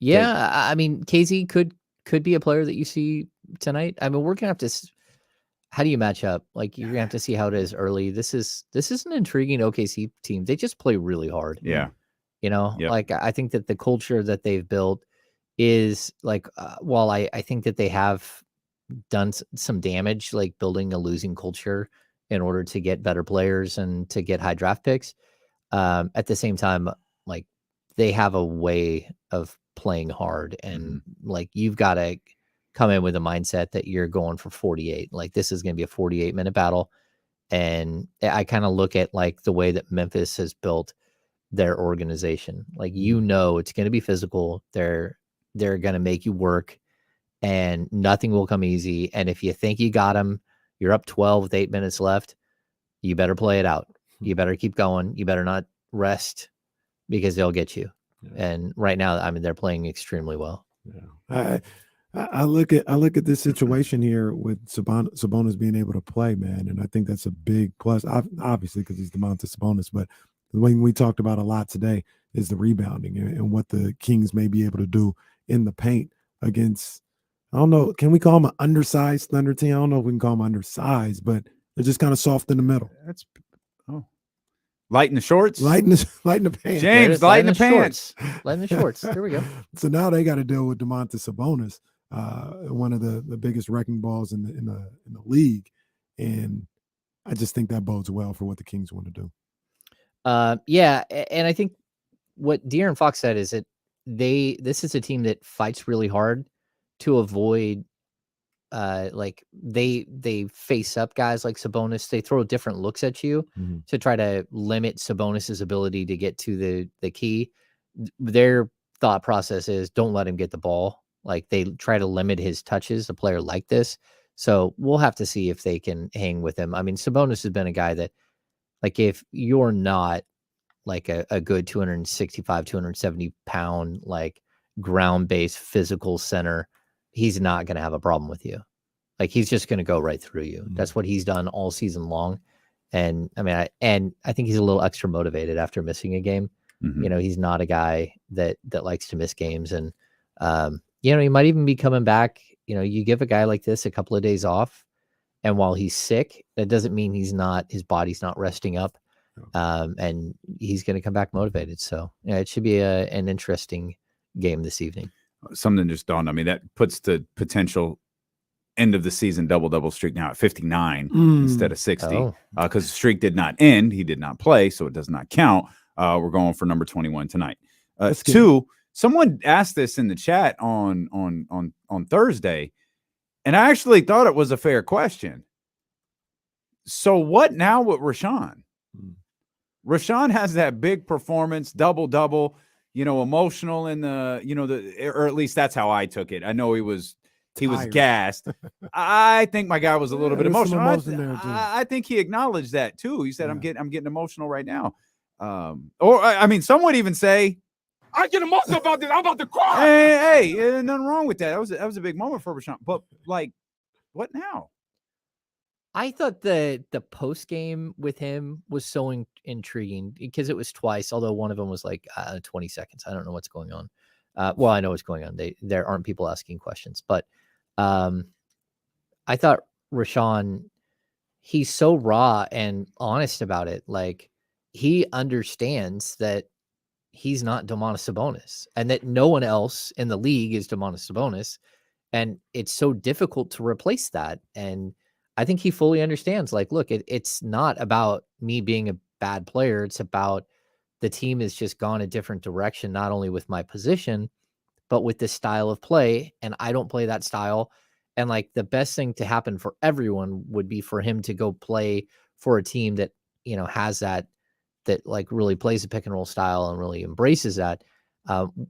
Yeah, I mean KZ could be a player that you see tonight. I mean, we're gonna have to. How do you match up? Like you're gonna have to see how it is early. This is an intriguing OKC team. They just play really hard. Yeah, Like I think that the culture that they've built is like. While I think that they have done some damage, like building a losing culture in order to get better players and to get high draft picks. At the same time, like they have a way of playing hard, and like you've got to come in with a mindset that you're going for 48. Like this is going to be a 48-minute battle. And I kind of look at like the way that Memphis has built their organization. Like, it's going to be physical. They're going to make you work and nothing will come easy. And if you think you got them, you're up 12 with 8 minutes left. You better play it out. You better keep going. You better not rest because they'll get you. Yeah. And right now, I mean, they're playing extremely well. Yeah. I look at this situation here with Sabonis being able to play, man, and I think that's a big plus. Obviously, because he's Domantas Sabonis, but the thing we talked about a lot today is the rebounding and what the Kings may be able to do in the paint against. I don't know. Can we call them an undersized Thunder team? I don't know if we can call them undersized, but they're just kind of soft in the middle. Lighten the shorts, lighten the pants. James, lighten the pants, lighten the shorts. There we go. So now they got to deal with Domantas Sabonis. One of the biggest wrecking balls in the league, and I just think that bodes well for what the Kings want to do. Yeah, and I think what De'Aaron Fox said is that this is a team that fights really hard to avoid, like they face up guys like Sabonis. They throw different looks at you to try to limit Sabonis's ability to get to the key. Their thought process is don't let him get the ball. Like they try to limit his touches, a player like this, So we'll have to see if they can hang with him. I mean, Sabonis has been a guy that, like, if you're not like a good 265, 270 pound, like ground-based physical center, he's not going to have a problem with you. Like, he's just going to go right through you. That's what he's done all season long. And I mean, I think he's a little extra motivated after missing a game. Mhm. You know, he's not a guy that likes to miss games. And, you know, he might even be coming back. You know, you give a guy like this a couple of days off, and while he's sick, that doesn't mean his body's not resting up. And he's going to come back motivated. So yeah, it should be an interesting game this evening. Something just dawned on me that puts the potential end of the season double streak now at 59 instead of 60 because the streak did not end. He did not play, so it does not count. We're going for number 21 tonight. Two, someone asked this in the chat on Thursday, and I actually thought it was a fair question. So what now with Rashawn? Rashawn has that big performance, double, you know, emotional in the, you know, or at least that's how I took it. I know he was gassed. I think my guy was a little bit emotional. I think he acknowledged that too. He said, I'm getting emotional right now. Or I mean, some would even say, I get emotional about this. I'm about to cry. Hey, nothing wrong with that. That was a big moment for Rashawn. But like, what now? I thought the post game with him was so intriguing because it was twice, although one of them was like 20 seconds. I don't know what's going on. Well, I know what's going on. There aren't people asking questions, but I thought Rashawn, he's so raw and honest about it. Like, he understands that he's not Domantas Sabonis and that no one else in the league is Domantas Sabonis. And it's so difficult to replace that. And I think he fully understands, like, look, it's not about me being a bad player. It's about the team has just gone a different direction, not only with my position, but with this style of play. And I don't play that style. And like, the best thing to happen for everyone would be for him to go play for a team that, you know, has that like really plays a pick and roll style and really embraces that.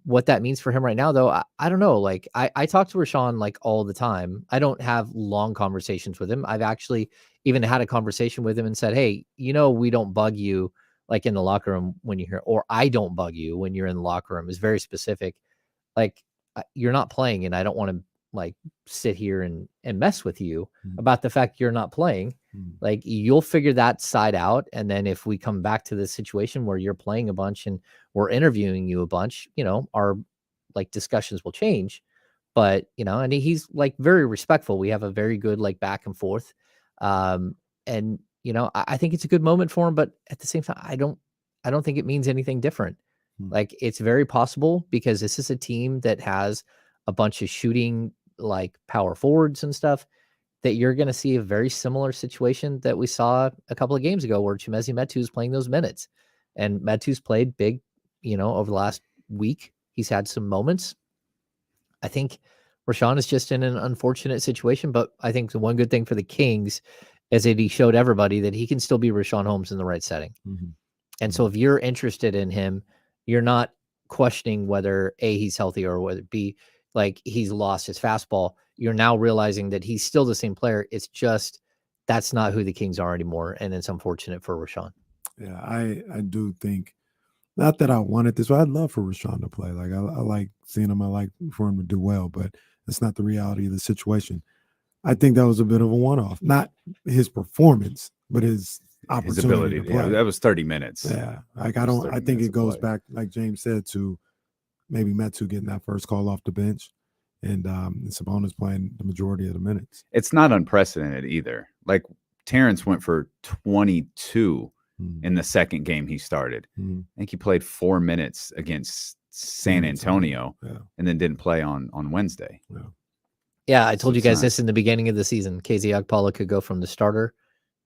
What that means for him right now, though, I don't know. Like, I talk to Rashawn like all the time. I don't have long conversations with him. I've actually even had a conversation with him and said, hey, you know, we don't bug you like in the locker room when you're here, or I don't bug you when you're in the locker room. Is very specific. Like, you're not playing, and I don't want to like sit here and mess with you about the fact you're not playing. Like, you'll figure that side out. And then if we come back to the situation where you're playing a bunch and we're interviewing you a bunch, you know, our like discussions will change. But, you know, and he's like very respectful. We have a very good like back and forth. And, you know, I think it's a good moment for him, but at the same time, I don't think it means anything different. Like, it's very possible because this is a team that has a bunch of shooting like power forwards and stuff, that you're going to see a very similar situation that we saw a couple of games ago where Chimezie Metu is playing those minutes, and Metu's played big, you know, over the last week. He's had some moments. I think Rashawn is just in an unfortunate situation, but I think the one good thing for the Kings is that he showed everybody that he can still be Rashawn Holmes in the right setting. And so if you're interested in him, you're not questioning whether A, he's healthy, or whether B, like, he's lost his fastball. You're now realizing that he's still the same player. It's just, that's not who the Kings are anymore. And it's unfortunate for Rashawn. Yeah, I do think, not that I wanted this, but I'd love for Rashawn to play. Like, I like seeing him. I like for him to do well, but that's not the reality of the situation. I think that was a bit of a one-off. Not his performance, but his opportunity to play. Yeah, that was 30 minutes. Yeah, like, I think it goes back, like James said, to maybe Metu getting that first call off the bench, and Sabonis playing the majority of the minutes. It's not unprecedented either. Like, Terrence went for 22 in the second game he started. I think he played 4 minutes against San Antonio and then didn't play on Wednesday. Yeah, I told you guys this in the beginning of the season. KZ Okpala could go from the starter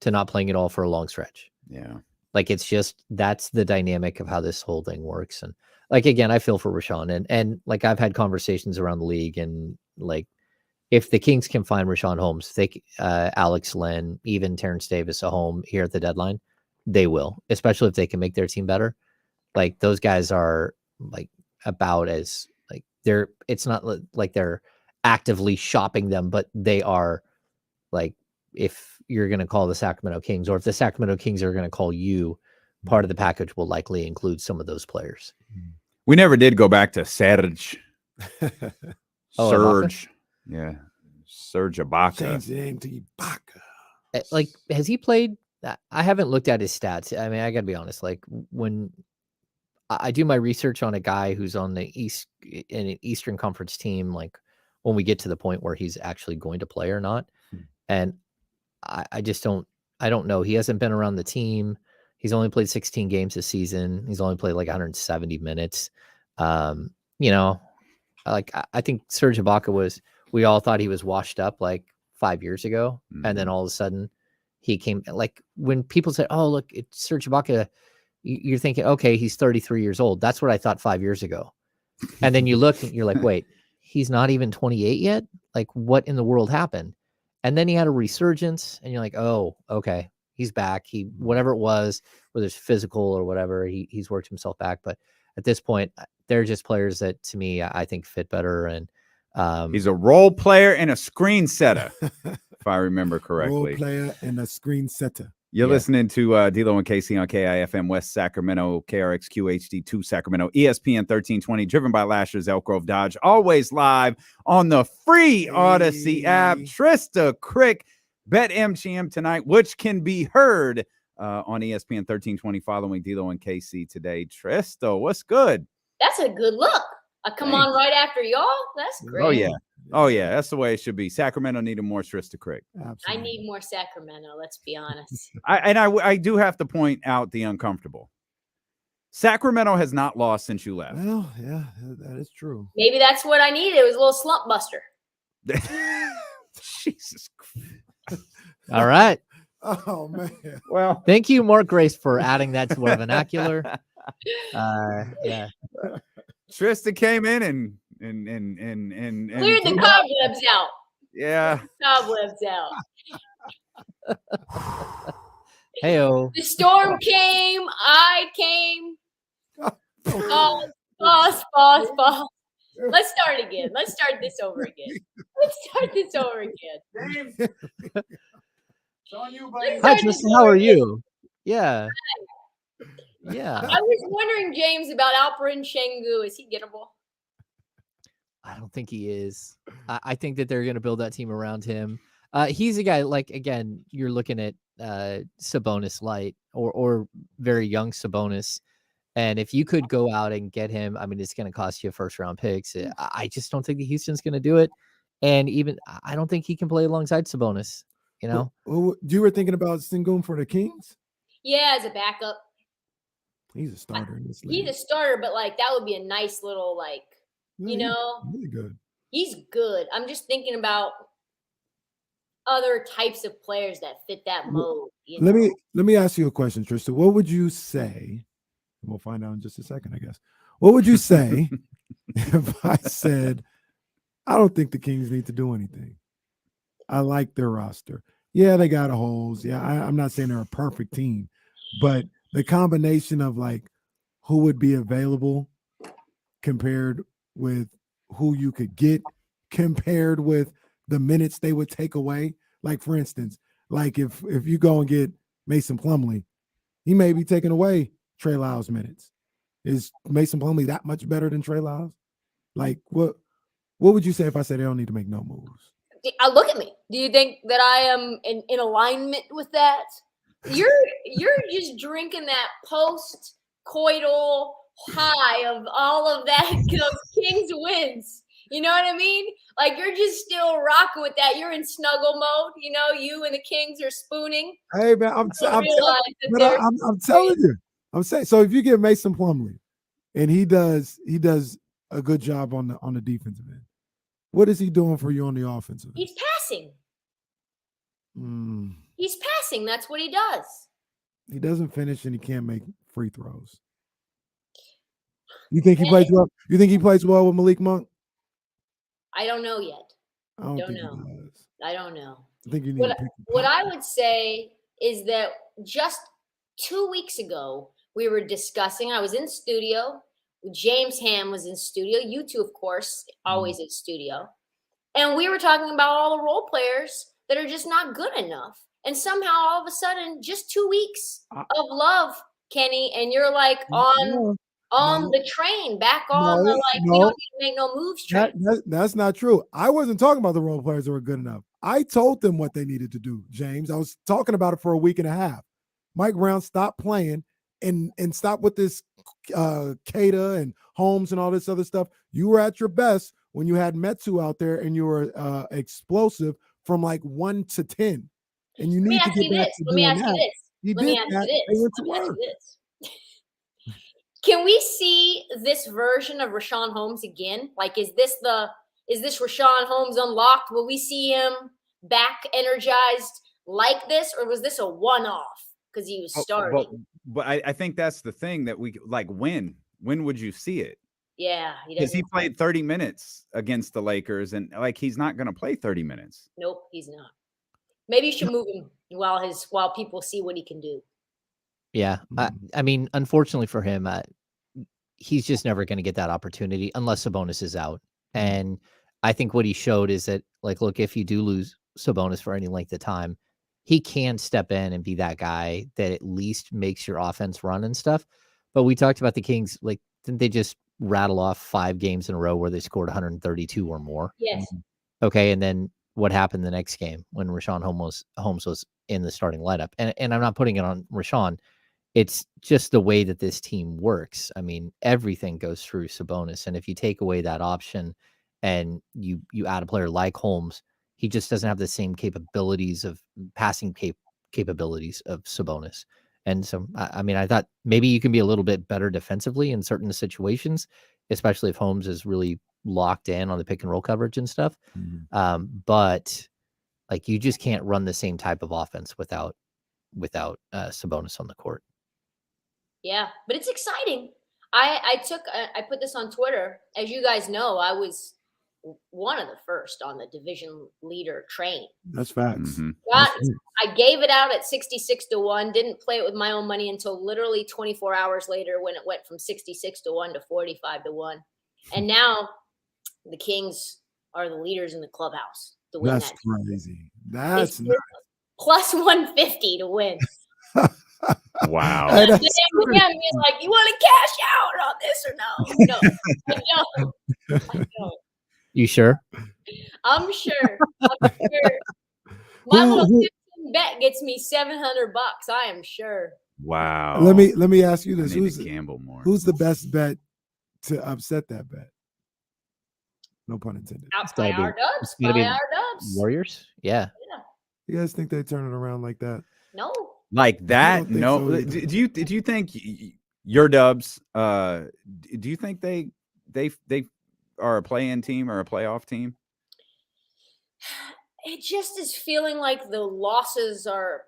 to not playing at all for a long stretch. Yeah. Like, it's just, that's the dynamic of how this whole thing works. And like, again, I feel for Rashawn, and like, I've had conversations around the league, and like, if the Kings can find Rashawn Holmes, they, Alex Len, even Terrence Davis a home here at the deadline, they will, especially if they can make their team better. Like, those guys are like about as like, it's not like they're actively shopping them, but they are like if you're going to call the Sacramento Kings, or if the Sacramento Kings are going to call you, part of the package will likely include some of those players. We never did go back to Serge. Oh, Serge. Yeah. Serge Ibaka. Change the name to Ibaka. Like, has he played? I haven't looked at his stats. I mean, I got to be honest. Like, when I do my research on a guy who's on the East in an Eastern Conference team, like when we get to the point where he's actually going to play or not, and I just don't know. He hasn't been around the team. He's only played 16 games this season. He's only played like 170 minutes. You know, like I think Serge Ibaka we all thought he was washed up like 5 years ago. And then all of a sudden he came, like when people say, oh, look, it's Serge Ibaka, you're thinking, okay, he's 33 years old. That's what I thought 5 years ago. And then you look and you're like, wait, he's not even 28 yet? Like what in the world happened? And then he had a resurgence and you're like, oh, okay, he's back. Whatever it was, whether it's physical or whatever, he's worked himself back. But at this point, they're just players that to me, I think fit better. And he's a role player and a screen setter, if I remember correctly. Role player and a screen setter. You're listening to D'Lo and KC on KIFM West Sacramento, KRXQ HD2 Sacramento, ESPN 1320, driven by Lasher's Elk Grove Dodge, always live on the free Odyssey app. Trysta Krick, BetMGM tonight, which can be heard on ESPN 1320 following D'Lo and KC today. Trysta, what's good? That's a good look. I come on right after y'all. That's great. Oh, yeah. Oh, yeah. That's the way it should be. Sacramento needed more Trysta Krick. Absolutely. I need more Sacramento, let's be honest. I do have to point out the uncomfortable. Sacramento has not lost since you left. Well, yeah, that is true. Maybe that's what I needed. It was a little slump buster. Jesus Christ. all right. Oh, man. Well, Thank you, Mark Grace, for adding that to our vernacular. Yeah. Trista came in and Cleared the cobwebs out. Yeah. Cobwebs out. Heyo. The storm came. I came. Boss. Let's start again. Let's start this over again. It's on you, buddy. Hi, Tristan. How are you? Yeah. Yeah. I was wondering, James, about Alperen Sengun. Is he gettable? I don't think he is. I think that they're going to build that team around him. He's a guy, like, again, you're looking at Sabonis light or very young Sabonis. And if you could go out and get him, I mean, it's going to cost you first round picks. I just don't think that Houston's going to do it. And even I don't think he can play alongside Sabonis, you know? You were thinking about Sengun for the Kings? Yeah, as a backup. He's a starter in this league. He's a starter, but like that would be a nice little you know, really good. He's good. I'm just thinking about other types of players that fit that mode. Let me ask you a question, Tristan. What would you say? We'll find out in just a second, I guess. What would you say if I said, I don't think the Kings need to do anything? I like their roster. Yeah, they got holes. Yeah, I'm not saying they're a perfect team, but the combination of like who would be available compared with who you could get, compared with the minutes they would take away. Like, for instance, like if you go and get Mason Plumlee, he may be taking away Trey Lyles minutes. Is Mason Plumlee that much better than Trey Lyles? Like, what would you say if I said they don't need to make no moves? Look at me. Do you think that I am in alignment with that? You're just drinking that post-coital high of all of that, those Kings wins. You know what I mean? Like you're just still rocking with that. You're in snuggle mode. You know, you and the Kings are spooning. Hey man, I'm telling you. I'm saying, so if you get Mason Plumlee and he does a good job on the defensive end, what is he doing for you on the offensive end? He's passing. He's passing. That's what he does. He doesn't finish and he can't make free throws. You think he plays well? You think he plays well with Malik Monk? I don't know yet. I don't know. I don't know. I think you need what I would say is that just 2 weeks ago, we were discussing, I was in studio, James Ham was in studio, you two, of course, always in studio. And we were talking about all the role players that are just not good enough. And somehow all of a sudden, just 2 weeks of love, Kenny, and you're like on the train, back on the we don't need to make no moves train. That's not true. I wasn't talking about the role players that were good enough. I told them what they needed to do, James. I was talking about it for a week and a half. Mike Brown, stop playing and stop with this Keita and Holmes and all this other stuff. You were at your best when you had Metsu out there and you were explosive from like 1 to 10. And you need to get back to doing that. Let me ask you this. Can we see this version of Richaun Holmes again? Like, is this Richaun Holmes unlocked? Will we see him back energized like this, or was this a one-off because he was starting? But I think that's the thing that we like. When would you see it? Yeah, because he played 30 minutes against the Lakers, and like he's not going to play 30 minutes. Nope, he's not. Maybe you should move him while people see what he can do. Yeah, I mean, unfortunately for him, he's just never going to get that opportunity unless Sabonis is out. And I think what he showed is that, like, look, if you do lose Sabonis for any length of time, he can step in and be that guy that at least makes your offense run and stuff. But we talked about the Kings, like, didn't they just rattle off 5 games in a row where they scored 132 or more? Yes. Okay, and then what happened the next game when Richaun Holmes was in the starting lineup? And I'm not putting it on Richaun. It's just the way that this team works. I mean, everything goes through Sabonis. And if you take away that option and you add a player like Holmes, he just doesn't have the same capabilities of passing capabilities of Sabonis. And so, I mean, I thought maybe you can be a little bit better defensively in certain situations, especially if Holmes is really locked in on the pick and roll coverage and stuff. But like, you just can't run the same type of offense without Sabonis on the court. Yeah, but it's exciting. I put this on Twitter. As you guys know, I was one of the first on the division leader train. That's facts. I gave it out at 66-1, didn't play it with my own money until literally 24 hours later when it went from 66-1 to 45-1. And now the Kings are the leaders in the clubhouse to win. That's crazy. That's nice. Plus 150 to win. Wow. And then he's like, you want to cash out on this or no? No, I don't. You sure? I'm sure. My little 15 bet gets me $700. I am sure. Wow. Let me ask you this: who's gamble more? Who's the best bet to upset that bet? No pun intended. By our Dubs. Warriors. Yeah. You guys think they turn it around like that? No. Like that? No. So do you think your Dubs? Do you think they are a play-in team or a playoff team? It just is feeling like the losses are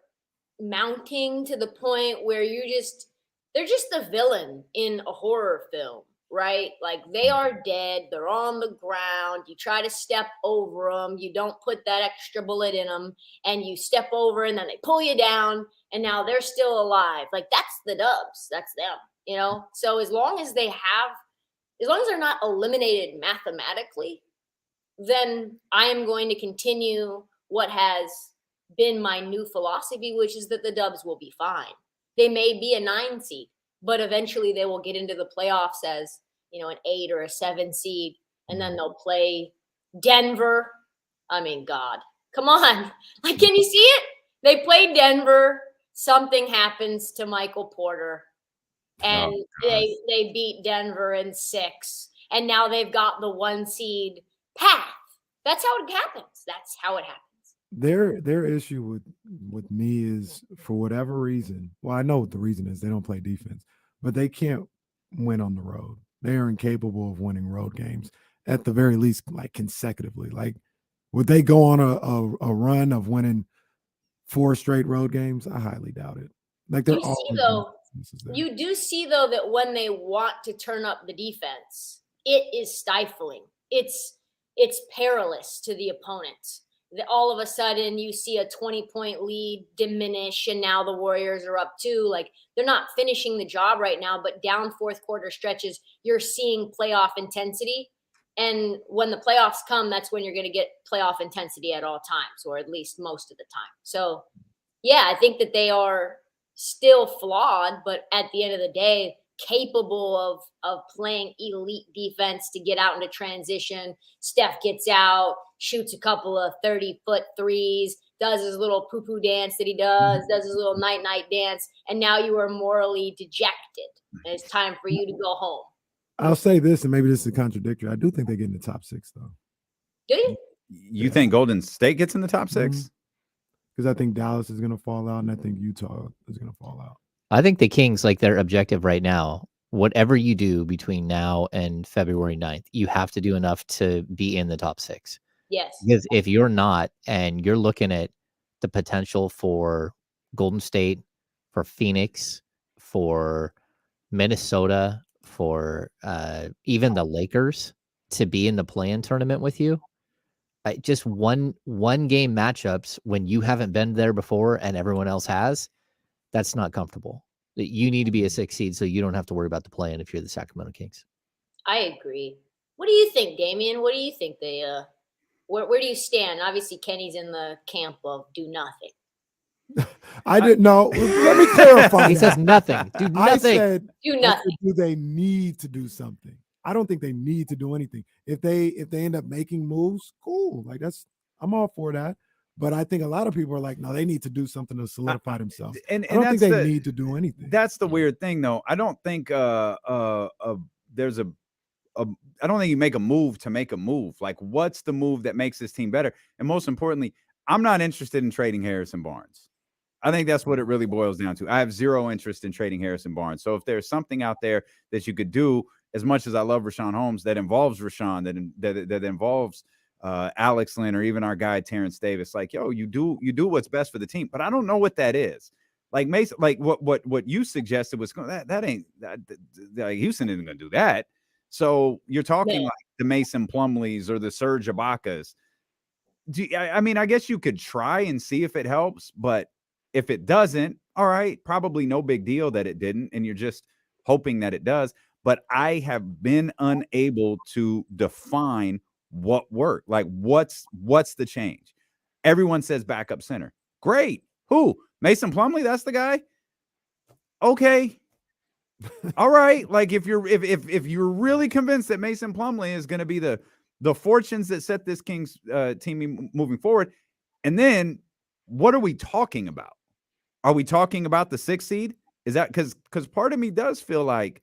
mounting to the point where they're just the villain in a horror film, right? Like, they are dead. They're on the ground. You try to step over them. You don't put that extra bullet in them, and you step over and then they pull you down, and now they're still alive. Like, that's the Dubs. That's them, you know? So as long as they're not eliminated mathematically, then I am going to continue what has been my new philosophy, which is that the Dubs will be fine. They may be a 9 seed, but eventually they will get into the playoffs as, you know, an 8 or a 7 seed, and then they'll play Denver. I mean, God, come on. Like, can you see it? They play Denver. Something happens to Michael Porter. And they beat Denver in 6. And now they've got the 1 seed path. That's how it happens. That's how it happens. Their issue with me is, for whatever reason, well, I know what the reason is. They don't play defense, but they can't win on the road. They are incapable of winning road games, at the very least, like consecutively. Like, would they go on a run of winning 4 straight road games? I highly doubt it. Like, they're You do see, though, that when they want to turn up the defense, it is stifling. It's perilous to the opponent. All of a sudden, you see a 20-point lead diminish, and now the Warriors are up 2. Like, they're not finishing the job right now, but down fourth quarter stretches, you're seeing playoff intensity. And when the playoffs come, that's when you're going to get playoff intensity at all times, or at least most of the time. So, yeah, I think that they are still flawed, but at the end of the day, capable of playing elite defense to get out into transition. Steph gets out, shoots a couple of 30-foot threes, does his little poo-poo dance that he does his little night-night dance, and now you are morally dejected, and it's time for you to go home. I'll say this, and maybe this is contradictory. I do think they get in the top 6, though. Do you? You think Golden State gets in the top 6? Because I think Dallas is going to fall out, and I think Utah is going to fall out. I think the Kings, like, their objective right now, whatever you do between now and February 9th, you have to do enough to be in the top 6. Yes. Because if you're not, and you're looking at the potential for Golden State, for Phoenix, for Minnesota, for even the Lakers to be in the play-in tournament with you, just one game matchups when you haven't been there before and everyone else has, that's not comfortable. You need to be a 6 seed so you don't have to worry about the play-in if you're the Sacramento Kings. I agree. What do you think, Damian? What do you think they where do you stand? Obviously, Kenny's in the camp of do nothing. I didn't know. Let me clarify. He says nothing. Do nothing. I said, Do nothing. do they need to do something? I don't think they need to do anything. If they end up making moves, cool. Like I'm all for that. But I think a lot of people are like, no, they need to do something to solidify themselves. And I don't think that's they need to do anything. That's the weird thing, though. I don't think there's I don't think you make a move to make a move. Like, what's the move that makes this team better? And most importantly, I'm not interested in trading Harrison Barnes. I think that's what it really boils down to. I have zero interest in trading Harrison Barnes. So if there's something out there that you could do, as much as I love Rashawn Holmes, that involves Rashawn, that involves Alex Lynn, or even our guy Terrence Davis, like, yo, you do what's best for the team. But I don't know what that is. Like Mason, like what you suggested was that ain't that Houston isn't going to do that. So you're talking like the Mason Plumlees or the Serge Ibakas. I mean, I guess you could try and see if it helps, but if it doesn't, all right, probably no big deal that it didn't, and you're just hoping that it does. But I have been unable to define what worked. Like, what's the change? Everyone says backup center. Great. Who? Mason Plumlee? That's the guy? Okay. All right. Like, if you're really convinced that Mason Plumlee is going to be the fortunes that set this Kings team moving forward, and then what are we talking about? Are we talking about the 6 seed? Is that because part of me does feel like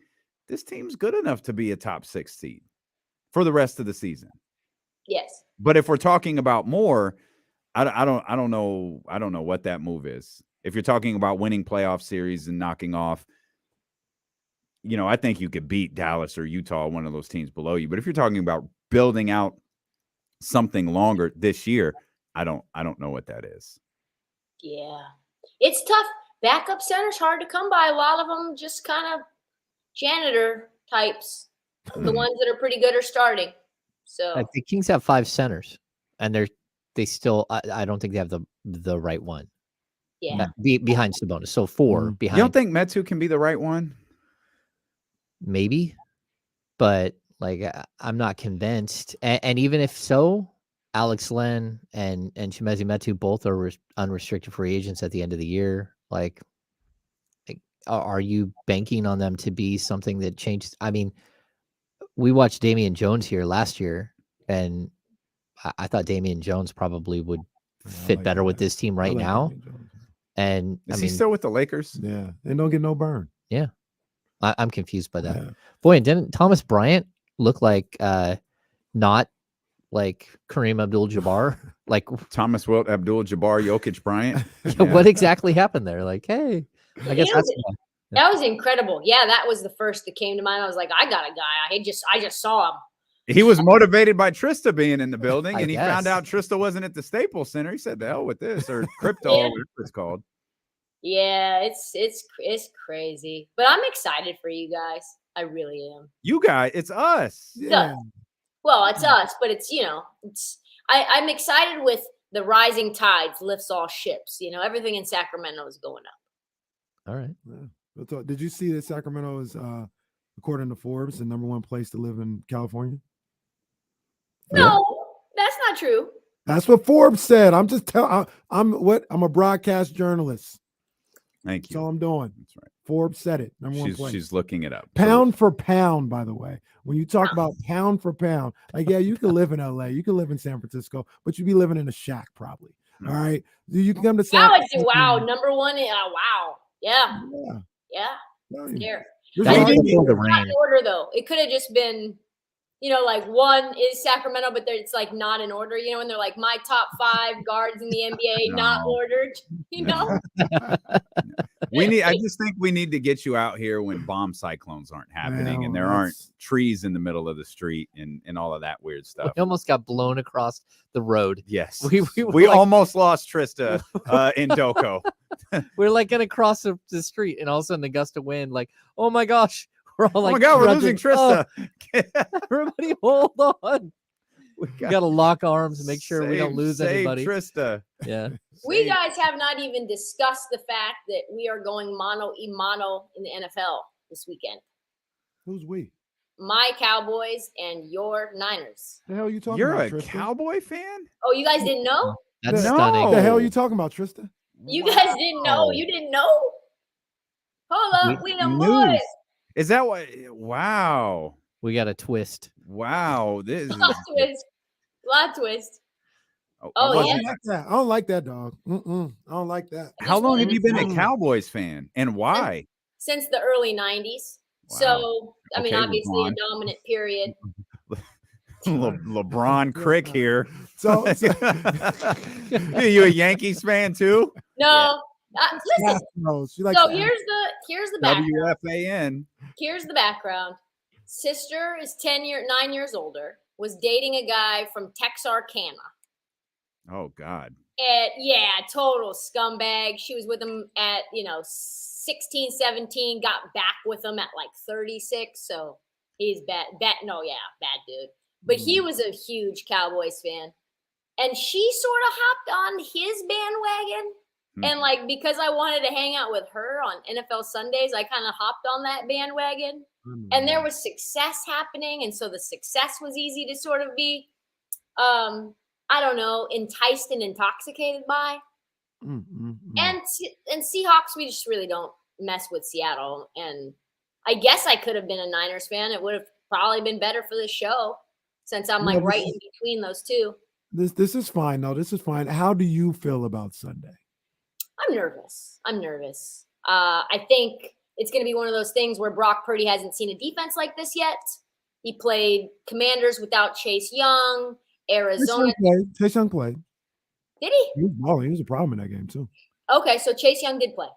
this team's good enough to be a top 6 seed for the rest of the season? Yes. But if we're talking about more, I don't know what that move is. If you're talking about winning playoff series and knocking off, I think you could beat Dallas or Utah, one of those teams below you. But if you're talking about building out something longer this year, I don't know what that is. Yeah. It's tough. Backup center's hard to come by. A lot of them just kind of janitor types. The ones that are pretty good are starting. So the Kings have 5 centers, and they still. I don't think they have the right one. Yeah. Behind Sabonis, so 4 behind. You don't think Metu can be the right one? Maybe, but like I'm not convinced. And even if so, Alex Len and Chimezie Metu both are unrestricted free agents at the end of the year. Like, are you banking on them to be something that changes? I mean, we watched Damian Jones here last year, and I thought Damian Jones probably would fit better with this team right now. And is he still with the Lakers? Yeah, they don't get no burn. Yeah, I'm confused by that. Yeah. Boy, and didn't Thomas Bryant look like not like Kareem Abdul-Jabbar? Like Thomas Wilt Abdul-Jabbar Jokic Bryant? Yeah. What exactly happened there? Like, hey, I guess that was incredible. Yeah, that was the first that came to mind. I was like, I got a guy. I just saw him. He was motivated by Trista being in the building, and he guess. found out Trista wasn't at the Staples Center. He said, "The hell with this," or crypto, whatever it's called. Yeah, it's crazy, but I'm excited for you guys. I really am. You guys, it's us. Yeah. Well, it's us, but it's I'm excited with the rising tides lifts all ships. Everything in Sacramento is going up. All right. Yeah. Did you see that Sacramento is, according to Forbes, the #1 place to live in California? No, that's not true. That's what Forbes said. I'm just telling. I'm a broadcast journalist. Thank That's all you. I'm doing. That's right. Forbes said it. Number one place. She's looking it up. Pound for pound, by the way. When you talk about pound for pound, like, yeah, you can live in LA, you can live in San Francisco, but you'd be living in a shack probably. All right. You can come to Wow, San wow, number one. Wow. Yeah. Yeah. There. There's That a was lot of- before the Not rain. in order though. It could have just been, like one is Sacramento, but it's like not in order, and they're like my top 5 guards in the NBA, not No. ordered, I just think we need to get you out here when bomb cyclones aren't happening Well, and there aren't that's- trees in the middle of the street and all of that weird stuff. We almost got blown across the road. Yes. We were We like- almost lost Trysta in Doko. We're like gonna cross the street, and all of a sudden, a gust of wind, like, oh my gosh, we're all Oh like, my God, we're trudging. losing Trysta. Oh, everybody, hold on. We gotta lock arms and make sure we don't Save- lose save anybody. Trista. Yeah. We guys have not even discussed the fact that we are going mano a mano in the NFL this weekend. Who's we? My Cowboys and your Niners. The hell are you talking You're about, a Tristan? Cowboy fan? Oh, you guys didn't know? That's No. stunning. The hell are you talking about, Tristan? You guys didn't know? You didn't know? Hold up, we the boys. News. Is that what? Wow. We got a twist. Wow. This is. Plot twist. Plot twist. Oh, Oh, I I wasn't- yeah. don't like that. I don't like that, dog. I don't like that. How long have you been a Mm. Cowboys fan and why? Since the early 90s. Wow. So, I mean, Okay, obviously LeBron. a dominant period. LeBron Crick here. So, You a Yankees fan too? No. Listen, Astros. She likes so the here's the background. WFAN. Here's the background. Sister is 9 years older, was dating a guy from Texarkana. Oh God. And yeah, total scumbag. She was with him at, 16, 17, got back with him at like 36. So he's bad. Bad dude. But he was a huge Cowboys fan. And she sort of hopped on his bandwagon. And like, because I wanted to hang out with her on NFL Sundays, I kind of hopped on that bandwagon. And there was success happening. And so the success was easy to sort of be, I don't know, enticed and intoxicated by. And Seahawks, we just really don't mess with Seattle. And I guess I could have been a Niners fan. It would have probably been better for the show since I'm like right in between those two. This is fine. No, this is fine. How do you feel about Sunday? I'm nervous. I think it's going to be one of those things where Brock Purdy hasn't seen a defense like this yet. He played Commanders without Chase Young, Arizona. Chase Young played. Did he? He was balling. He was a problem in that game too. Okay, so Chase Young did play.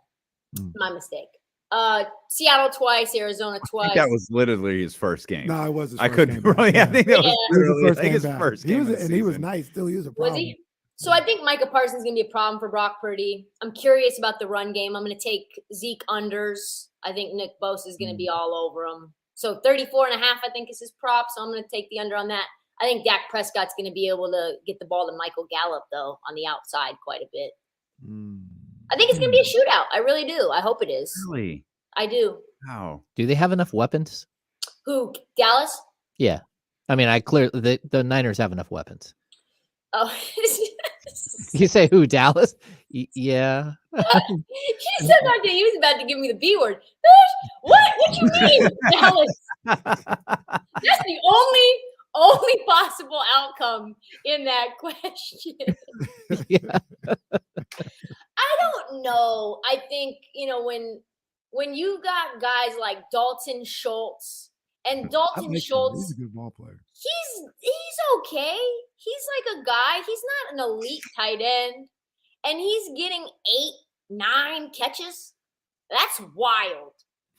My mistake. Seattle twice, Arizona I twice. think that was literally his first game. No, it was. His I first couldn't game back. really. I think that was Yeah. It was literally the first I think game his back. first He game. was, of the and he was season. nice. Still, he was a Was problem. he? So I think Micah Parsons is going to be a problem for Brock Purdy. I'm curious about the run game. I'm going to take Zeke unders. I think Nick Bosa is going to be all over him. So 34.5, I think, is his prop. So I'm going to take the under on that. I think Dak Prescott's going to be able to get the ball to Michael Gallup, though, on the outside quite a bit. I think it's going to be a shootout. I really do. I hope it is. Really? I do. Wow. Do they have enough weapons? Who? Dallas? Yeah. I mean, the Niners have enough weapons. Oh. You say who? Dallas? Yeah. He said that he was about to give me the B word. What? What you mean, Dallas? That's the only possible outcome in that question. Yeah. I don't know. I think, when you got guys like Dalton Schultz and I Dalton like him. Schultz, He's a good ball player. he's okay. He's like a guy. He's not an elite tight end, and he's getting 8-9 catches. That's wild.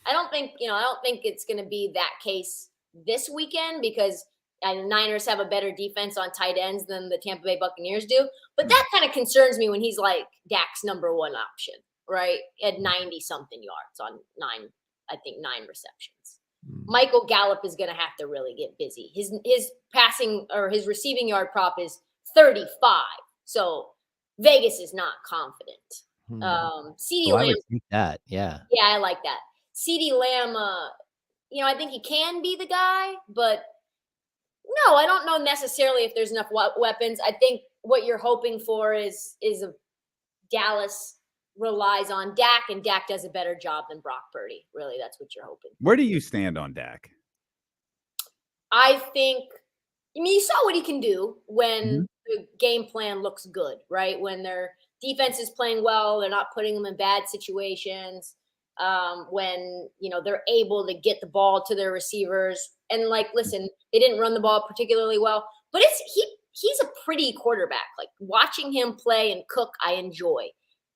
I don't think it's going to be that case this weekend because the Niners have a better defense on tight ends than the Tampa Bay Buccaneers do. But that kind of concerns me when he's like Dak's number one option, right? At 90 something yards on 9 receptions. Michael Gallup is going to have to really get busy. His passing or his receiving yard prop is 35. So Vegas is not confident. CeeDee I Lamb. would take that. Yeah. Yeah, I like that. CeeDee Lamb, I think he can be the guy, but No, I don't know necessarily if there's enough weapons. I think what you're hoping for is a Dallas relies on Dak, and Dak does a better job than Brock Purdy. Really, that's what you're hoping. Where do you stand on Dak? I mean, you saw what he can do when the game plan looks good, right? When their defense is playing well, they're not putting them in bad situations. When, they're able to get the ball to their receivers. And listen, they didn't run the ball particularly well, but he's a pretty quarterback. Like watching him play and cook, I enjoy.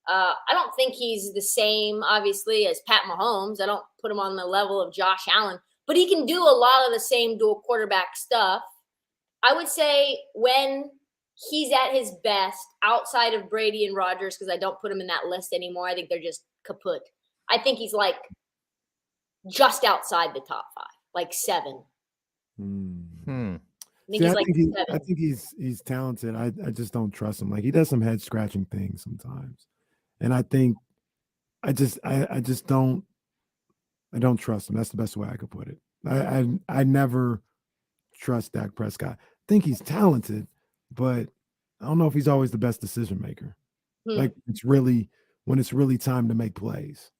I don't think he's the same, obviously, as Pat Mahomes. I don't put him on the level of Josh Allen, but he can do a lot of the same dual quarterback stuff. I would say when he's at his best, outside of Brady and Rodgers, because I don't put him in that list anymore. I think they're just kaput. I think he's just outside the top 5, 7. I think he's talented. I just don't trust him. He does some head scratching things sometimes, and I think I don't trust him. That's the best way I could put it. I never trust Dak Prescott. I think he's talented, but I don't know if he's always the best decision maker. When it's really time to make plays.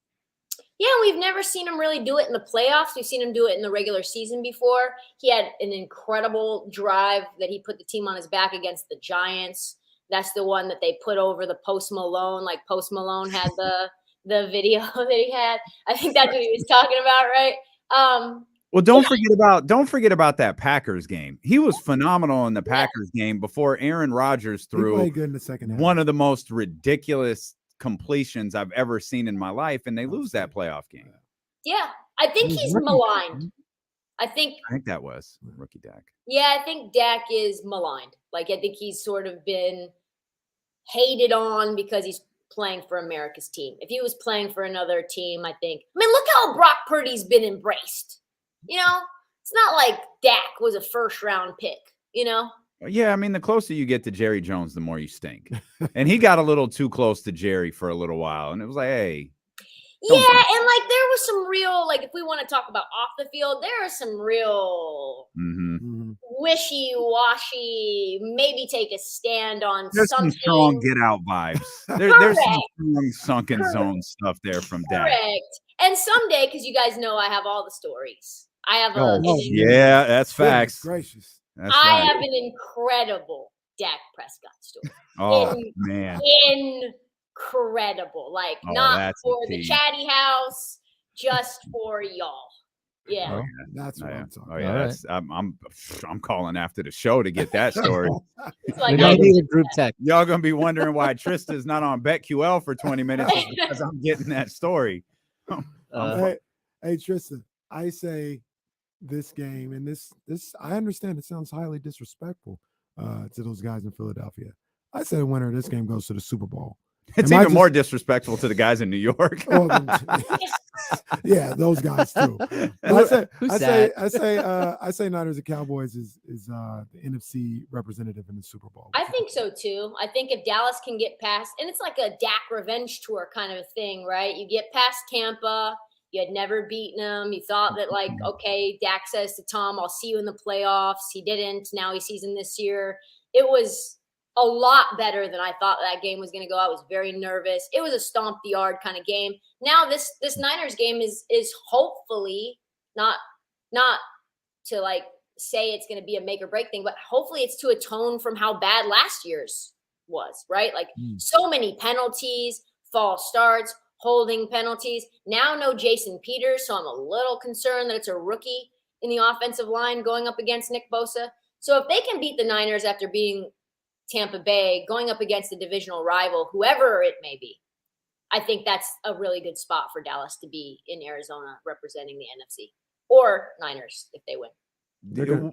Yeah, we've never seen him really do it in the playoffs. We've seen him do it in the regular season before. He had an incredible drive that he put the team on his back against the Giants. That's the one that they put over the Post Malone. Post Malone had the video that he had. I think that's what he was talking about, right? Well, don't forget about that Packers game. He was phenomenal in the Packers game before Aaron Rodgers threw good in the second half. One of the most ridiculous completions I've ever seen in my life, and they lose that playoff game. Yeah, I think he's maligned. I think that was rookie Dak. Yeah, I think Dak is maligned. I think he's sort of been hated on because he's playing for America's team. If he was playing for another team, look how Brock Purdy's been embraced. It's not like Dak was a first-round pick, Yeah, the closer you get to Jerry Jones, the more you stink. And he got a little too close to Jerry for a little while, and it was hey. Yeah, and there was some real, if we want to talk about off the field, there are some real wishy-washy, maybe take a stand on there's something. Some strong get-out vibes. There's some strong sunken zone stuff there from Dak. Correct. And someday, because you guys know I have all the stories. I have yeah, that's facts. Gracious. I have an incredible Dak Prescott story. Oh, man. Incredible. Not for the chatty house, just for y'all. Yeah. Oh, that's what I'm talking about. Oh, yeah. I'm calling after the show to get that story. We don't need a group text. Y'all going to be wondering why Trysta's not on BetQL for 20 minutes because I'm getting that story. Hey, Trysta, I say this game, and this I understand it sounds highly disrespectful to those guys in Philadelphia. I say the winner of this game goes to the Super Bowl. It's even more disrespectful to the guys in New York. Yeah, those guys too. I say Niners and Cowboys is the NFC representative in the Super Bowl. I think so too. I think if Dallas can get past, and it's like a Dak revenge tour kind of a thing, right? You get past Tampa, you had never beaten them. You thought that okay, Dak says to Tom, "I'll see you in the playoffs." He didn't. Now he sees him this year. It was a lot better than I thought that game was going to go. I was very nervous. It was a stomp the yard kind of game. Now this Niners game is hopefully not to say it's going to be a make or break thing, but hopefully it's to atone from how bad last year's was, right? So many penalties, false starts, holding penalties. Now no Jason Peters, so I'm a little concerned that it's a rookie in the offensive line going up against Nick Bosa. So if they can beat the Niners after being Tampa Bay, going up against a divisional rival, whoever it may be, I think that's a really good spot for Dallas to be in Arizona representing the NFC or Niners if they win.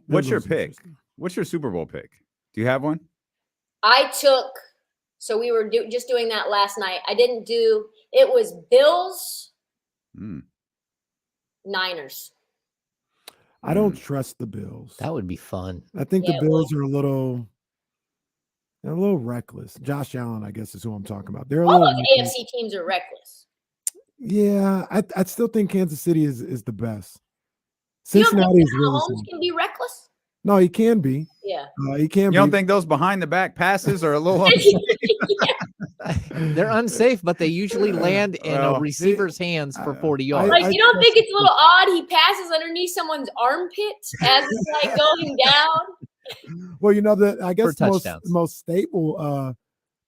What's your pick? What's your Super Bowl pick? Do you have one? So we were just doing that last night. It was Bills, Niners. I don't trust the Bills. That would be fun. I think the Bills are a little reckless. Josh Allen, I guess, is who I'm talking about. All those AFC teams are reckless. Yeah, I still think Kansas City is the best. You don't Cincinnati think is really Mahomes can be reckless? No, he can be. Yeah. He can be. You don't think those behind the back passes are a little They're unsafe, but they usually land in a Well, receiver's hands for 40 yards. Like, you don't think it's a little odd he passes underneath someone's armpit as it's like going down? Well, you know, I guess the touchdowns. most stable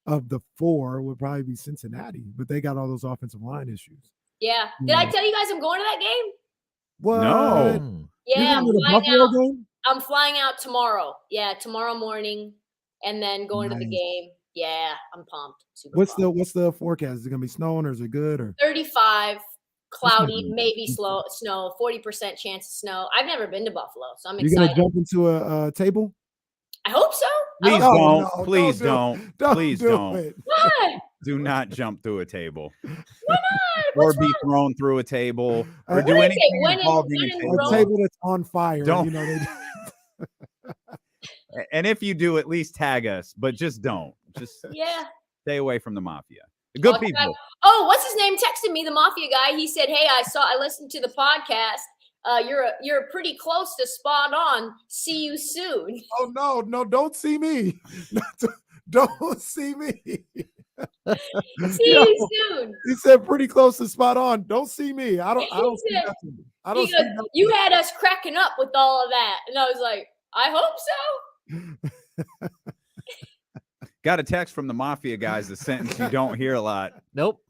of the four would probably be Cincinnati, but they got all those offensive line issues. Yeah. Did I tell you guys I'm going to that game? What? No. Yeah, I'm You're going to the flying Buffalo out. game? I'm flying out tomorrow. Yeah, tomorrow morning, and then going to the Nice. game. Yeah, I'm pumped. Super What's pumped. the forecast? Is it going to be snowing or is it good? Or 35, cloudy, good. maybe snow, 40% chance of snow. I've never been to Buffalo, so I'm you're going excited. to jump into a table? I hope so. Please I hope don't. No, Please don't do it. don't. Please do don't. it. Why? Do not jump through a table. Why not? Or What's be wrong? thrown through a table or What do did I say? anything When in involving a Rome? table. A table that's on fire. Don't. You know, And if you do, at least tag us, but just don't. Just Yeah. stay away from the mafia. The good I'll try. people. Oh, what's his name? Texted me, the mafia guy. He said, "Hey, I listened to the podcast. You're pretty close to spot on. See you soon." Oh no, don't see me. Don't see me. See you soon. He said pretty close to spot on. Don't see me. I don't see said- nothing. I don't He see goes, nothing. "You had us cracking up with all of that," and I was like, "I hope so." Got a text from the mafia guys, the sentence you don't hear a lot. Nope.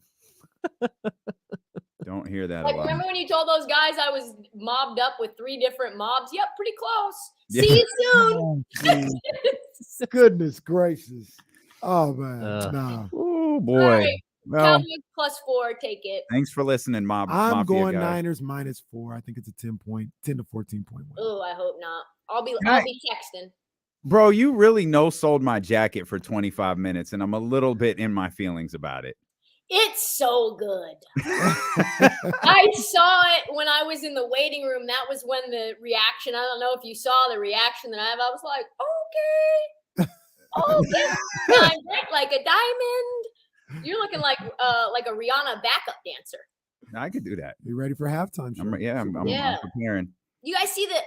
Don't hear that Like, a lot. remember when you told those guys I was mobbed up with 3 different mobs? Yep, pretty close. Yeah. See you soon. Oh, geez. Goodness gracious. Oh man. No. Oh boy. All right. Well, Cowboys +4, take it. thanks for listening, I'm mafia going guy. Niners -4. I think it's a 10 to 14 point win. Oh, I hope not. I'll be I- texting. Bro, you really no-sold my jacket for 25 minutes, and I'm a little bit in my feelings about it. It's so good. I saw it when I was in the waiting room. That was when the reaction, I don't know if you saw the reaction that I have. I was like, okay. Oh, yeah. Shine bright like a diamond. You're looking like a Rihanna backup dancer. I could do that. You ready for halftime? I'm, Cheryl? yeah, I'm Yeah. preparing. You guys see that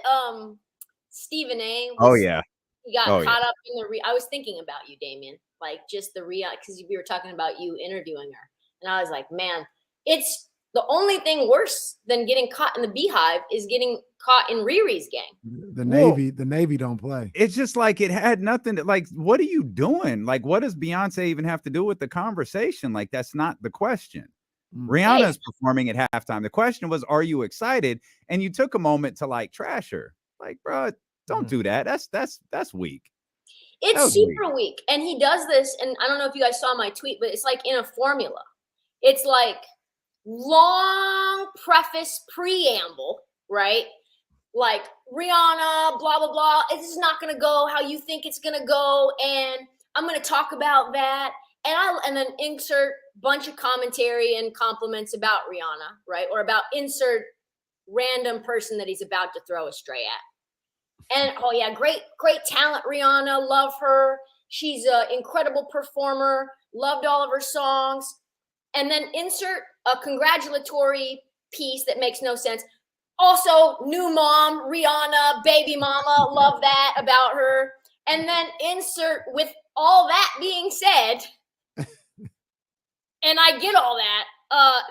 Stephen A. Oh, yeah. He got Oh, caught up in the I was thinking about you, Damien. Like just the because we were talking about you interviewing her. And I was like, man, it's the only thing worse than getting caught in the beehive is getting caught in Riri's gang. The Navy don't play. It's just like it had nothing to, like, what are you doing? Like, what does Beyonce even have to do with the conversation? Like, that's not the question. Rihanna's performing at halftime. The question was, are you excited? And you took a moment to like trash her. Like, bro, don't do that. That's weak. It's was super weak. And he does this, and I don't know if you guys saw my tweet, but it's like in a formula. It's like long preface preamble, right? Like Rihanna, blah, blah, blah. This is not going to go how you think it's going to go. And I'm going to talk about that. And then insert bunch of commentary and compliments about Rihanna, right? Or about insert random person that he's about to throw a stray at. And oh yeah, great talent, Rihanna. Love her. She's an incredible performer. Loved all of her songs. And then insert a congratulatory piece that makes no sense. Also, new mom, Rihanna, baby mama, love that about her. And then insert with all that being said, and I get all that,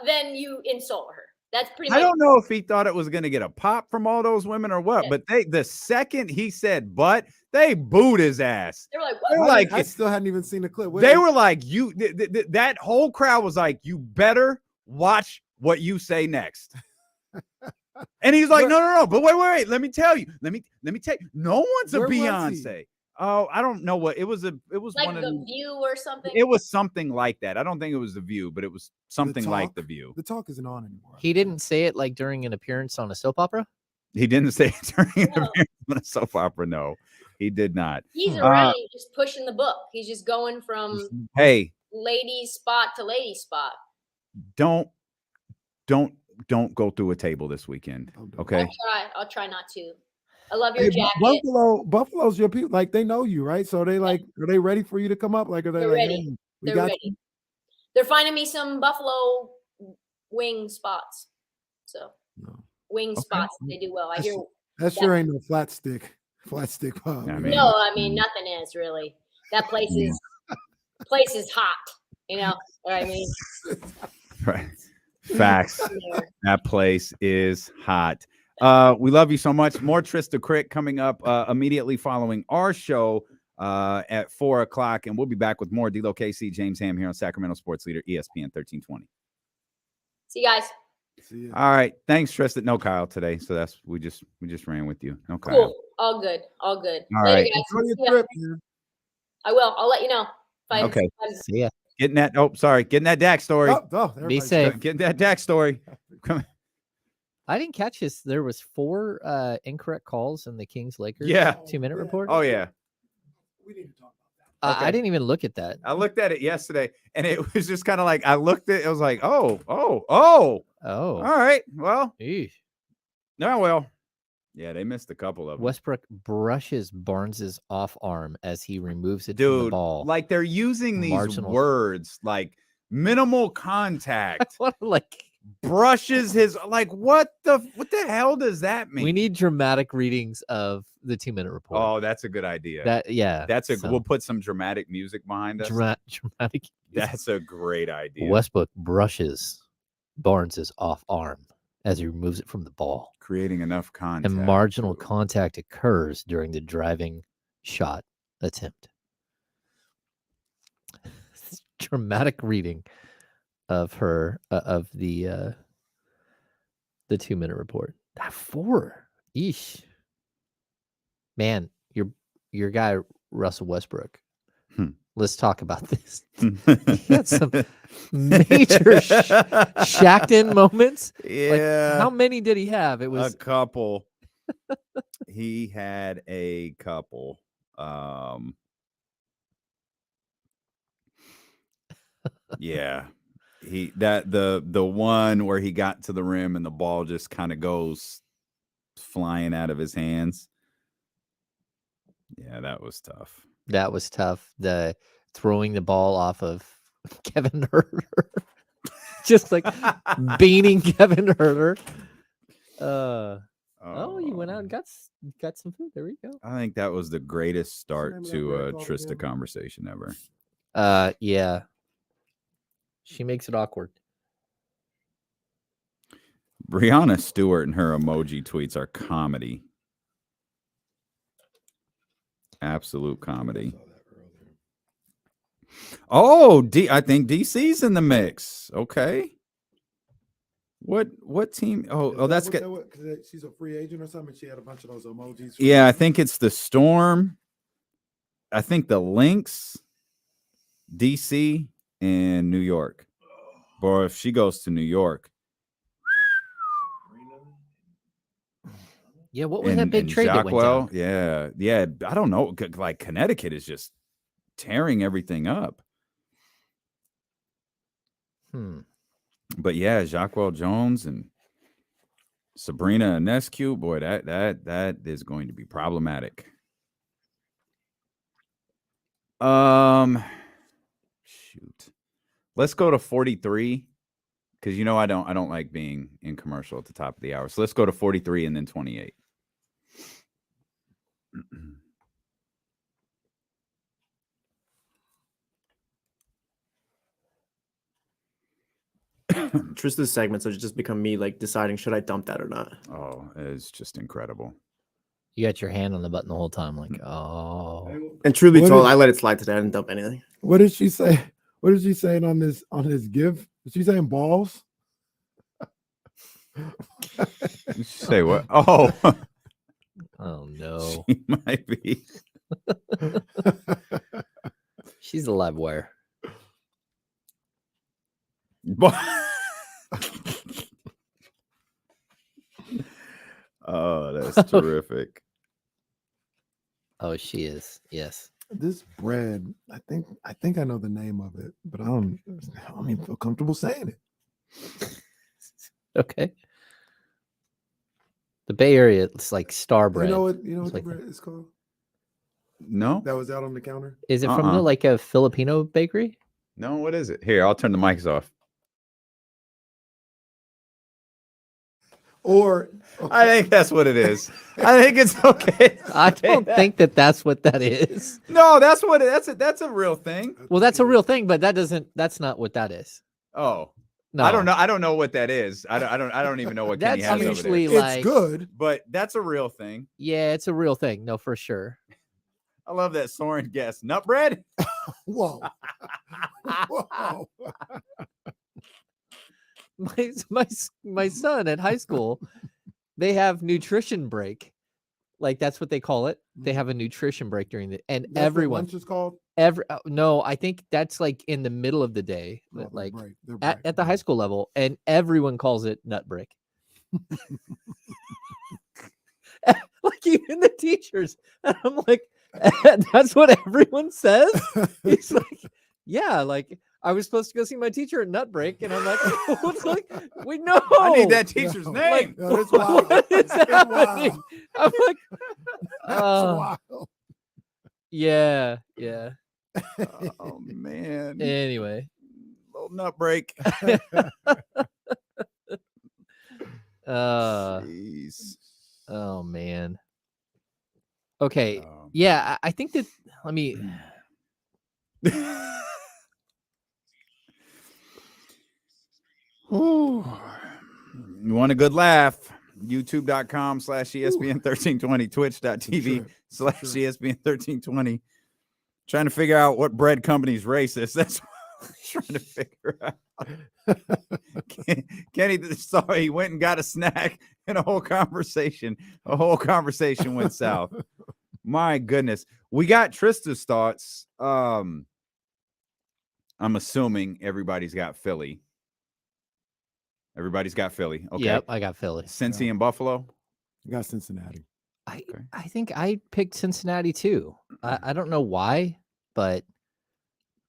then you insult her. That's pretty much. I don't know if he thought it was going to get a pop from all those women or what, but the second he said, but they booed his ass. They were like, They were what? like, I still hadn't even seen the clip. they were like, that whole crowd was like, you better watch what you say next. And he's like, no, but wait, let me tell you. Let me tell you. No one's a Where was he? Beyonce. Oh, I don't know what it was. It was Like one of The the, View or something? it was something like that. I don't think it was The View, but it was something like Talk? The View. The talk isn't on anymore. He didn't say it like during an appearance on a soap opera. He didn't say it during No. an appearance on a soap opera. No, he did not. He's already just pushing the book. He's just going from Hey, lady spot to lady spot. don't go through a table this weekend. Okay. I'll try not to. I love your Hey, jacket. Buffalo's your people. Like they know you, right? So they like, are they ready for you to come up? Like, are they They're like, ready. hey, we They're got ready. you? They're finding me some buffalo wing spots. So No. wing Okay. spots, they do well. I hear That sure ain't no flat stick. Flat stick pub. I mean, No, I mean nothing is really. That place is hot. You know what I mean? right. Facts. There. That place is hot. We love you so much. More Trysta Krick coming up immediately following our show at 4:00, and we'll be back with more D-Lo KC, James Ham here on Sacramento Sports Leader, ESPN 1320. See you guys. See ya. All right, thanks, Trysta. No Kyle today, so we just ran with you. No Kyle. Cool. All good. All good. All Later, right. guys. Enjoy your See ya. trip, man. I will. I'll let you know. Okay. See ya. Getting that Dak story. Oh, Be everybody's safe. good. Getting that Dak story. Come. I didn't catch this. There was 4 incorrect calls in the Kings Lakers 2-minute report. Oh yeah. We need to talk about that. Okay. I didn't even look at that. I looked at it yesterday, and it was just kind of like I looked at it. I was like, oh. All right. Well, Eesh. no, well. Yeah, they missed a couple of them. Westbrook brushes Barnes's off arm as he removes it from the Dude, ball. like they're using these Marginal. words like minimal contact, What, like, brushes his what the hell does that mean? we need dramatic readings of the 2-minute report. Oh, that's a good idea. That's We'll put some dramatic music behind us. dramatic. That's a great idea. Westbrook brushes Barnes's off arm as he removes it from the ball, Creating enough contact. and marginal contact occurs during the driving shot attempt. Dramatic reading of her of the 2-minute report. 4. Eesh. Man, your guy Russell Westbrook. Let's talk about this. He had some major Shackton moments. Yeah. Like, how many did he have? It was a couple. He had a couple. Yeah. The one where he got to the rim and the ball just kind of goes flying out of his hands. Yeah, that was tough. That was tough. The throwing the ball off of Kevin Huerter, just like beaning Kevin Huerter. Oh, you went out and got some food. There we go. I think that was the greatest start What's the to name of a that record Trysta again? conversation ever. Yeah. She makes it awkward. Brianna Stewart and her emoji tweets are comedy. Absolute comedy. Oh, I think DC's in the mix. Okay. What team? Oh, that's good. Because she's a free agent or something. She had a bunch of those emojis. Yeah, I think it's the Storm. I think the Lynx, DC, and New York. Boy, if she goes to New York. Yeah, what was that big trade that went down? Yeah. I don't know. Like Connecticut is just tearing everything up. But yeah, Jacquel Jones and Sabrina Ionescu, boy, that is going to be problematic. Shoot. Let's go to 43 because I don't like being in commercial at the top of the hour. So let's go to 43 and then 28. Trista's segments have just become me like deciding should I dump that or not. Oh, it's just incredible. You got your hand on the button the whole time, like, oh. And truly What told, is- I let it slide today. I didn't dump anything. What did she say? What is she saying on this give? Is she saying balls? Did you say what? Oh, Oh no. she might be. She's a live wire. Oh, that's terrific. Oh, she is. Yes. This bread, I think I know the name of it, but I don't even feel comfortable saying it. Okay. The Bay Area, it's like star bread. You know what It's the like bread is called? No, That was out on the counter. Is it from like a Filipino bakery? no. What is it? Here, I'll turn the mics off. Or I think that's what it is. I think it's okay. I don't think that's what that is. No, that's what that's a real thing. Well, that's a real thing, but that's not what that is. Oh. No, I don't know what that is. I don't even know what Kenny That's has over usually there. like it's good. But that's a real thing. Yeah, it's a real thing. No, for sure. I love that Soren guess. Nut bread? Whoa. Whoa. My son at high school, they have nutrition break. Like that's what they call it. They have a nutrition break during the and That's what everyone lunch is called. no, I think that's like in the middle of the day, No, like they're at the high school level, and everyone calls it nut break. Like even the teachers, and I'm like, that's what everyone says. He's like, yeah, like I was supposed to go see my teacher at nut break, and I'm like, what's like, we know. I need that teacher's No. name. No, that's wild. What is That's happening? wild. I'm like, That's wild. yeah. Oh man. Anyway, Little nut break. Jeez. Oh man. Okay. Um, Yeah, I think that. Let me. Ooh. You want a good laugh? YouTube.com/ESPN1320, Twitch.tv/ESPN1320. Trying to figure out what bread company's racist. That's what I'm trying to figure out. Kenny saw he went and got a snack, and a whole conversation went south. My goodness. We got Trista's thoughts. I'm assuming everybody's got Philly. Everybody's got Philly. Okay. Yep, I got Philly. Cincy and Buffalo. You got Cincinnati. I think I picked Cincinnati too. I don't know why, but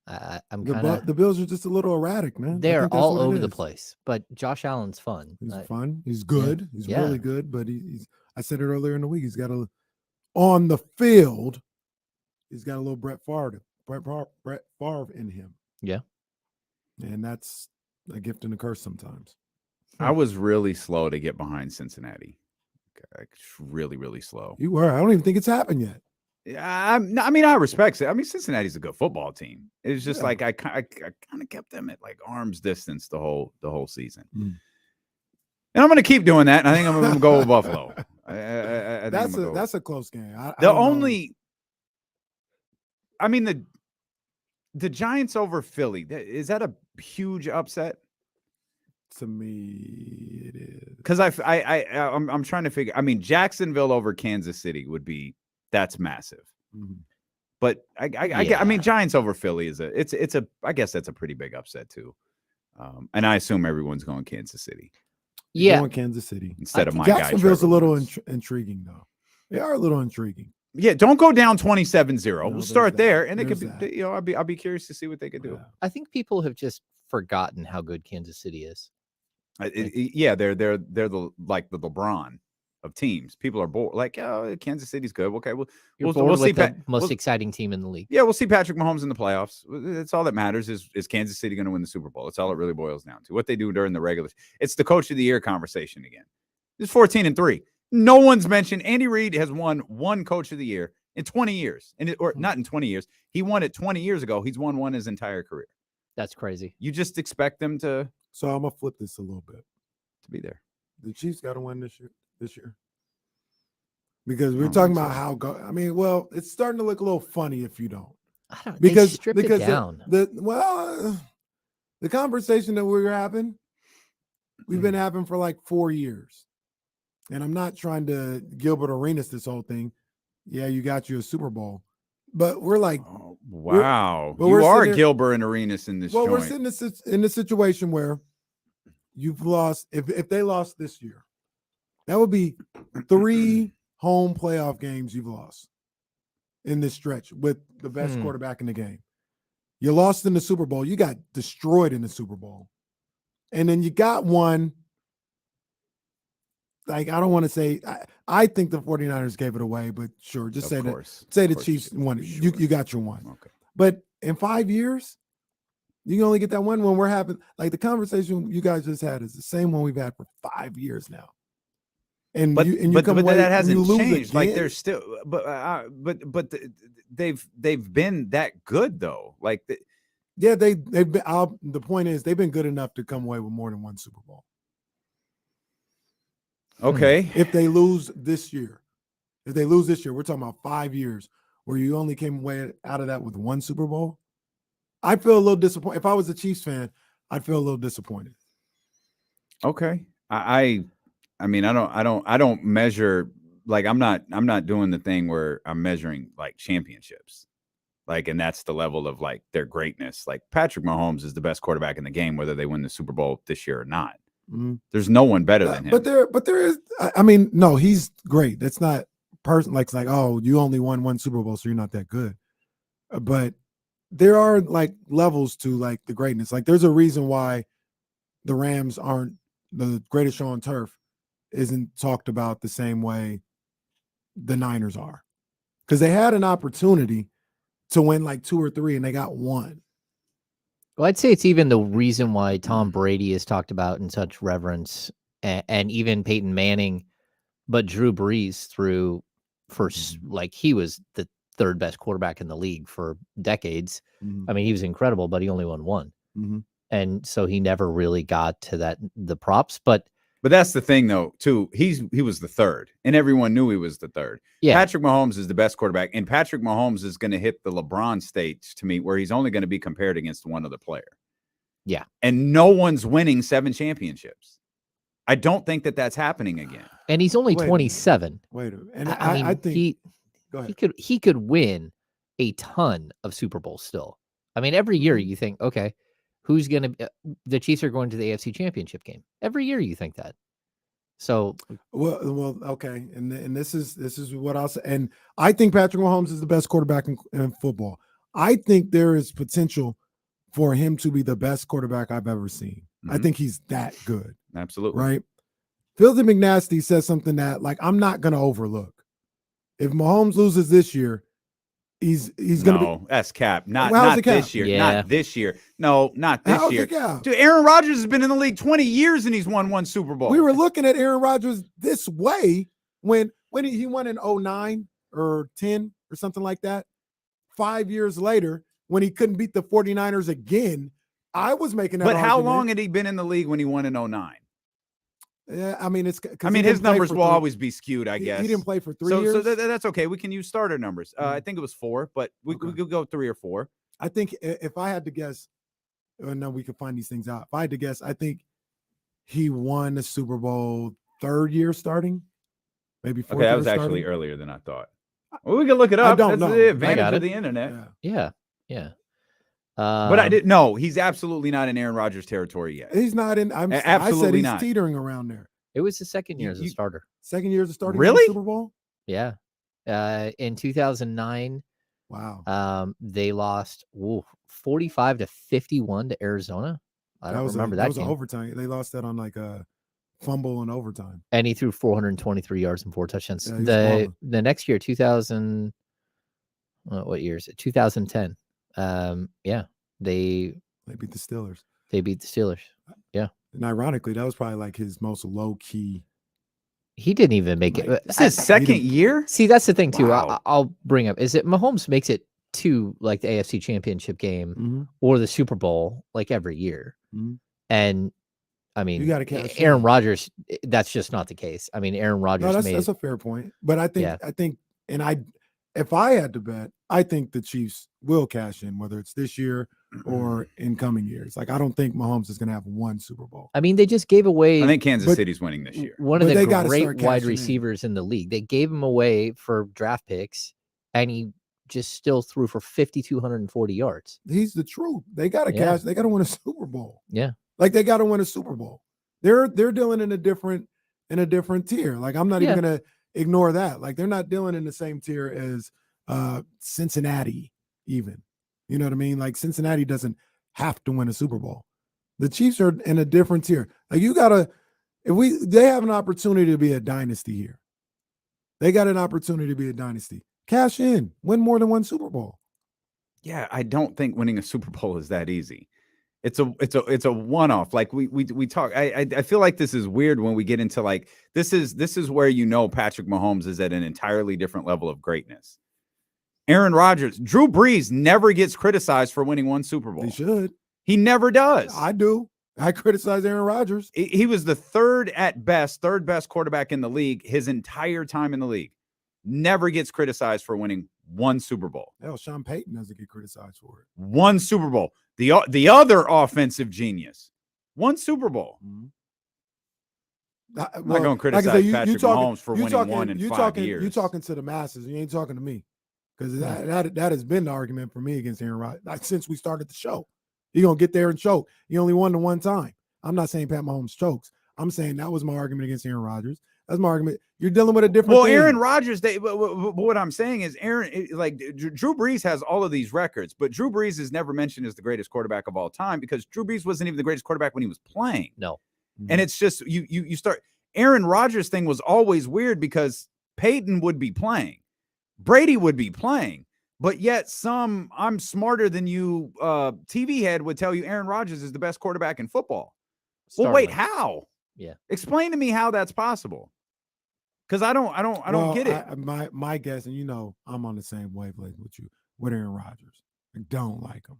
I'm kind of. The Bills are just a little erratic, man. I They're think that's all what it over the is. place, but Josh Allen's fun. He's fun. He's good. He's Yeah. really good. But he's. I said it earlier in the week. He's got on the field. He's got a little Brett Favre in him. Yeah. And that's a gift and a curse sometimes. I was really slow to get behind Cincinnati. Like, really, really slow. You were. I don't even think it's happened yet. Yeah, I mean, I respect it. I mean, Cincinnati's a good football team. It's just Yeah. like I kind of kept them at like arm's distance the whole season, and I'm going to keep doing that. And I think I'm going to go with Buffalo. I think That's a close game. I mean the Giants over Philly, is that a huge upset? To me, it is. Because I'm trying to figure. I mean, Jacksonville over Kansas City that's massive. Mhm. But I mean, Giants over Philly I guess that's a pretty big upset too. And I assume everyone's going Kansas City Yeah. Going Kansas City. instead of my guy. Jacksonville's a Trevor little Lawrence. intriguing, though. They are a little intriguing. Yeah, don't go down 27-0. No, We'll there's start that. there, and it could There's be. that. I'll be curious to see what they could do. Yeah. I think people have just forgotten how good Kansas City is. Yeah, they're the the LeBron of teams. People are bored. Like, oh, Kansas City's good. Okay, You're we'll bored see. with the most exciting team in the league. Yeah, we'll see Patrick Mahomes in the playoffs. That's all that matters. Is Kansas City going to win the Super Bowl? That's all it really boils down to. What they do during the regular. It's the coach of the year conversation again. It's 14-3. No one's mentioned. Andy Reid has won one coach of the year in 20 years, or not in 20 years. He won it 20 years ago. He's won one his entire career. That's crazy. You just expect them to So I'm gonna flip this a little bit. be there. The Chiefs got to win this year. Because we're don't talking think about well, it's starting to look a little funny if you don't. I don't. Because They stripped it down. The conversation that we've been having for like 4 years. And I'm not trying to Gilbert Arenas this whole thing. Yeah, you got you a Super Bowl. But we're like, Oh, wow. but You we're are sitting there- Gilbert and Arenas in this well, we're joint. sitting in a situation where you've lost. If they lost this year, that would be 3 home playoff games you've lost in this stretch with the best quarterback in the game. You lost in the Super Bowl. You got destroyed in the Super Bowl. And then you got one. Like, I don't want to say, I think the 49ers gave it away, but sure, just say the Chiefs won it. Sure. You got your one. Okay. But in 5 years, you can only get that one when we're having, like the conversation you guys just had is the same one we've had for 5 years now. and But you come away that and you hasn't lose changed. Like again? they're still, they've been that good though. Like Yeah, they've been. The point is, they've been good enough to come away with more than one Super Bowl. okay, If they lose this year, we're talking about 5 years where you only came away out of that with one Super Bowl. I feel a little disappointed. If I was a Chiefs fan, I'd feel a little disappointed. okay. I mean, I don't measure, like I'm not doing the thing where I'm measuring like championships. Like, and that's the level of like their greatness. Like Patrick Mahomes is the best quarterback in the game, whether they win the Super Bowl this year or not. Mm-hmm. There's no one better than him. But there is. I mean, no, he's great. That's not like oh, you only won one Super Bowl, so you're not that good. But there are like levels to like the greatness. Like there's a reason why the Rams aren't the greatest show on turf, isn't talked about the same way the Niners are, because they had an opportunity to win like 2 or 3 and they got one. Well, I'd say it's even the reason why Tom Brady is talked about in such reverence, and even Peyton Manning, but Drew Brees like he was the third best quarterback in the league for decades. Mm-hmm. I mean, he was incredible, but he only won one. Mm-hmm. And so he never really got to the props, but that's the thing though, too. He was the third and everyone knew he was the third. Yeah. Patrick Mahomes is the best quarterback, and Patrick Mahomes is going to hit the LeBron stage to me where he's only going to be compared against one other player. Yeah. And no one's winning 7 championships. I don't think that's happening again. And he's only 27. Wait a minute. And I mean, I think go ahead. he could win a ton of Super Bowls still. I mean, every year you think, okay, who's going to the Chiefs are going to the AFC Championship game. Every year you think that. So well, okay, and this is what I'll say. And I think Patrick Mahomes is the best quarterback in football. I think there is potential for him to be the best quarterback I've ever seen. I think he's that good. Absolutely. Right? Philthy McNasty says something that like I'm not going to overlook. If Mahomes loses this year, he's going to be. That's cap. Not cap? this year. Yeah. Not this year. No, not this How's year. it cap? Dude, Aaron Rodgers has been in the league 20 years and he's won 1 Super Bowl. We were looking at Aaron Rodgers this way when he won in 09 or 10 or something like that. 5 years later, when he couldn't beat the 49ers again, I was making that But how argument. long had he been in the league when he won in 09? Yeah, I mean, his numbers will always be skewed, I guess. He didn't play for 3 years. So that's okay. We can use starter numbers. I think it was 4, but we could go 3 or 4. I think if I had to guess, no, we could find these things out. If I had to guess, I think he won the Super Bowl 3rd year starting, maybe 4th. Okay, that was actually earlier than I thought. Well, we can look it up. I don't That's know. the I advantage got of it. the internet. Yeah. But I didn't know he's absolutely not in Aaron Rodgers territory yet. He's not in. I said Absolutely he's not. teetering around there. it was his second year as a starter. 2nd year as a starting Really? Super Bowl. Yeah. In 2009, Wow. they lost 45-51 to Arizona. I don't remember that That was game. an overtime. They lost that on like a fumble in overtime. And he threw 423 yards and 4 touchdowns. Yeah, he's the next year, 2000, what year is it? 2010. They beat the Steelers. They beat the Steelers. Yeah. And ironically, that was probably like his most low key. He didn't even make it. This is his second year? See, that's the thing too. Wow. I'll bring up is it Mahomes makes it to like the AFC Championship game or the Super Bowl like every year. And I mean, You gotta catch Aaron him. Rodgers, that's just not the case. I mean, Aaron Rodgers No, made that's a fair point. But I think, if I had to bet, I think the Chiefs will cash in, whether it's this year or in coming years. Like, I don't think Mahomes is going to have one Super Bowl. I mean, they just gave away. I think Kansas City's winning this year. One of But the they gotta great start wide cashing in. receivers in the league. They gave him away for draft picks, and he just still threw for 5,240 yards. He's the truth. They got to cash. They got to win a Super Bowl. Yeah. Like, they got to win a Super Bowl. They're dealing in a different tier. Like, I'm not even going to ignore that. Like, they're not dealing in the same tier as Cincinnati even. You know what I mean? Like, Cincinnati doesn't have to win a Super Bowl. The Chiefs are in a different tier. Like, they have an opportunity to be a dynasty here. They got an opportunity to be a dynasty. Cash in, win more than one Super Bowl. Yeah, I don't think winning a Super Bowl is that easy. It's a one-off. Like we talk. I feel like this is weird when we get into like this is where Patrick Mahomes is at an entirely different level of greatness. Aaron Rodgers, Drew Brees never gets criticized for winning one Super Bowl. He should. He never does. I do. I criticize Aaron Rodgers. He was the third best quarterback in the league his entire time in the league. Never gets criticized for winning one Super Bowl. Hell, Sean Payton doesn't get criticized for it. One Super Bowl. The other offensive genius. One Super Bowl. Mm-hmm. I'm not going to criticize Patrick Mahomes for winning one in 5 years. You're talking to the masses. You ain't talking to me. Because that has been the argument for me against Aaron Rodgers since we started the show. You're going to get there and choke. He only won the one time. I'm not saying Pat Mahomes chokes. I'm saying that was my argument against Aaron Rodgers. That's my argument. You're dealing with a different thing. Aaron Rodgers, what I'm saying is Drew Brees has all of these records, but Drew Brees is never mentioned as the greatest quarterback of all time because Drew Brees wasn't even the greatest quarterback when he was playing. No. And it's just you start Aaron Rodgers thing was always weird because Peyton would be playing. Brady would be playing, but yet some I'm smarter than you TV head would tell you Aaron Rodgers is the best quarterback in football. Well, wait, how? Yeah. Explain to me how that's possible. Because I don't get it. My guess, and I'm on the same wavelength with you with Aaron Rodgers. I don't like him.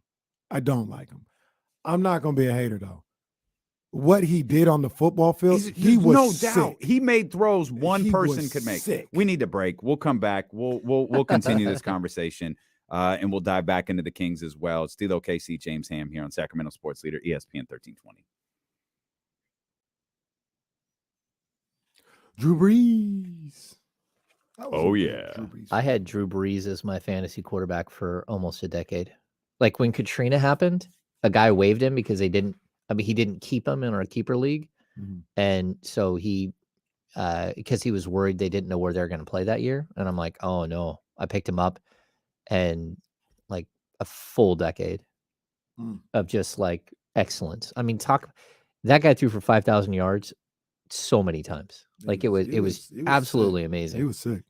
I'm not gonna be a hater though. What he did on the football field, he was no sick. doubt. He made throws one person could make. Sick. We need to break. We'll come back. We'll continue this conversation, and we'll dive back into the Kings as well. It's the OKC James Ham here on Sacramento Sports Leader ESPN 1320. Drew Brees. Oh yeah. I had Drew Brees as my fantasy quarterback for almost a decade. Like when Katrina happened, a guy waived him because he didn't keep him in our keeper league. Mm-hmm. And so because he was worried they didn't know where they're going to play that year. And I'm like, oh no, I picked him up and like a full decade of just like excellence. I mean, that guy threw for 5,000 yards so many times. Like it was absolutely sick. Amazing. He was sick.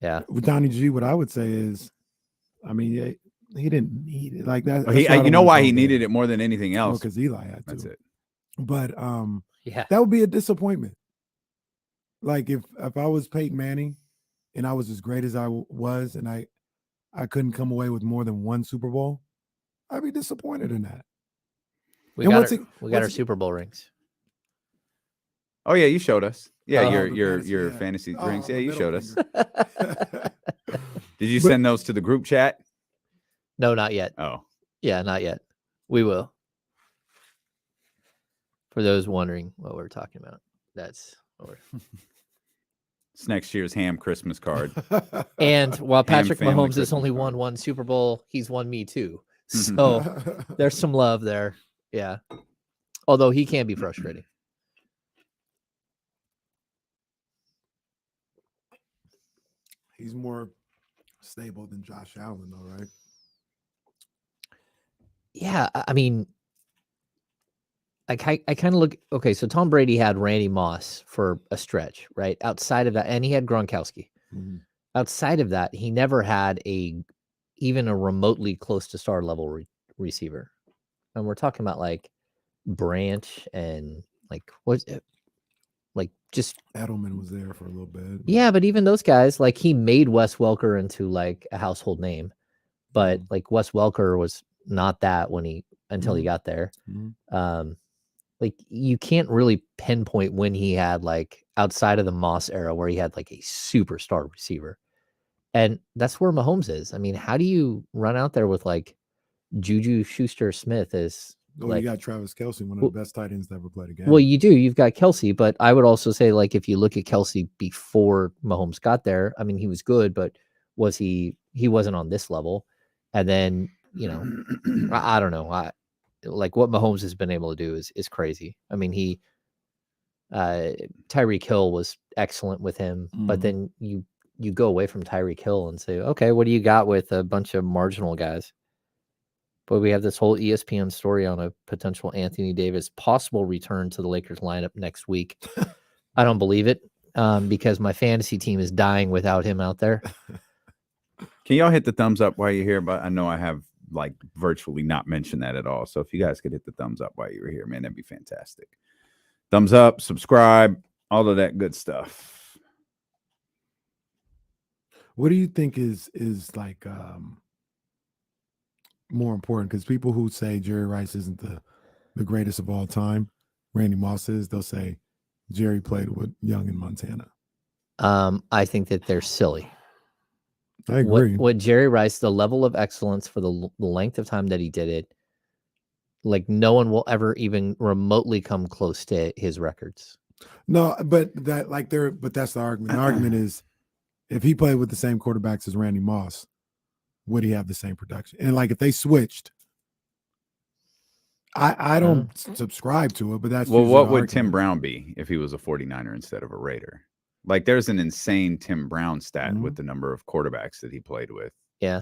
Yeah. With Donnie G, what I would say is, I mean, he didn't need it like that. You know why he needed it more than anything else? Because Eli had to. That's it. But yeah, that would be a disappointment. Like if I was Peyton Manning and I was as great as I was and I couldn't come away with more than one Super Bowl, I'd be disappointed in that. We got our Super Bowl rings. Oh yeah, you showed us. Yeah, your fantasy rings. Yeah, you showed us. Did you send those to the group chat? No, not yet. Oh. Yeah, not yet. We will. For those wondering what we're talking about, that's what it's next year's Ham Christmas card. And while Patrick family Mahomes has Christmas only card. won one Super Bowl, he's won me too. So there's some love there. Yeah. Although he can be frustrating. He's more stable than Josh Allen, though, right? Yeah, I mean, I kind of look. Okay, so Tom Brady had Randy Moss for a stretch, right? Outside of that, and he had Gronkowski. Mm-hmm. Outside of that, he never had even a remotely close to star level receiver. And we're talking about like Branch and like what's it? Like just Edelman was there for a little bit. Yeah, but even those guys, like he made Wes Welker into like a household name, but like Wes Welker was not that until he got there. Mm-hmm. Like you can't really pinpoint when he had like outside of the Moss era where he had like a superstar receiver. And that's where Mahomes is. I mean, how do you run out there with like Juju Schuster-Smith as you got Travis Kelce, one of the best tight ends to ever play the game. Well, you do. You've got Kelce, but I would also say like if you look at Kelce before Mahomes got there, I mean, he was good, but he wasn't on this level. And then, I don't know. Like what Mahomes has been able to do is crazy. I mean, Tyreek Hill was excellent with him, but then you go away from Tyreek Hill and say, okay, what do you got with a bunch of marginal guys? But we have this whole ESPN story on a potential Anthony Davis possible return to the Lakers lineup next week. I don't believe it because my fantasy team is dying without him out there. Can y'all hit the thumbs up while you're here? But I know I have like virtually not mention that at all. So if you guys could hit the thumbs up while you were here, man, that'd be fantastic. Thumbs up, subscribe, all of that good stuff. What do you think is like more important? Because people who say Jerry Rice isn't the greatest of all time, Randy Moss is. They'll say Jerry played with Young in Montana. I think that they're silly. I agree. What Jerry Rice, the level of excellence for the length of time that he did it, like no one will ever even remotely come close to his records. No, but that's the argument. The argument is if he played with the same quarterbacks as Randy Moss, would he have the same production? And like if they switched, I don't subscribe to it, but that's well, what would argument. Tim Brown be if he was a 49er instead of a Raider? Like there's an insane Tim Brown stat with the number of quarterbacks that he played with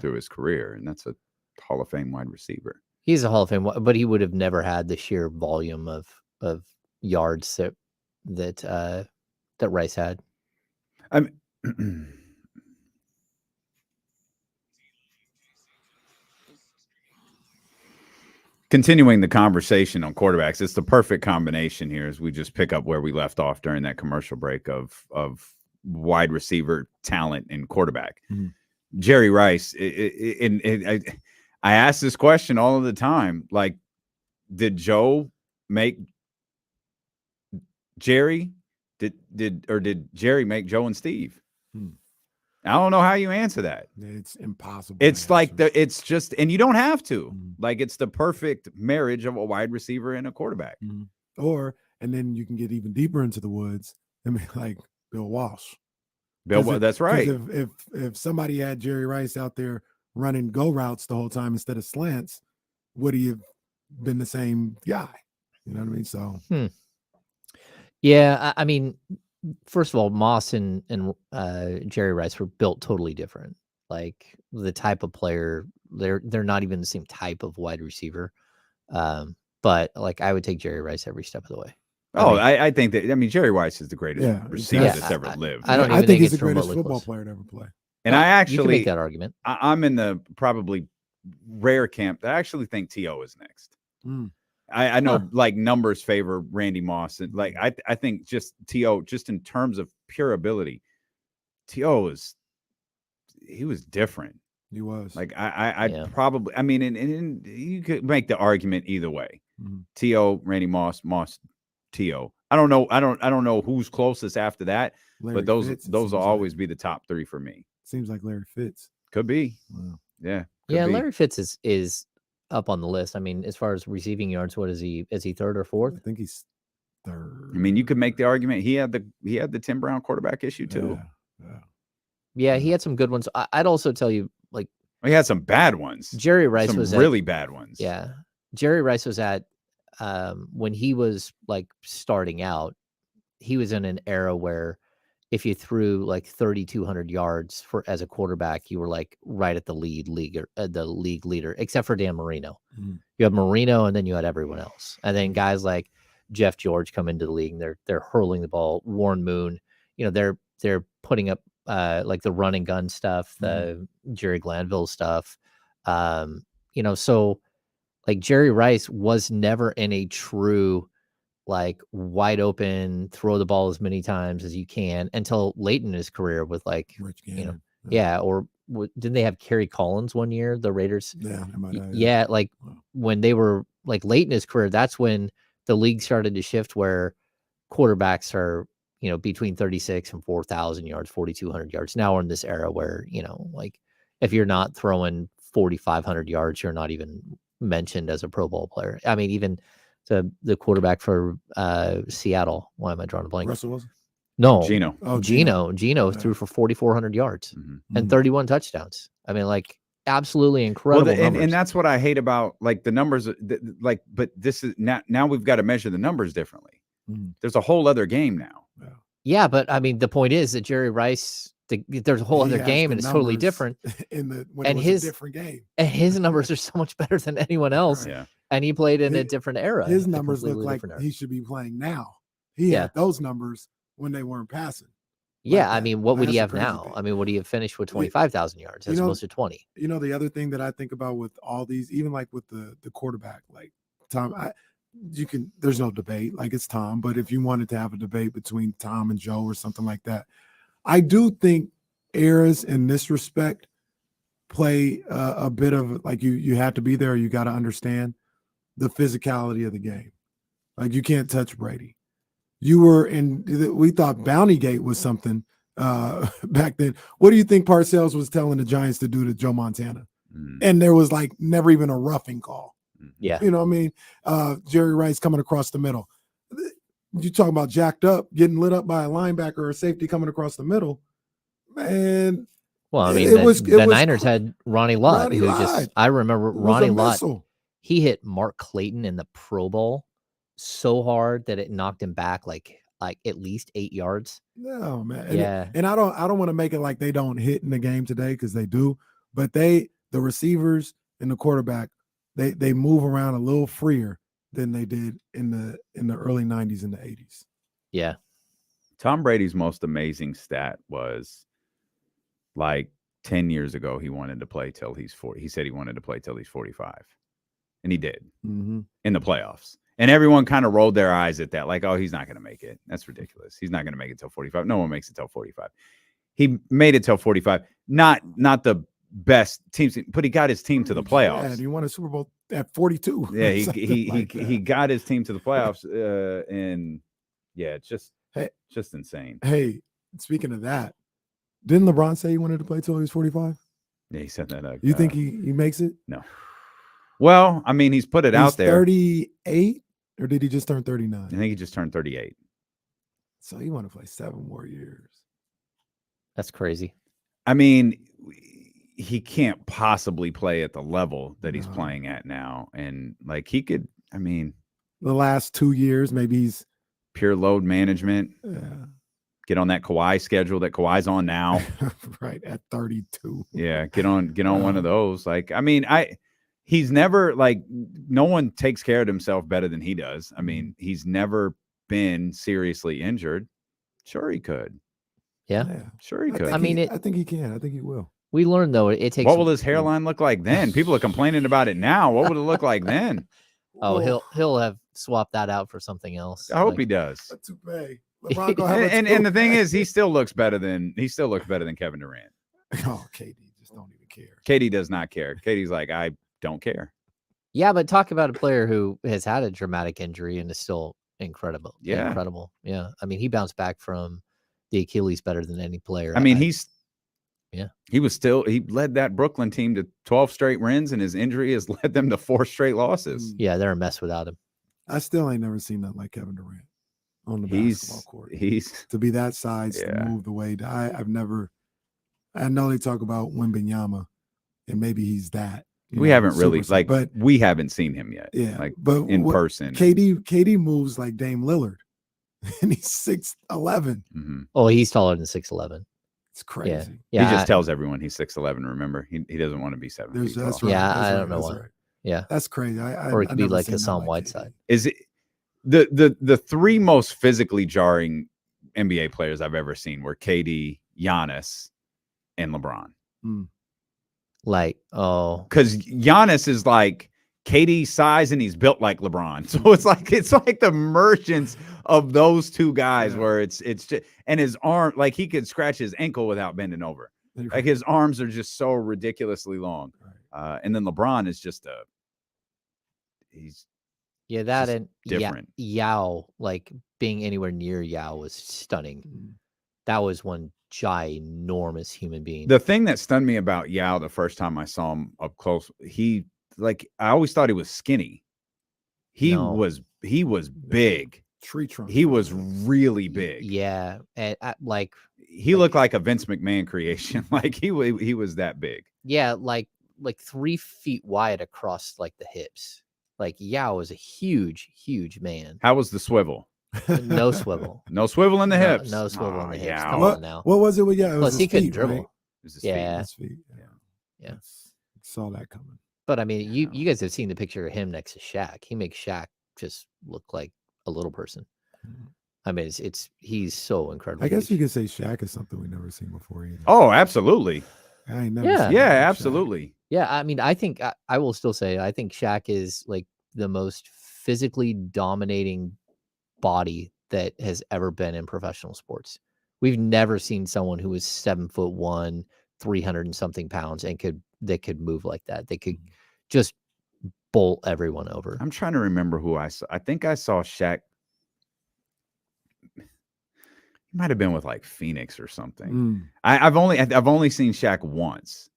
through his career, and that's a Hall of Fame wide receiver. He's a Hall of Fame, but he would have never had the sheer volume of yards that Rice had. Continuing the conversation on quarterbacks, it's the perfect combination here as we just pick up where we left off during that commercial break of wide receiver talent and quarterback. Mm-hmm. Jerry Rice, I ask this question all of the time. Like, did Joe make Jerry? Did Jerry make Joe and Steve? I don't know how you answer that. It's impossible. It's like it's just, and you don't have to. Like it's the perfect marriage of a wide receiver and a quarterback. And then you can get even deeper into the woods. I mean, like Bill Walsh. That's right. If somebody had Jerry Rice out there running go routes the whole time instead of slants, would he have been the same guy? You know what I mean? So, yeah, I mean, first of all, Moss and Jerry Rice were built totally different. Like the type of player, they're not even the same type of wide receiver. But like I would take Jerry Rice every step of the way. I think that. I mean, Jerry Rice is the greatest receiver that's ever lived. I think he's the greatest football player to ever play. And I actually you can make that argument. I'm in the probably rare camp that I actually think T.O. is next. I know like numbers favor Randy Moss, and like I think just T.O. just in terms of pure ability, T.O. he was different. He was like probably, I mean, and you could make the argument either way. T.O., Randy Moss, T.O. I don't know who's closest after that, but those will always be the top three for me. Seems like Larry Fitz. Could be. Wow. Yeah. Larry Fitz is up on the list. I mean, as far as receiving yards, what is he? Is he third or fourth? I think he's third. I mean, you could make the argument he had the Tim Brown quarterback issue too. Yeah, he had some good ones. I'd also tell you, like, he had some bad ones. Jerry Rice some was really bad ones. Yeah, Jerry Rice was at when he was like starting out. He was in an era where if you threw like 3,200 yards as a quarterback, you were like right at the league leader, except for Dan Marino. You had Marino, and then you had everyone else, and then guys like Jeff George come into the league, and they're hurling the ball. Warren Moon, they're putting up like the run and gun stuff, the Jerry Glanville stuff. So like Jerry Rice was never in a true like wide open, throw the ball as many times as you can until late in his career with like, Rich Gannon. Gannon. Or didn't they have Kerry Collins one year, the Raiders? Yeah. Like when they were like late in his career, that's when the league started to shift where quarterbacks are, between 36 and 4,000 yards, 4,200 yards. Now we're in this era where, like if you're not throwing 4,500 yards, you're not even mentioned as a Pro Bowl player. I mean, even the quarterback for Seattle. Why am I drawing a blank? Russell Wilson? No, Gino. Oh, Gino threw for 4,400 yards and 31 touchdowns. I mean, like absolutely incredible. And that's what I hate about like the numbers. But this is now we've got to measure the numbers differently. There's a whole other game now. Yeah, but I mean, the point is that Jerry Rice, there's a whole other game, and it's totally different. His different game, and his numbers are so much better than anyone else. Yeah. And he played in a different era. His numbers look like he should be playing now. He had those numbers when they weren't passing. Yeah, Like I mean, what would that's he the have crazy now? thing. I mean, would he have finished with You- 25,000 yards you as know- opposed to 20? You know, the other thing that I think about with all these, even like with the quarterback, like Tom, there's no debate, like it's Tom, but if you wanted to have a debate between Tom and Joe or something like that, I do think eras in this respect play a bit of like you have to be there, or you got to understand the physicality of the game. Like you can't touch Brady. You were we thought Bounty Gate was something back then. What do you think Parcells was telling the Giants to do to Joe Montana? And there was like never even a roughing call. Yeah. You know what I mean? Jerry Rice coming across the middle. You talking about jacked up, getting lit up by a linebacker or a safety coming across the middle. Man. Well, I mean, the Niners had Ronnie Lott, who just, I remember Ronnie Lott, he hit Mark Clayton in the Pro Bowl so hard that it knocked him back like at least 8 yards. No, man. Yeah. And I don't want to make it like they don't hit in the game today, because they do, but the receivers and the quarterback, they move around a little freer than they did in the early 90s and the 80s. Yeah. Tom Brady's most amazing stat was like 10 years ago, he wanted to play till he's 40. He said he wanted to play till he's 45. And he did in the playoffs. And everyone kind of rolled their eyes at that. Like, oh, he's not going to make it. That's ridiculous. He's not going to make it till 45. No one makes it till 45. He made it till 45. Not the best teams, but he got his team to the playoffs. Yeah, and he won a Super Bowl at 42. Yeah, he got his team to the playoffs. And yeah, it's just insane. Hey, speaking of that, didn't LeBron say he wanted to play till he was 45? Yeah, he said that. You think he makes it? No. Well, I mean, he's put it out there. 38, or did he just turn 39? I think he just turned 38. So he want to play 7 more years. That's crazy. I mean, he can't possibly play at the level that he's playing at now. And like he could, I mean, the last 2 years, maybe he's pure load management. Yeah. Get on that Kawhi schedule that Kawhi's on now. Right at 32. Yeah, get on one of those. Like, I mean, he's never, like, no one takes care of himself better than he does. I mean, he's never been seriously injured. Sure, he could. Yeah. Sure, he could. I think he can. I think he will. We learned though it takes. What will his hairline look like then? People are complaining about it now. What would it look like then? Oh, he'll have swapped that out for something else. I hope he does. And the thing is, he still looks better than Kevin Durant. Oh, KD just don't even care. KD does not care. KD's like, I don't care. Yeah, but talk about a player who has had a dramatic injury and is still incredible. Yeah. Incredible. Yeah. I mean, he bounced back from the Achilles better than any player. I mean, he led that Brooklyn team to 12 straight wins, and his injury has led them to 4 straight losses. Yeah, they're a mess without him. I still ain't never seen nothing like Kevin Durant on the basketball court. He's to be that size, to move the way. I know they talk about Wembanyama, and maybe he's that. We haven't really we haven't seen him yet. Yeah, like but in person. KD moves like Dame Lillard, and he's 6'11". Mm-hmm. Oh, he's taller than 6'11". It's crazy. Yeah. He just tells everyone he's 6'11". Remember, he doesn't want to be 7 feet That's tall. right. Yeah, that's I right, don't know that's why. right. Yeah, that's crazy. Or it could be like Hassan Whiteside. Is it the 3 most physically jarring NBA players I've ever seen were KD, Giannis, and LeBron. Like, because Giannis is like KD size and he's built like LeBron, so it's like the emergence of those 2 guys where it's just, and his arm, like he could scratch his ankle without bending over. Like his arms are just so ridiculously long. And then LeBron is just he's that and different. Yao, like being anywhere near Yao was stunning. That was one ginormous human being. The thing that stunned me about Yao the first time I saw him up close, I always thought he was skinny. He was big. Tree trunk. He was really big. Yeah, and he looked like a Vince McMahon creation. Like he was that big. Yeah, like 3 feet wide across like the hips. Like Yao was a huge, huge man. How was the swivel? No swivel. No swivel in the hips. No swivel in the hips. Yeah. Come on now. What was it with Yao? Plus, he couldn't dribble. Right? It was his Yeah. feet. Yeah. Saw that coming. But I mean, you guys have seen the picture of him next to Shaq. He makes Shaq just look like a little person. I mean, he's so incredible. I guess you could say Shaq is something we've never seen before either. Oh, absolutely. I ain't never Yeah. seen Yeah, nothing like Shaq. absolutely. Yeah, I mean, I think I will still say I think Shaq is like the most physically dominating body that has ever been in professional sports. We've never seen someone who was 7'1", 300 and something pounds and could move like that. They could just bolt everyone over. I'm trying to remember who I saw. I think I saw Shaq. He might have been with like Phoenix or something. I've only seen Shaq once.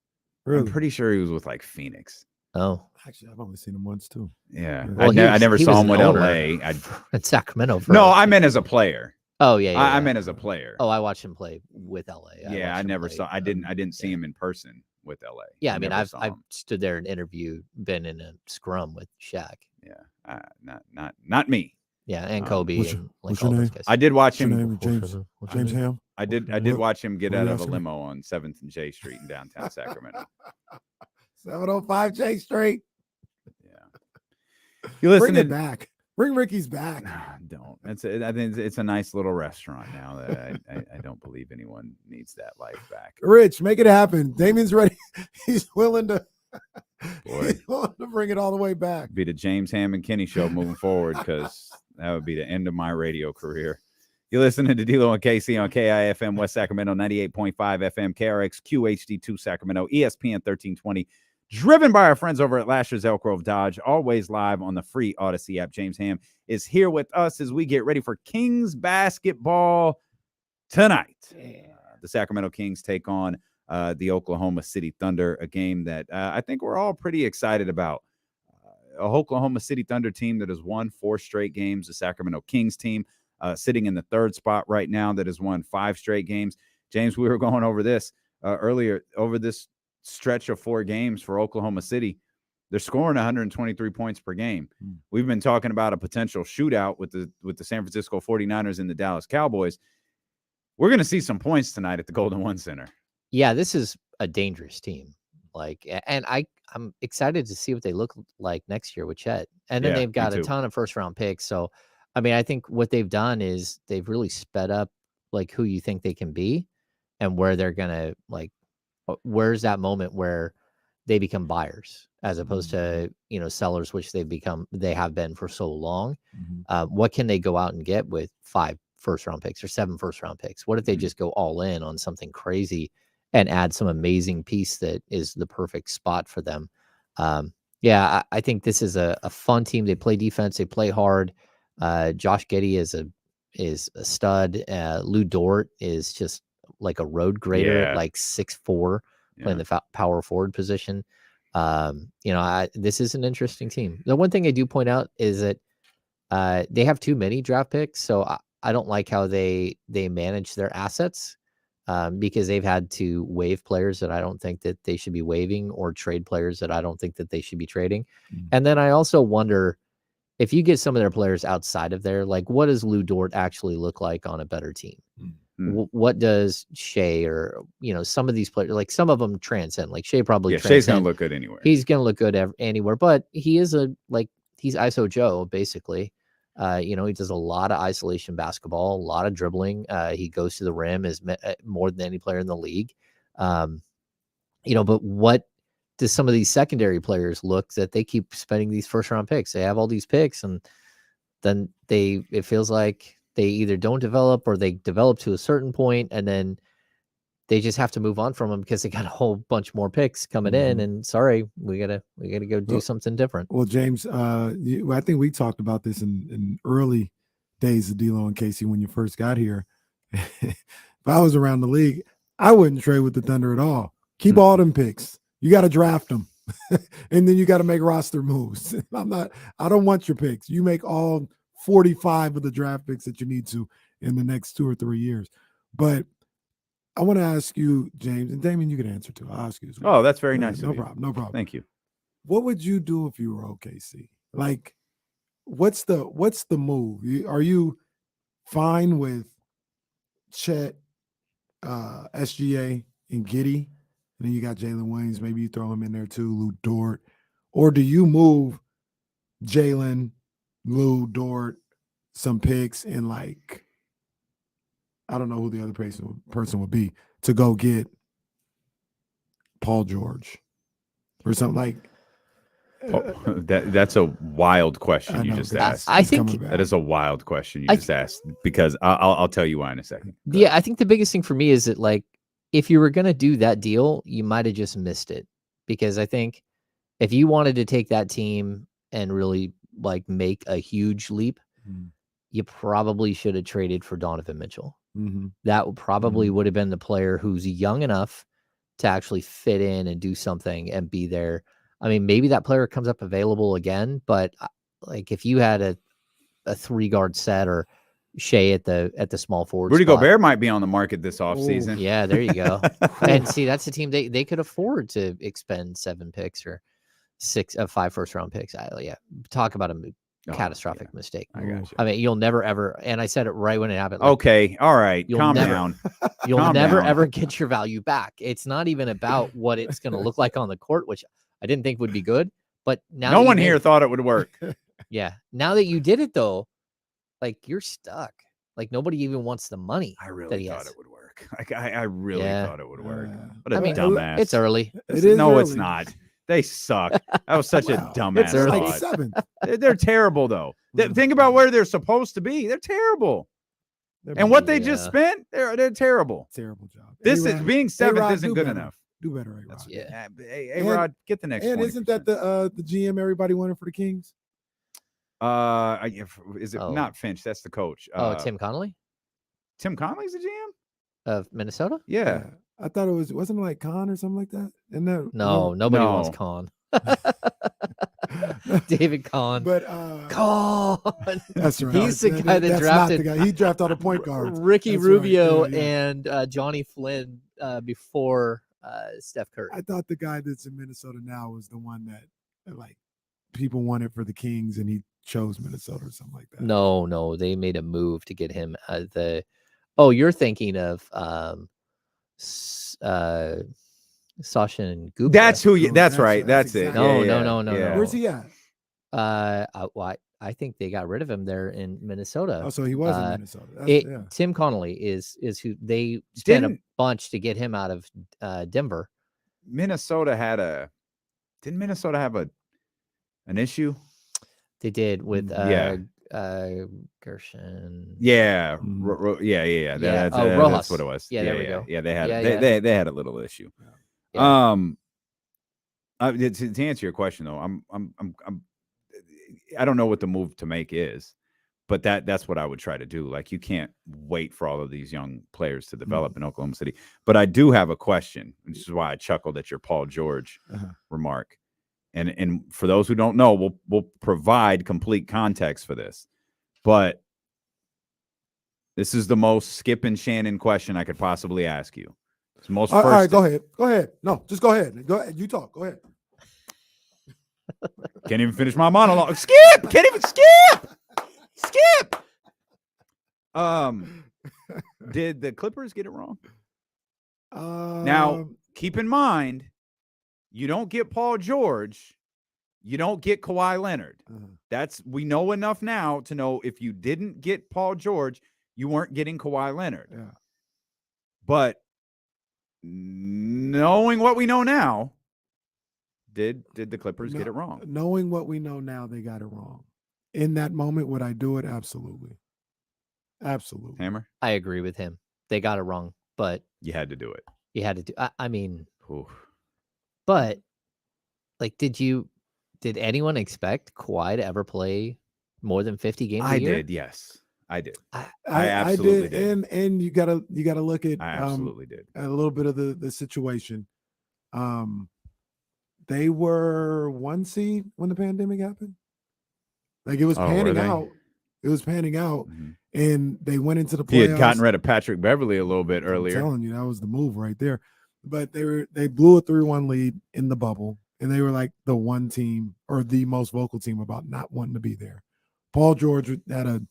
Really? I'm pretty sure he was with like Phoenix. Oh, Actually, I've only seen him once too. Yeah, well, I never he saw was him an with owner LA. in Sacramento. No, I meant as a player. Oh yeah, yeah, I yeah. meant as a player. Oh, I watched him play with LA. Yeah, I watched him never play, saw. I didn't see him in person with LA. Yeah, I mean, never I've saw him. stood there and been in a scrum with Shaq. Yeah, not me. Yeah, and Kobe what's and your- like what's all your those name? guys. I did watch What's your him. name? James Ham? I did What- watch him get what out were you of a asking me? limo on 7th and J Street in downtown Sacramento. 705 J Street. You Bring listen it to back. Bring Ricky's back. don't. I think it's a nice little restaurant now that I don't believe anyone needs that life back. Rich, make it happen. Damien's ready. He's willing to Boy. he's willing to bring it all the way back. Be the James Ham and Kenny show moving forward, because that would be the end of my radio career. You're listening to D-Lo and KC on KIFM West Sacramento 98.5 FM, KRX QHD2 Sacramento, ESPN 1320. Driven by our friends over at Lasher's Elk Grove Dodge, always live on the free Odyssey app. James Ham is here with us as we get ready for Kings basketball tonight. The Sacramento Kings take on the Oklahoma City Thunder, a game that I think we're all pretty excited about. A Oklahoma City Thunder team that has won 4 straight games. The Sacramento Kings team sitting in the 3rd spot right now that has won 5 straight games. James, we were going over this earlier, over this stretch of 4 games for Oklahoma City. They're scoring 123 points per game. We've been talking about a potential shootout with the San Francisco 49ers and the Dallas Cowboys. We're going to see some points tonight at the Golden One Center. Yeah, this is a dangerous team. Like, and I'm excited to see what they look like next year with Chet. And then Yeah, they've got me a too. ton of first round picks. So, I mean, I think what they've done is they've really sped up like who you think they can be and where they're going to like, where's that moment where they become buyers as opposed to, sellers, which they have been for so long. What can they go out and get with 5 first round picks or 7 first round picks? What if they just go all in on something crazy and add some amazing piece that is the perfect spot for them? I think this is a fun team. They play defense. They play hard. Josh Giddey is a stud. Lou Dort is just like a road grader at like 6'4", playing the power forward position. This is an interesting team. The one thing I do point out is that they have too many draft picks. So I don't like how they manage their assets because they've had to waive players that I don't think that they should be waiving or trade players that I don't think that they should be trading. And then I also wonder if you get some of their players outside of there, like what does Lou Dort actually look like on a better team? What does Shea or, some of these players, like some of them transcend, like Shea probably Shea's going to look good anywhere. He's going to look good anywhere, but he is he's ISO Joe, basically. He does a lot of isolation basketball, a lot of dribbling. He goes to the rim more than any player in the league. But what does some of these secondary players look that they keep spending these first round picks? They have all these picks and then it feels like they either don't develop or they develop to a certain point and then they just have to move on from them because they got a whole bunch more picks coming in. And sorry, we gotta go do something different. Well, James, I think we talked about this in early days of D-Lo and Casey when you first got here. If I was around the league, I wouldn't trade with the Thunder at all. Keep all them picks. You got to draft them, and then you got to make roster moves. I don't want your picks. You make all 45 of the draft picks that you need to in the next 2 or 3 years. But I want to ask you, James, and Damien, you can answer too. I'll ask you as well. Oh, that's very nice. No problem. No problem. Thank you. What would you do if you were OKC? Like, what's the move? Are you fine with Chet, SGA, and Giddey? And then you got Jalen Williams. Maybe you throw him in there too, Lou Dort. Or do you move Jalen, Lou Dort, some picks, and like I don't know who the other person would be to go get Paul George or something like. That's a wild question you just asked. I think that is a wild question you just asked, because I'll tell you why in a second. Yeah, I think the biggest thing for me is that, like, if you were going to do that deal, you might have just missed it, because I think if you wanted to take that team and really like make a huge leap, you probably should have traded for Donovan Mitchell. That probably would have been the player who's young enough to actually fit in and do something and be there. I mean, maybe that player comes up available again, but like if you had a 3-guard set or Shea at the small forward Rudy spot, Gobert might be on the market this offseason. Yeah, there you go. And see, that's the team they could afford to expend 7 picks or 5 first-round picks. Talk about a catastrophic mistake. I got you. I mean, you'll never ever, and I said it right when it happened. Like, okay, all right, calm down. You'll never ever get your value back. It's not even about what it's going to look like on the court, which I didn't think would be good. But now no one here thought it would work. Yeah, now that you did it though, like you're stuck. Like nobody even wants the money. I really thought it would work. Like I really thought it would work. What a dumbass! It's early. It's not. They suck. That was such a dumbass. It's early. Thought. 7th. They're terrible though. Think about where they're supposed to be. They're terrible. And what they just spent, they're terrible. Terrible job. This is being 7th A-Rod, isn't good enough. Do better, A-Rod. Hey, Rod, get the next one. And isn't that the GM everybody wanted for the Kings? Is it not Finch? That's the coach. Tim Connolly? Tim Connolly's the GM of Minnesota? Yeah. I thought wasn't it like Khan or something like that? No, nobody wants Khan. David Kahn. But Kahn. That's right. He's the guy that drafted. He drafted all the point guards. Ricky Rubio and Johnny Flynn before Steph Curry. I thought the guy that's in Minnesota now was the one that like people wanted for the Kings, and he chose Minnesota or something like that. No, they made a move to get him. You're thinking of Sasha and Gupta. That's who. That's right. That's it. No. Where's he at? I think they got rid of him there in Minnesota. Oh, so he was in Minnesota. Tim Connolly is who they spent a bunch to get him out of Denver. Didn't Minnesota have an issue? They did with Gershon. Yeah. Rojas. That's what it was. Yeah, there we go. Yeah, they had they had a little issue. Yeah. To answer your question though, I don't know what the move to make is, but that's what I would try to do. Like, you can't wait for all of these young players to develop in Oklahoma City. But I do have a question, which is why I chuckled at your Paul George remark. And for those who don't know, we'll provide complete context for this. But this is the most Skip and Shannon question I could possibly ask you. It's most all right, go ahead. No, just go ahead. Go ahead. You talk. Go ahead. Can't even finish my monologue. Skip! Can't even skip! Did the Clippers get it wrong? Now, keep in mind, you don't get Paul George, you don't get Kawhi Leonard. We know enough now to know if you didn't get Paul George, you weren't getting Kawhi Leonard. Yeah. But knowing what we know now, did the Clippers get it wrong? Knowing what we know now, they got it wrong. In that moment, would I do it? Absolutely. Hammer? I agree with him. They got it wrong, but you had to do it. You had to do. I mean, oof. But like, did anyone expect Kawhi to ever play more than 50 games a year? I did. Yes, I did. I absolutely did. And you gotta look at I absolutely did a little bit of the situation. They were 1 seed when the pandemic happened. Like, it was panning out. It was panning out, and they went into the playoffs. He had gotten rid of Patrick Beverly a little bit earlier. I'm telling you, that was the move right there. But they blew a 3-1 lead in the bubble, and they were like the one team or the most vocal team about not wanting to be there. Paul George had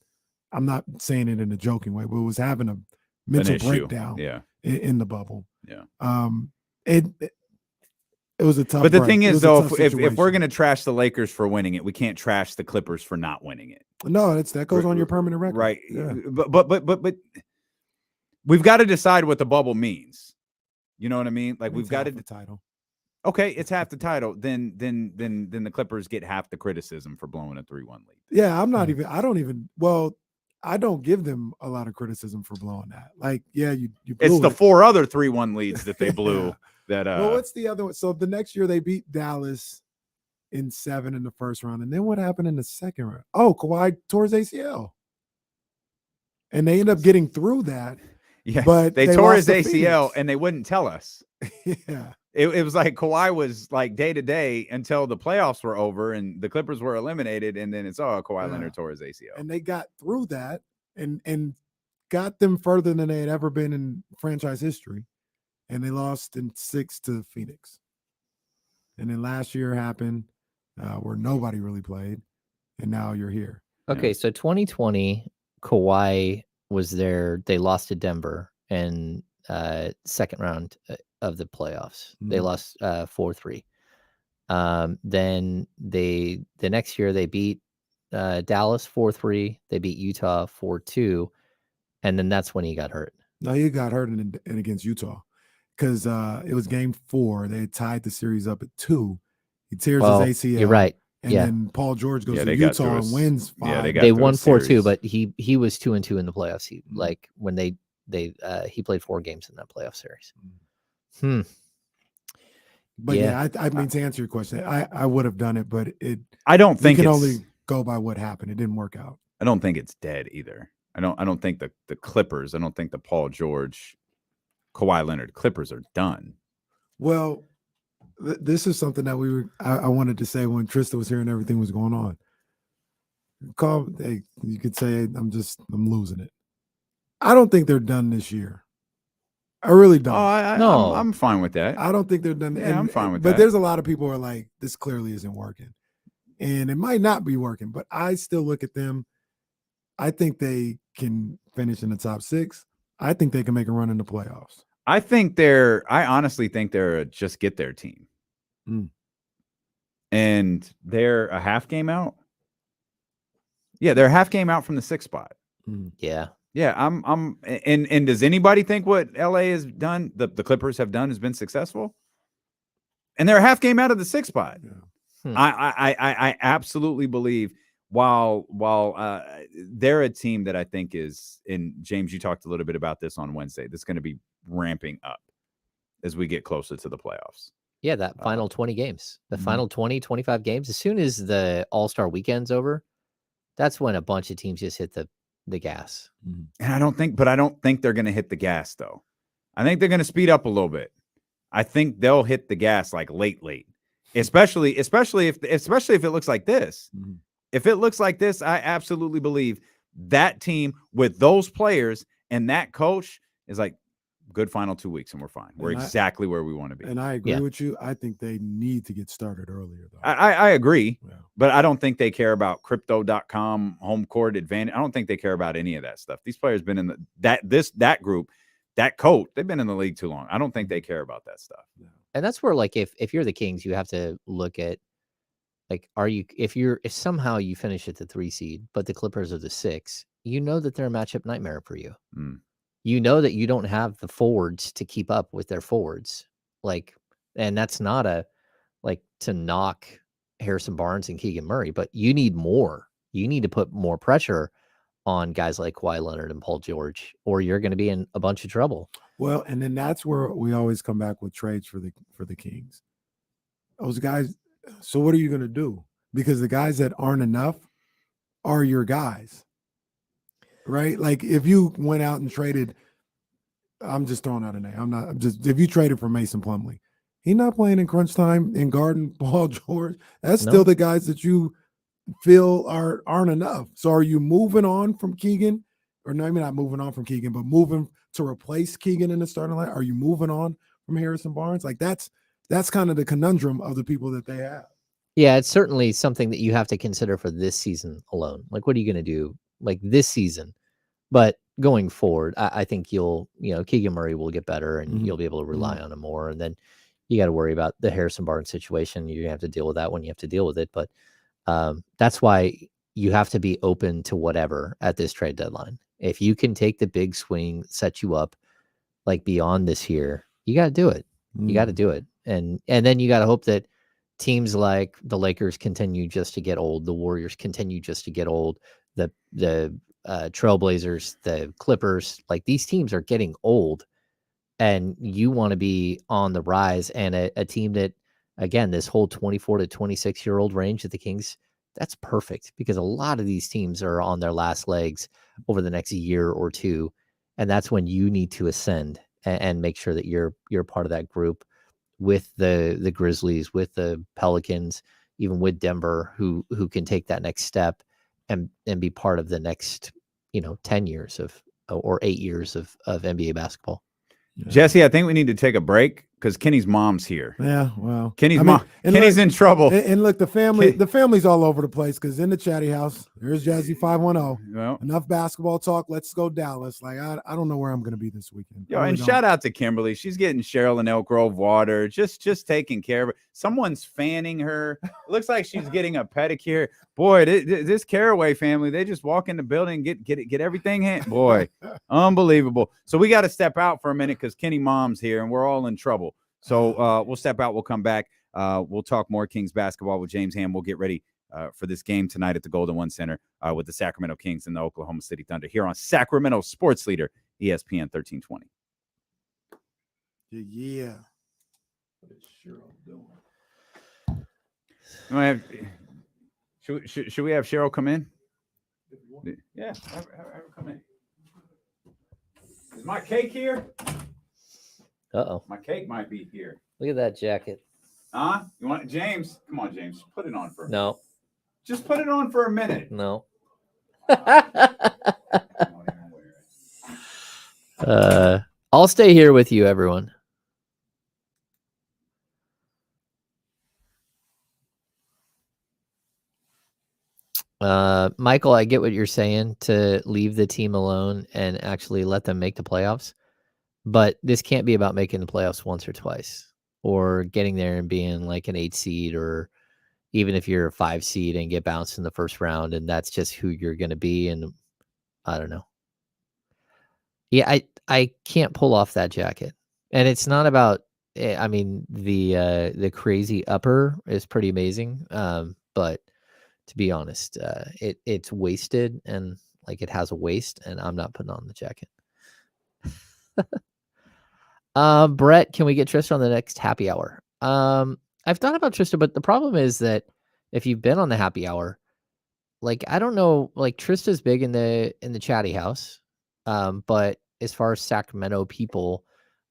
I'm not saying it in a joking way, but was having a mental breakdown in the bubble. Yeah. It was a tough. But the thing is, though, if we're going to trash the Lakers for winning it, we can't trash the Clippers for not winning it. No, that goes on your permanent record, right? Yeah. But we've got to decide what the bubble means. You know what I mean? Like we've got to the title. Okay, it's half the title. Then the Clippers get half the criticism for blowing a 3-1 lead. Yeah, I don't give them a lot of criticism for blowing that. Like, yeah, you blew It's the it. 4 other 3-1 leads that they blew. Yeah. Well, what's the other one? So the next year they beat Dallas in 7 in the first round. And then what happened in the second round? Oh, Kawhi tore his ACL. And they end up getting through that. Yeah, but they tore his lost to ACL Phoenix. and they wouldn't tell us. Yeah. It was like Kawhi was like day to day until the playoffs were over and the Clippers were eliminated. And then it's, Kawhi Leonard tore his ACL. And they got through that and got them further than they had ever been in franchise history. And they lost in 6 to Phoenix. And then last year happened where nobody really played. And now you're here. Okay, so 2020, Kawhi was there. They lost to Denver in second round of the playoffs. They lost 4-3. Then the next year they beat Dallas 4-3. They beat Utah 4-2, and then that's when he got hurt. No, he got hurt in against Utah because it was game 4. They had tied the series up at 2. He tears his ACL. You're right. And then Paul George goes to Utah and wins 5. Yeah, they won 4-2, but he was 2-2 in the playoffs. He like when he played 4 games in that playoff series. But I mean, to answer your question, I would have done it, but I don't think you can it's, only go by what happened. It didn't work out. I don't think it's dead either. I don't think the Clippers, I don't think the Paul George, Kawhi Leonard Clippers are done. Well, this is something that I wanted to say when Trysta was here and everything was going on. You could say I'm losing it. I don't think they're done this year. I really don't. I'm fine with that. I don't think they're done. Yeah, I'm fine with that. But there's a lot of people who are like, this clearly isn't working. And it might not be working, but I still look at them. I think they can finish in the top 6. I think they can make a run in the playoffs. I honestly think they're a just get their team. And they're a half game out. Yeah, they're a half game out from the 6th spot. Yeah. Yeah, and does anybody think what LA has done, the Clippers have done, has been successful? And they're a half game out of the 6th spot. Yeah. I absolutely believe while they're a team that I think is, and James, you talked a little bit about this on Wednesday, that's going to be ramping up as we get closer to the playoffs. Yeah, that final 20 games, the final 20, 25 games, as soon as the All-Star weekend's over, that's when a bunch of teams just hit the gas. And I don't think they're going to hit the gas though. I think they're going to speed up a little bit. I think they'll hit the gas like late, especially if it looks like this. If it looks like this, I absolutely believe that team with those players and that coach is like, good final 2 weeks and we're fine. We're exactly where we want to be. And I agree with you. I think they need to get started earlier, though. I agree, but I don't think they care about crypto.com, home court advantage. I don't think they care about any of that stuff. These players been in that group, that coach, they've been in the league too long. I don't think they care about that stuff. And that's where, like, if you're the Kings, you have to look at, like, if somehow you finish at the 3 seed, but the Clippers are the 6, you know that they're a matchup nightmare for you. You know that you don't have the forwards to keep up with their forwards. Like, and that's not to knock Harrison Barnes and Keegan Murray, but you need more. You need to put more pressure on guys like Kawhi Leonard and Paul George, or you're going to be in a bunch of trouble. Well, and then that's where we always come back with trades for the Kings. Those guys. So what are you going to do? Because the guys that aren't enough are your guys. Right? Like if you went out and traded, I'm just throwing out a name. If you traded for Mason Plumlee, he's not playing in crunch time in guarding Paul George. That's still the guys that you feel aren't enough. So are you moving on from Keegan? Or no, maybe not moving on from Keegan, but moving to replace Keegan in the starting line? Are you moving on from Harrison Barnes? Like that's kind of the conundrum of the people that they have. Yeah, it's certainly something that you have to consider for this season alone. Like, what are you going to do like this season? But going forward, I think Keegan Murray will get better and you'll be able to rely on him more. And then you got to worry about the Harrison Barnes situation. You're going to have to deal with that when you have to deal with it. But that's why you have to be open to whatever at this trade deadline. If you can take the big swing, set you up like beyond this year, you got to do it. You got to do it. And then you got to hope that teams like the Lakers continue just to get old. The Warriors continue just to get old. The Trailblazers, the Clippers, like these teams are getting old, and you want to be on the rise. And a team that, again, this whole 24 to 26-year-old range of the Kings, that's perfect because a lot of these teams are on their last legs over the next year or two. And that's when you need to ascend and make sure that you're part of that group with the Grizzlies, with the Pelicans, even with Denver, who can take that next step and be part of the next, 10 years or 8 years of NBA basketball. Jesse, I think we need to take a break because Kenny's mom's here. Yeah, well, Kenny's in trouble. And look, the family's all over the place because in the chatty house, there's Jazzy 510. Well, Enough basketball talk. Let's go Dallas. Like I don't know where I'm going to be this weekend. Shout out to Kimberly. She's getting Cheryl in Elk Grove water. Just taking care of her. Someone's fanning her. It looks like she's getting a pedicure. Boy, this Caraway family, they just walk in the building and get everything. Boy, unbelievable. So we got to step out for a minute because Kenny mom's here and we're all in trouble. So we'll step out. We'll come back. We'll talk more Kings basketball with James Ham. We'll get ready for this game tonight at the Golden One Center with the Sacramento Kings and the Oklahoma City Thunder here on Sacramento Sports Leader, ESPN 1320. Yeah. What is Cheryl doing? Should we have Cheryl come in? Yeah, have her come in. Is my cake here? Uh-oh. My cake might be here. Look at that jacket. Huh? You want it, James? Come on, James. Put it on for a minute. No. Just put it on for a minute. No. I'll stay here with you, everyone. Michael, I get what you're saying to leave the team alone and actually let them make the playoffs. But this can't be about making the playoffs once or twice or getting there and being like an 8 seed, or even if you're a 5 seed and get bounced in the first round and that's just who you're going to be. And I don't know. Yeah, I can't pull off that jacket. And it's not about, I mean, the crazy upper is pretty amazing. But to be honest, it's wasted and like it has a waist, and I'm not putting on the jacket. Brett, can we get Trysta on the next happy hour? I've thought about Trysta, but the problem is that if you've been on the happy hour, like, I don't know, like Trysta's big in the chatty house. But as far as Sacramento people,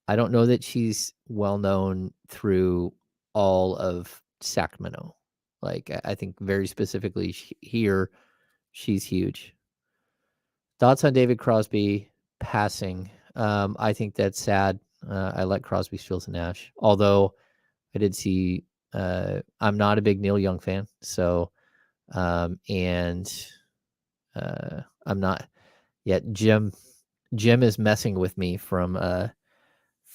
I don't know that she's well known through all of Sacramento. Like, I think very specifically here, she's huge. Thoughts on David Crosby passing? I think that's sad. I like Crosby, Stills, and Nash. Although I did see, I'm not a big Neil Young fan. So, I'm not yet. Jim is messing with me from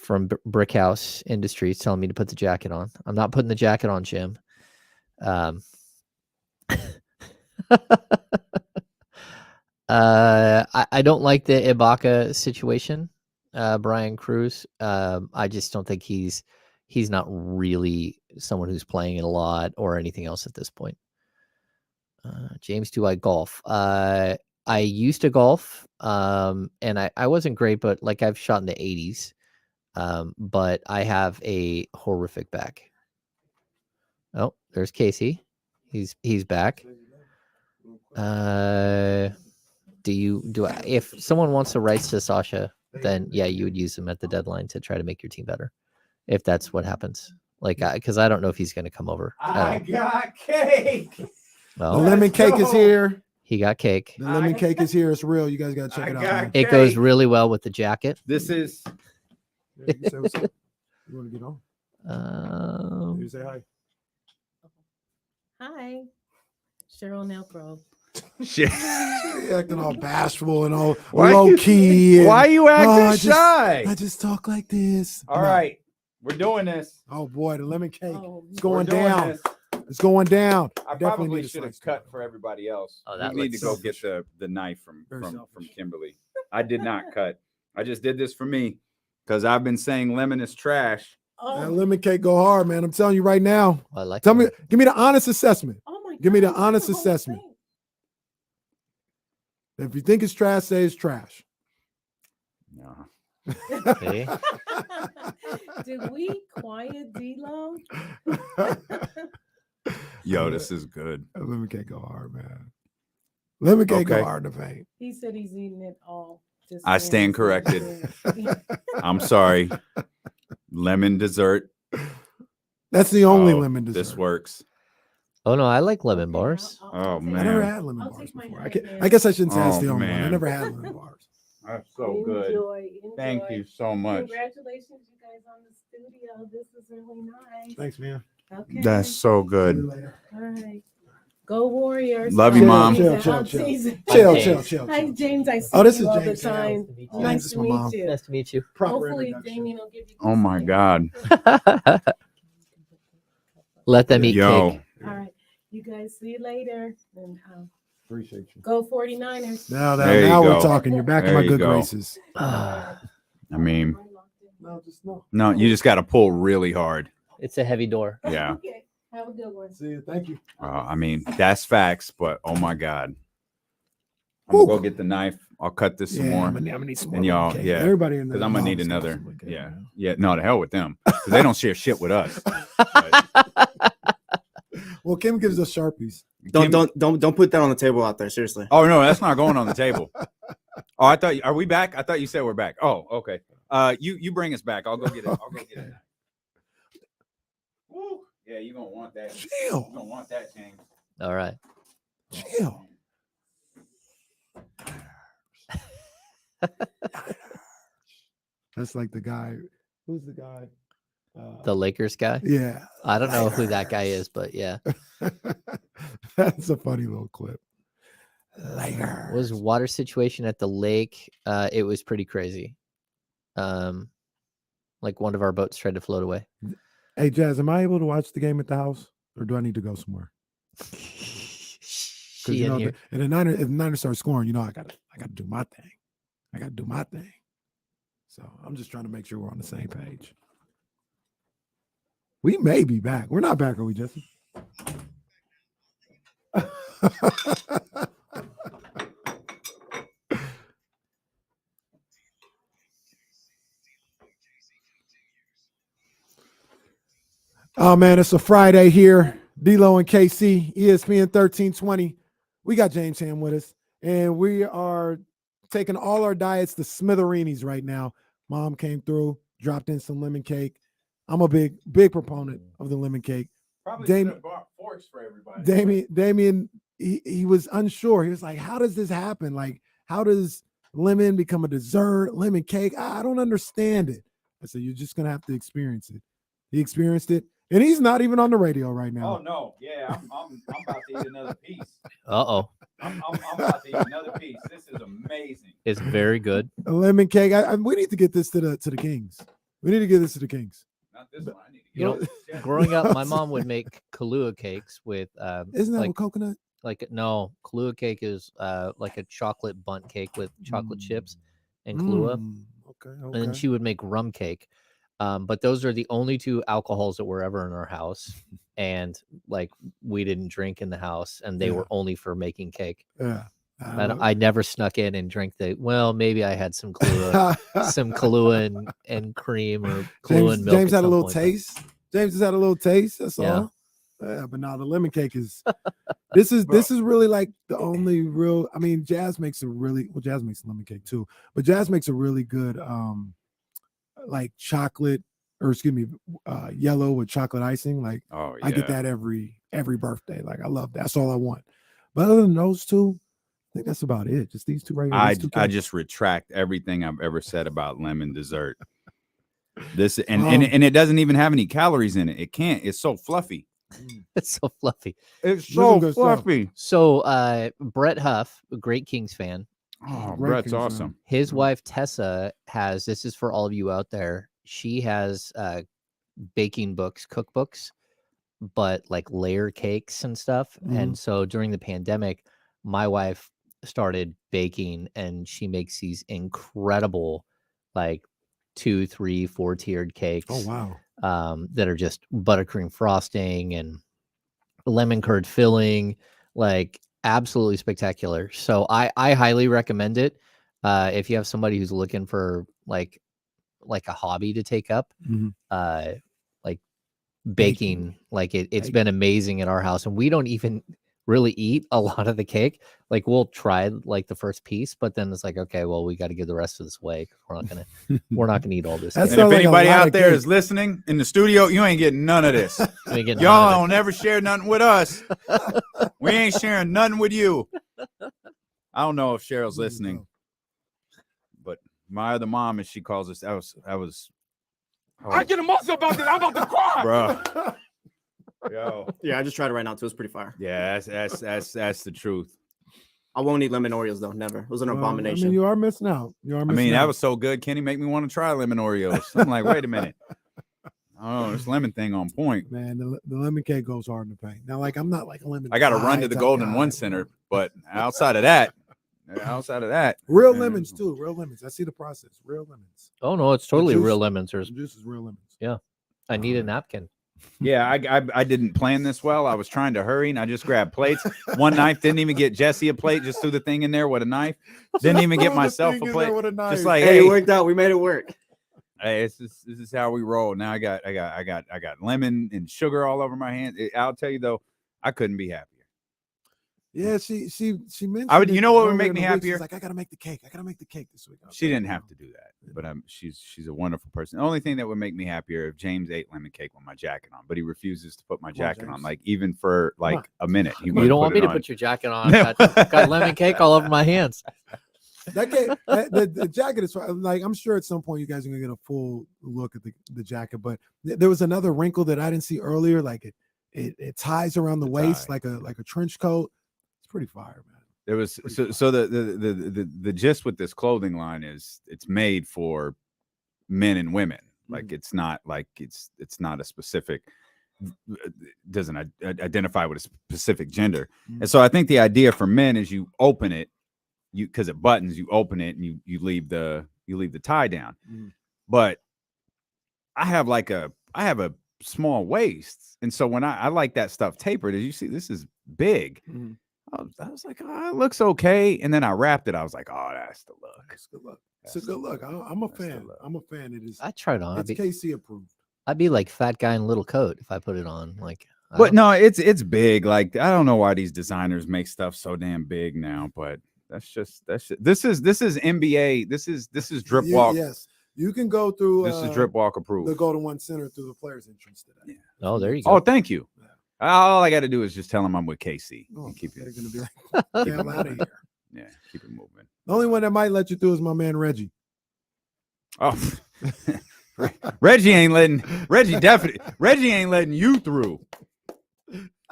Brickhouse Industries, telling me to put the jacket on. I'm not putting the jacket on, Jim. I don't like the Ibaka situation. Brian Cruz. I just don't think he's not really someone who's playing it a lot or anything else at this point. James, do I golf? I used to golf, and I wasn't great, but like I've shot in the 80s. But I have a horrific back. Oh, there's Casey. He's back. If someone wants to rights to Sasha, then yeah, you would use him at the deadline to try to make your team better. If that's what happens. Like, because I don't know if he's going to come over. I got cake. Well, the lemon cake is here. He got cake. The lemon cake is here. It's real. You guys got to check it out. Man. It goes really well with the jacket. This is. Yeah, you say what's up? You want to get on? You say hi. Hi, Cheryl from Elk Grove. Shit. You're acting all bashful and all low key. Why are you acting shy? I just talk like this. All right, we're doing this. Oh boy, the lemon cake. Oh, It's going down. It's going down. I probably should have cut for everybody else. Oh, that we need to go looks get the knife from Kimberly. I did not cut. I just did this for me because I've been saying lemon is trash. That lemon cake go hard, man. I'm telling you right now. I like Tell me, that. give me the honest assessment. Oh my Give me the God, honest that's whole assessment. thing. If you think it's trash, say it's trash. No. See? Did we quiet D-Lo? Yo, this is good. Lemon cake go hard, man. Lemon cake Okay. go hard in the vein. He said he's eating it all. Just I saying stand it's not corrected. good. I'm sorry. Lemon dessert. That's the only Oh, lemon dessert. This works. Oh no, I like lemon Okay, bars. Oh, take man. I never mine. had lemon I'll bars take mine before. right I guess I shouldn't say that's Oh, the only one. I man. never had lemon bars. That's so good. Enjoy. Thank you so much. Congratulations, you guys, on the studio. This is really nice. Thanks, man. Okay. That's so See you good. later. All right. Go Warriors. Love you, I'm Mom. teasing. Chill, I'm chill. teasing. Chill, James. chill, chill. Hi, chill. James. I see Oh, this you is all James. the time. James, Nice this to is my meet mom. you. Nice to meet you. Proper Hopefully, introduction. Damien will give you. Oh my consent. God. Let them eat Yo. cake. All right. You guys see you later. And Appreciate you. go 49ers. Now There you we're go. talking. You're back in There my you good go. graces. I mean, No, just no. no, you just got to pull really hard. It's a heavy door. Yeah. Okay. Have a good one. See you. Thank you. I mean, that's facts, but oh my God. I'm going to go get the knife. I'll cut this some more. I'm gonna need some more And y'all, lemon cake. yeah, Everybody in the Because I'm going to need mom's got another. some lemon cake, Yeah. man. Yeah. No, to hell with them. Because they don't share shit with us. But Well, Kim gives us Sharpies. Kim- Don't put that on the table out there. Seriously. Oh, no, that's not going on the table. Oh, I thought, are we back? I thought you said we're back. Oh, okay. You bring us back. I'll go get it. I'll go get it. Woo. Yeah, you're going to want that. Chill. You're going to want that, James. All right. Chill. That's like the guy. Who's the guy? The Lakers guy. Yeah. I don't know who that guy is, but yeah. That's a funny little clip. Lakers. Was water situation at the lake. It was pretty crazy. Like one of our boats tried to float away. Hey, Jazz, am I able to watch the game at the house, or do I need to go somewhere? Because She in here. if the Niners start scoring, I gotta do my thing. I gotta do my thing. So I'm just trying to make sure we're on the same page. We may be back. We're not back, are we, Jesse? Oh man, it's a Friday here. D-Lo and KC, ESPN 1320. We got James Ham with us, and we are taking all our diets to smithereens right now. Mom came through, dropped in some lemon cake. I'm a big proponent of the lemon cake. Probably Dame- should have bought forks for everybody. Damien, he was unsure. He was like, how does this happen? Like, how does lemon become a dessert, lemon cake? I don't understand it. I said, you're just going to have to experience it. He experienced it, and he's not even on the radio right now. Oh, no. Yeah, I'm about to eat another piece. Uh-oh. I'm about to eat another piece. This is amazing. It's very good. A lemon cake. We need to get this to the Kings. We need to get this to the Kings. Not this one. I need to You know, get it. growing up, my mom would make Kahlua cakes with Isn't that like with coconut? no, Kahlua cake is like a chocolate bundt cake with chocolate chips and Kahlua. Okay. And then she would make rum cake. But those are the only two alcohols that were ever in our house. And like we didn't drink in the house, and they were only for making cake. Yeah. I never snuck in and drank maybe I had some Kahlua, and cream or Kahlua and milk. James at had a some little point, but- taste. James has had a little taste. That's Yeah. all. Yeah, but now the lemon cake is. This is really like the only real. I mean, Jazz makes Jazz makes lemon cake too, but Jazz makes a really good like chocolate, or excuse me, yellow with chocolate icing. Like Oh, yeah. I get that every birthday. Like I love that. That's all I want. But other than those two, I think that's about it. Just these two right here. I these two cakes. just retract everything I've ever said about lemon dessert. This and it doesn't even have any calories in it. It can't. It's so fluffy. It's so fluffy. It's This one goes fluffy. So Brett Huff, a great Kings fan, Oh, Great Brett's Kings, man. awesome. his Mhm. wife Tessa has, this is for all of you out there, she has baking books, cookbooks, but like layer cakes and stuff. Mhm. And so during the pandemic, my wife started baking, and she makes these incredible, like 2, 3, 4 tiered cakes. Oh wow. That are just buttercream frosting and lemon curd filling, like absolutely spectacular. So I highly recommend it. If you have somebody who's looking for like a hobby to take up, Mhm. like baking, like it's been amazing at our house, and we don't even really eat a lot of the cake. Like we'll try like the first piece, but then it's like, okay, well, we got to give the rest of this away. We're not gonna eat all this. That cake. And if sounds like a anybody lot out of there cake. is listening in the studio, you ain't getting none of this. We ain't getting Y'all none of don't ever share nothing with us. We ain't sharing nothing with you. I don't know if Cheryl's listening, but my other mom, as she calls us, I get emotional about this. I'm about to cry. bro. Yo. Yeah, I just tried it right now too. It's pretty fire. Yeah, that's the truth. I won't eat lemon Oreos though. Never. It was an Well, abomination. I mean, you are missing out. You are I missing mean, out. that was so good. Kenny make me want to try lemon Oreos. I'm like, wait a minute. Oh, this lemon thing on point. Man, the lemon cake goes hard in the paint. Now, like I'm not like a lemon. I got to run pie to the type Golden guy, One Center, but outside of that, real man, lemons too. Real lemons. I see the process. Real lemons. Oh no, it's totally juice- real lemons. There's The juice is real lemons. Yeah. I need a napkin. Yeah, I didn't plan this well. I was trying to hurry, and I just grabbed plates. One knife, didn't even get Jesse a plate. Just threw the thing in there with a knife. Didn't even get myself a plate. Just like, Hey, hey, it worked out. We made it work. hey, this is how we roll. Now I got lemon and sugar all over my hands. I'll tell you though, I couldn't be happier. Yeah, she mentioned. You it know what would earlier make in me the week. happier? She's like, I gotta make the cake. I gotta make the cake this week. I was She like, didn't wow. have to do that, but she's a wonderful person. The only thing that would make me happier if James ate lemon cake with my jacket on, but he refuses to put my Come on, jacket on, James. like even for like a minute. He You wouldn't don't want put me it to on. put your jacket on. Got lemon cake all over my hands. That cake, the jacket is like, I'm sure at some point you guys are gonna get a full look at the jacket, but there was another wrinkle that I didn't see earlier. Like it ties around the waist tie. like a trench coat. It's pretty fire, man. There was so the gist with this clothing line is it's made for men and women. Like it's not like it's not a specific, doesn't identify with a specific gender. And so I think the idea for men is you open it, because it buttons, you open it and you leave the tie down. But I have a small waist, and so when I like that stuff tapered, as you see, this is big. I was like, oh, it looks okay. And then I wrapped it. I was like, oh, that's the look. It's good look. It's a good look. I'm a fan. I'm a fan. It is. I tried on. It's KC approved. I'd be like fat guy in little coat if I put it on. Like, But no, it's big. Like, I don't know why these designers make stuff so damn big now, but this is NBA. This is drip walk. Yes. You can go through. This is drip walk approved. The Golden One Center through the players entrance today. Yeah. Oh, there you go. Oh, thank you. Yeah. All I got to do is just tell them I'm with KC. Oh, and keep it. They're gonna be like, get out of here. Yeah, keep it moving. The only one that might let you through is my man Reggie. Oh, Reggie ain't letting you through.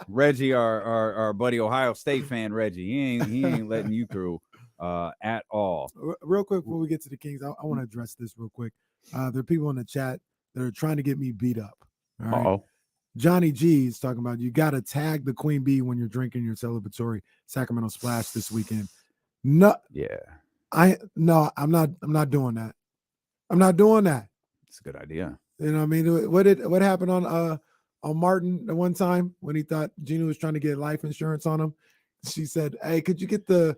Reggie, our buddy Ohio State fan, Reggie, he ain't letting you through at all. Real quick before we get to the Kings, I want to address this real quick. There are people in the chat that are trying to get me beat up. All right? Uh-oh. Johnny G is talking about you got to tag the Queen Bee when you're drinking your celebratory Sacramento Splash this weekend. No, yeah, I'm not doing that. I'm not doing that. It's a good idea. You know what I mean? What happened on Martin the one time when he thought Gina was trying to get life insurance on him? She said, "Hey, could you get the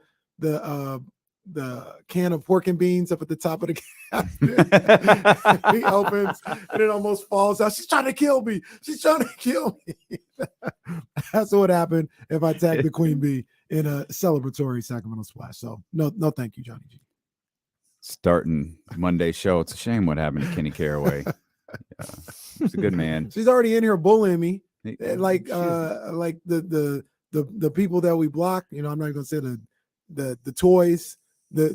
can of pork and beans up at the top of the can?" He opens and it almost falls out. She's trying to kill me. She's trying to kill me. That's what happened if I tag the Queen Bee in a celebratory Sacramento Splash. So no, thank you, Johnny G. Starting Monday show. It's a shame what happened to Kenny Caraway. Yeah, he's a good man. She's already in here bullying me. Like the people that we block. You know, I'm not gonna say the toys.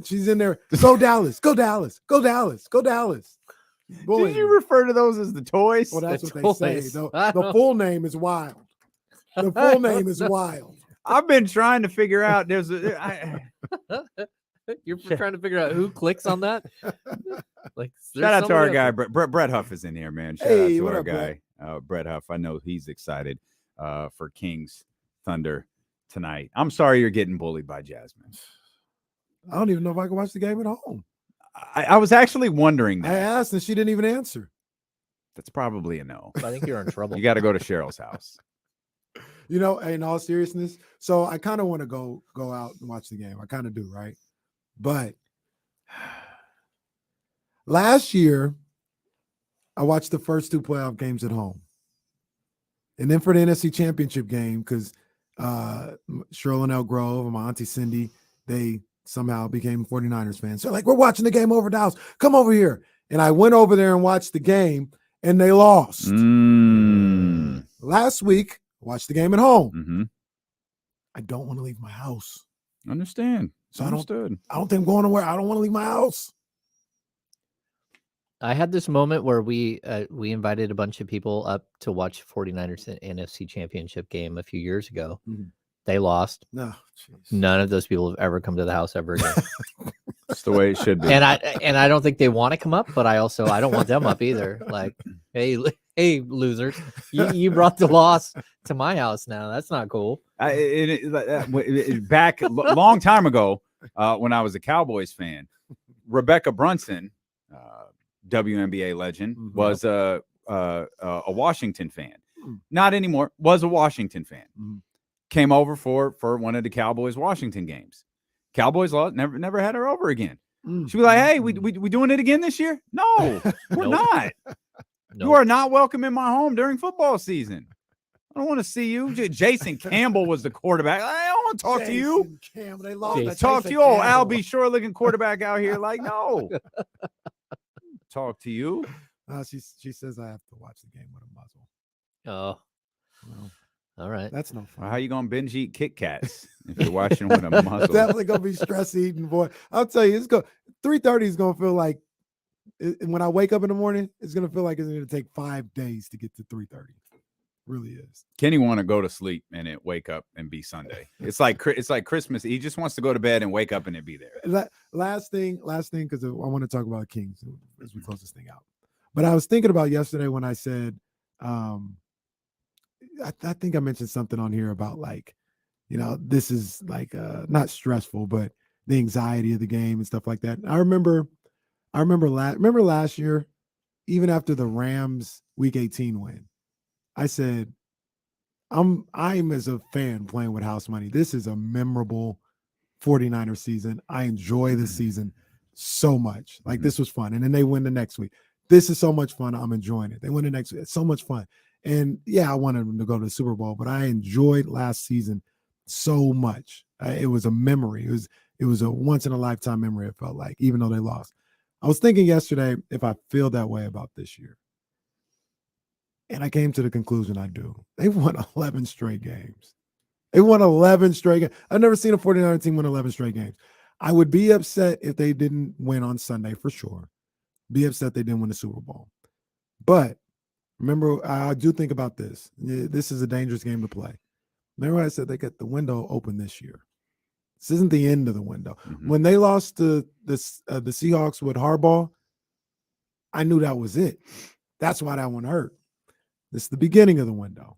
She's in there. Go Dallas. Go Dallas. Go Dallas. Go Dallas. Did you refer to those as the toys? Well, that's The what they toys. say. The full name is wild. The full name is wild. I've been trying to figure out. You're trying to figure out who clicks on that. Like, Shout out to our guy, Brett Huff is in here, man. Shout out to what our up, guy, Brett Huff. I know he's excited for Kings Thunder tonight. I'm sorry you're getting bullied by Jasmine. I don't even know if I can watch the game at home. I was actually wondering I that. asked and she didn't even answer. That's probably a no. I think you're in trouble. You got to go to Cheryl's house. You know, in all seriousness, so I kind of want to go out and watch the game. I kind of do, right? But last year, I watched the first 2 playoff games at home. And then for the NFC Championship game, because Cheryl and Elk Grove and my auntie Cindy, they somehow became 49ers fans. So like, we're watching the game over at the house. Come over here. And I went over there and watched the game, and they lost. Last week, watched the game at home. Mm-hmm. I don't want to leave my house. Understand. So Understood. I don't think I'm going anywhere. I don't want to leave my house. I had this moment where we invited a bunch of people up to watch 49ers NFC Championship game a few years ago. Mhm. They lost. No, None of those people have ever come to the house ever again. That's the way it should be. and I don't think they want to come up, but I don't want them up either. Like, hey, losers, you brought the loss to my house now. That's not cool. Back a long time ago, when I was a Cowboys fan, Rebecca Brunson, WNBA legend, was a Washington fan. Not anymore. Was a Washington fan. Came over for one of the Cowboys Washington games. Cowboys lost. Never had her over again. She was like, "Hey, we doing it again this year? No, we're not. You are not welcome in my home during football season. I don't want to see you." Jason Campbell was the quarterback. I don't want to talk to you. Campbell, they lost. Talk to you. Oh, Al B. Shore looking quarterback out here. Like, no. Talk to you. She says I have to watch the game with a muzzle. Oh, well, all right. That's no fun. Well, how you gonna binge eat Kit Kats if you're watching with a muzzle? Definitely gonna be stress eating, boy. I'll tell you, 3:30 is gonna feel like when I wake up in the morning, it's gonna feel like it's gonna take 5 days to get to 3:30. Really is. Kenny want to go to sleep and it wake up and be Sunday. It's like Christmas. He just wants to go to bed and wake up and it be there. Last thing, because I want to talk about Kings as we close this thing out. But I was thinking about yesterday when I said, I think I mentioned something on here about like, this is like not stressful, but the anxiety of the game and stuff like that. I remember last year, even after the Rams Week 18 win, I said, I'm as a fan playing with house money. This is a memorable 49er season. I enjoy this season so much. Like, this was fun. And then they win the next week. This is so much fun. I'm enjoying it. They win the next week. It's so much fun. And yeah, I wanted them to go to the Super Bowl, but I enjoyed last season so much. It was a memory. It was a once in a lifetime memory. It felt like, even though they lost. I was thinking yesterday if I feel that way about this year. And I came to the conclusion I do. They've won 11 straight games. They won 11 straight games. I've never seen a 49er team win 11 straight games. I would be upset if they didn't win on Sunday for sure. Be upset they didn't win the Super Bowl. But remember, I do think about this. This is a dangerous game to play. Remember I said they got the window open this year. This isn't the end of the window. When they lost to the Seahawks with Harbaugh, I knew that was it. That's why that one hurt. This is the beginning of the window.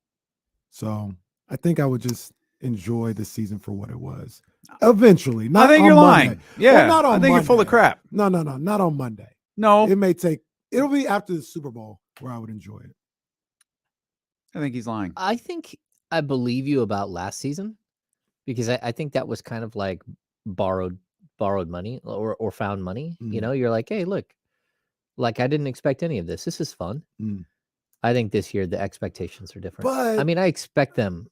So I think I would just enjoy the season for what it was. Eventually. I think you're lying. Monday. Yeah. Well, not on I think Monday. you're full of crap. No, not on Monday. No. It'll be after the Super Bowl where I would enjoy it. I think he's lying. I think I believe you about last season because I think that was kind of like borrowed money or found money. You're like, hey, look, like I didn't expect any of this. This is fun. I think this year the expectations are different. But I mean, I expect them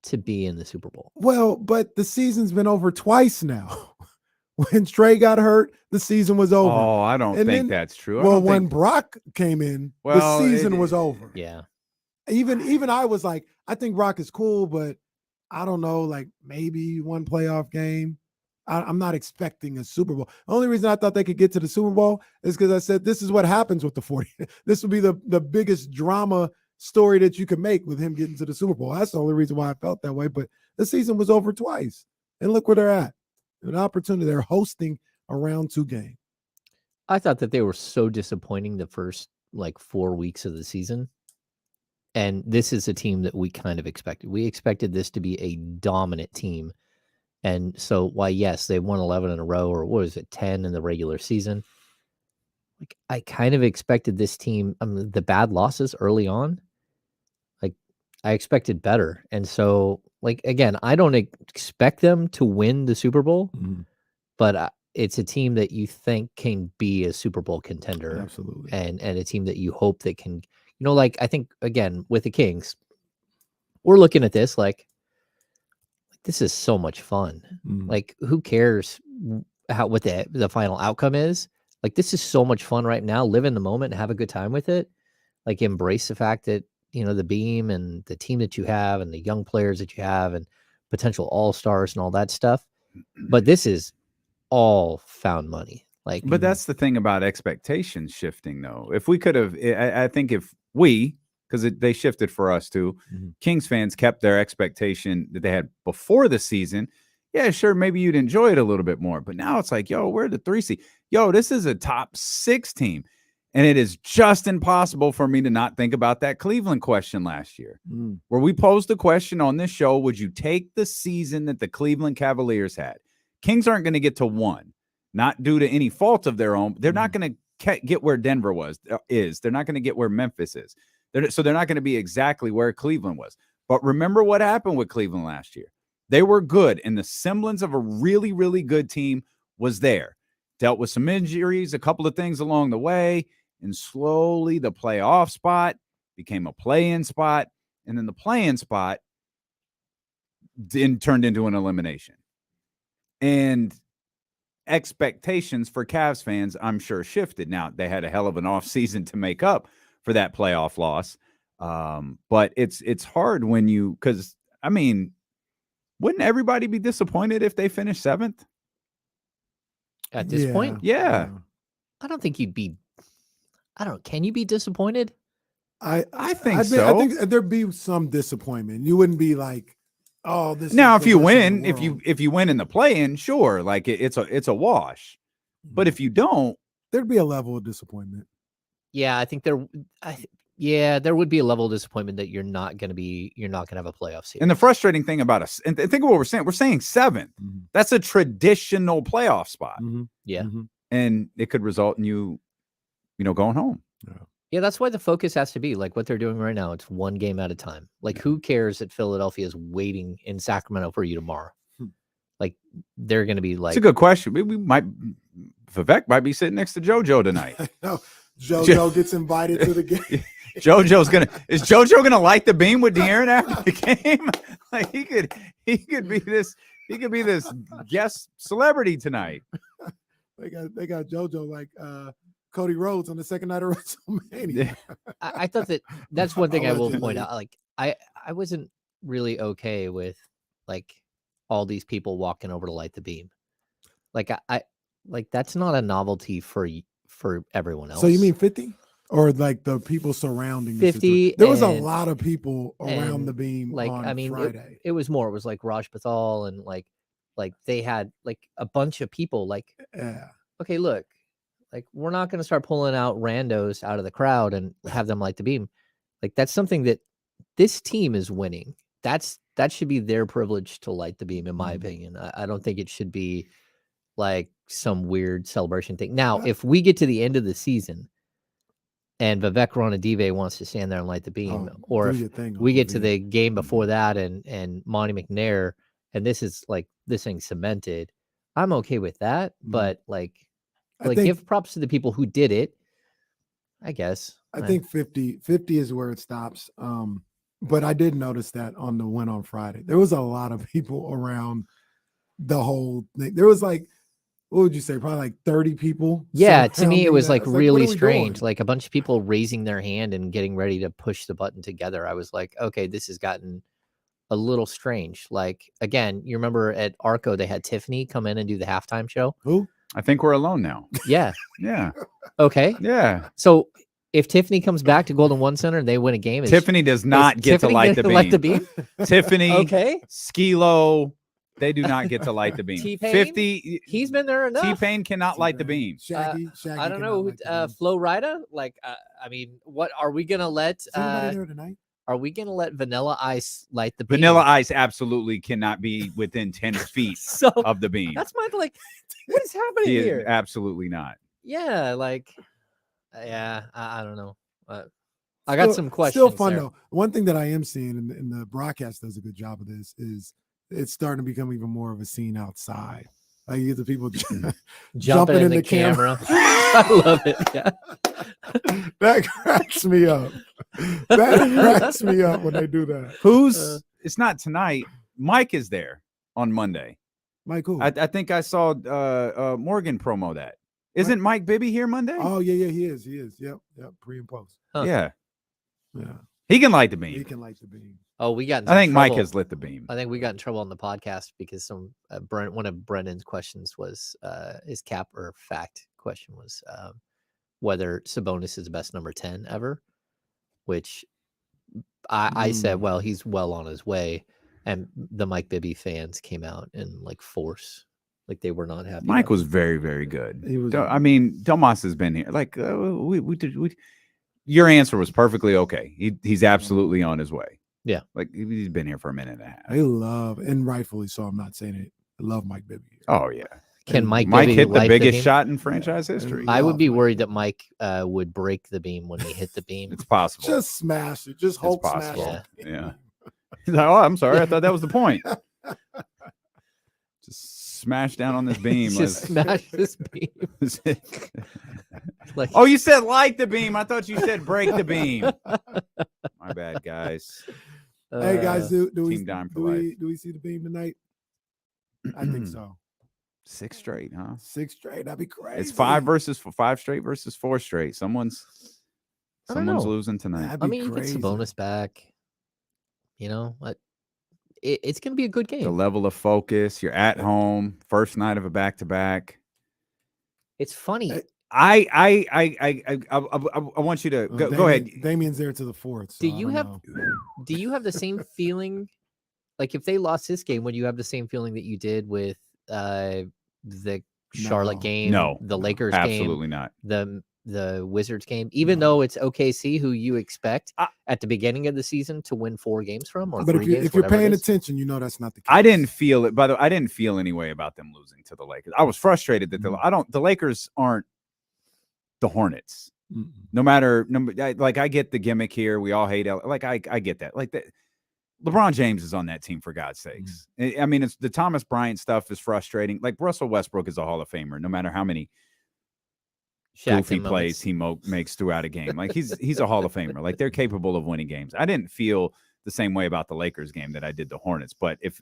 to be in the Super Bowl. Well, but the season's been over twice now. When Trey got hurt, the season was over. Oh, I don't think that's true. Well, when Brock came in, the season was over. Yeah. Even I was like, I think Brock is cool, but I don't know, like maybe one playoff game. I'm not expecting a Super Bowl. The only reason I thought they could get to the Super Bowl is because I said this is what happens with the 40. This would be the biggest drama story that you could make with him getting to the Super Bowl. That's the only reason why I felt that way. But the season was over twice. And look where they're at. An opportunity. They're hosting a round 2 game. I thought that they were so disappointing the first 4 weeks of the season. And this is a team that we kind of expected. We expected this to be a dominant team. And so why, yes, they won 11 in a row, or what is it, 10 in the regular season. Like, I kind of expected this team, the bad losses early on, like I expected better. And so, like, again, I don't expect them to win the Super Bowl, but it's a team that you think can be a Super Bowl contender. Absolutely. And a team that you hope that can, like, I think, again, with the Kings, we're looking at this like this is so much fun. Like, who cares what the final outcome is? Like, this is so much fun right now. Live in the moment and have a good time with it. Like, embrace the fact that, the beam and the team that you have and the young players that you have and potential all-stars and all that stuff. But this is all found money. Like, but that's the thing about expectations shifting, though. If we could have, I think if we, because they shifted for us too, Kings fans kept their expectation that they had before the season. Yeah, sure, maybe you'd enjoy it a little bit more. But now it's like, yo, we're the 3 seed. Yo, this is a top 6 team. And it is just impossible for me to not think about that Cleveland question last year, where we posed the question on this show, would you take the season that the Cleveland Cavaliers had? Kings aren't going to get to 1, not due to any fault of their own. They're not going to get where Denver is. They're not going to get where Memphis is. So they're not going to be exactly where Cleveland was. But remember what happened with Cleveland last year. They were good, and the semblance of a really, really good team was there. Dealt with some injuries, a couple of things along the way, and slowly the playoff spot became a play-in spot, and then the play-in spot then turned into an elimination. And expectations for Cavs fans, I'm sure, shifted. Now, they had a hell of an offseason to make up for that playoff loss. But it's hard when because, I mean, wouldn't everybody be disappointed if they finished 7th? At this point? Yeah. I don't think can you be disappointed? I think so. I think there'd be some disappointment. You wouldn't be like, oh, this. Now, if you win, if you win in the play-in, sure, like it's a wash. But if you don't, there'd be a level of disappointment. Yeah, I think there would be a level of disappointment that you're not going to have a playoff series. And the frustrating thing about us, and think of what we're saying 7th. That's a traditional playoff spot. Yeah. And it could result in you going home. Yeah, that's why the focus has to be like what they're doing right now. It's one game at a time. Like, who cares that Philadelphia is waiting in Sacramento for you tomorrow? Like, they're going to be like. It's a good question. Vivek might be sitting next to JoJo tonight. No, JoJo gets invited to the game. Is JoJo gonna light the beam with De'Aaron after the game? Like, he could be this guest celebrity tonight. They got JoJo like Cody Rhodes on the second night of WrestleMania. I thought that's one thing I will point out. Like, I wasn't really okay with like all these people walking over to light the beam. Like, I that's not a novelty for everyone else. So you mean 50? Or like the people surrounding 50? There was a lot of people around the beam. Like, on I mean, Friday. It was more. It was like Raj Pathal and like they had like a bunch of people. Like, okay, look, like, we're not going to start pulling out randos out of the crowd and have them light the beam. Like, that's something that this team is winning. That should be their privilege to light the beam, in my opinion. I don't think it should be like some weird celebration thing. Now, if we get to the end of the season and Vivek Ranadive wants to stand there and light the beam, or if we get to the game before that and Monty McNair, and this is like this thing cemented, I'm okay with that. But like give props to the people who did it, I guess. I think 50 is where it stops. But I did notice that on the win on Friday, there was a lot of people around the whole thing. There was like, what would you say? Probably like 30 people. Yeah, to me, it was like really what are we strange. doing? Like a bunch of people raising their hand and getting ready to push the button together. I was like, okay, this has gotten a little strange. Like, again, you remember at Arco, they had Tiffany come in and do the halftime show. Who? I think we're alone now. Yeah. Yeah. Okay. Yeah. So if Tiffany comes back to Golden One Center and they win a game, Tiffany does not get to light the beam. Tiffany, okay, Skilo, they do not get to light the beam. T-Pain, 50, he's been there enough. T-Pain cannot light the beam. Shaggy I don't know. cannot light the beam. Flo Rida, like, I mean, what are we gonna let? Is anybody there tonight? Are we gonna let Vanilla Ice light the beam? Vanilla Ice absolutely cannot be within 10 feet So of the beam. that's my what is happening He is here? absolutely not. Yeah, I don't know. I got some questions. Still fun there. though. One thing that I am seeing, and the broadcast does a good job of this, is it's starting to become even more of a scene outside. Like you get the people Jumping in the camera. I love it. Yeah. That cracks me up. That cracks me up when they do that. It's not tonight. Mike is there on Monday. Mike who? I think I saw Morgan promo that. Isn't Mike Bibby here Monday? Oh, yeah, he is. Yep, pre and post. Huh. Yeah. Yeah. He can light the beam. He can light the beam. Oh, we got. I think Mike has lit the beam. I think we got in trouble on the podcast because one of Brendan's questions was his cap or fact question was whether Sabonis is the best number 10 ever, which I said, well, he's well on his way, and the Mike Bibby fans came out in force, they were not happy. Mike was very, very good. He was. I mean, Domas has been here. Your answer was perfectly okay. He's absolutely on his way. Yeah, he's been here for a minute and a half. They love, and rightfully so. I'm not saying it. I love Mike Bibby. Oh yeah. Can Mike Mike Bibby hit the light biggest beam? shot in franchise history? I would be worried that Mike would break the beam when he hit the beam. It's possible. Just smash it. Just Hulk smash possible. it. Yeah. He's like, oh, I'm sorry. I thought that was the point. Just smash down on this beam. Just smash this beam. Oh, you said light the beam. I thought you said break the beam. My bad, guys. Hey guys, do we see the beam tonight? I think so. 6 straight, huh? 6 straight. That'd be crazy. It's 5 straight versus 4 straight. Someone's losing tonight. I mean, you get Sabonis back. It's going to be a good game. The level of focus. You're at home. First night of a back-to-back. It's funny. I want you to go ahead. Damien's there to the 4th. So do you have the same feeling? If they lost this game, would you have the same feeling that you did with the Charlotte game? No, the Lakers absolutely game, not. The Wizards game, even though it's OKC, who you expect at the beginning of the season to win 4 games from, or but if you're paying attention, that's not the case. I didn't feel it. By the way, I didn't feel any way about them losing to the Lakers. I was frustrated that the Lakers aren't the Hornets. Mm-mm. No matter, I get the gimmick here. We all hate it. I get that. LeBron James is on that team, for God's sakes. I mean, it's the Thomas Bryant stuff is frustrating. Russell Westbrook is a Hall of Famer, no matter how many goofy plays he makes throughout a game. He's a Hall of Famer. They're capable of winning games. I didn't feel the same way about the Lakers game that I did the Hornets. But if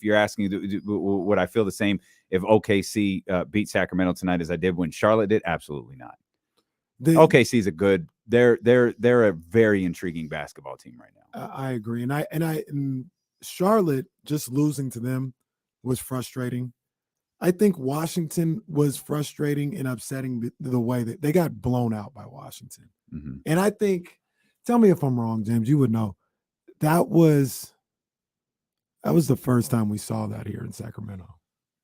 you're asking, would I feel the same if OKC beat Sacramento tonight as I did when Charlotte did? Absolutely not. OKC's they're a very intriguing basketball team right now. I agree, and Charlotte just losing to them was frustrating. I think Washington was frustrating and upsetting the way that they got blown out by Washington. Mm-hmm. And I think, tell me if I'm wrong, James, you would know, that was the first time we saw that here in Sacramento.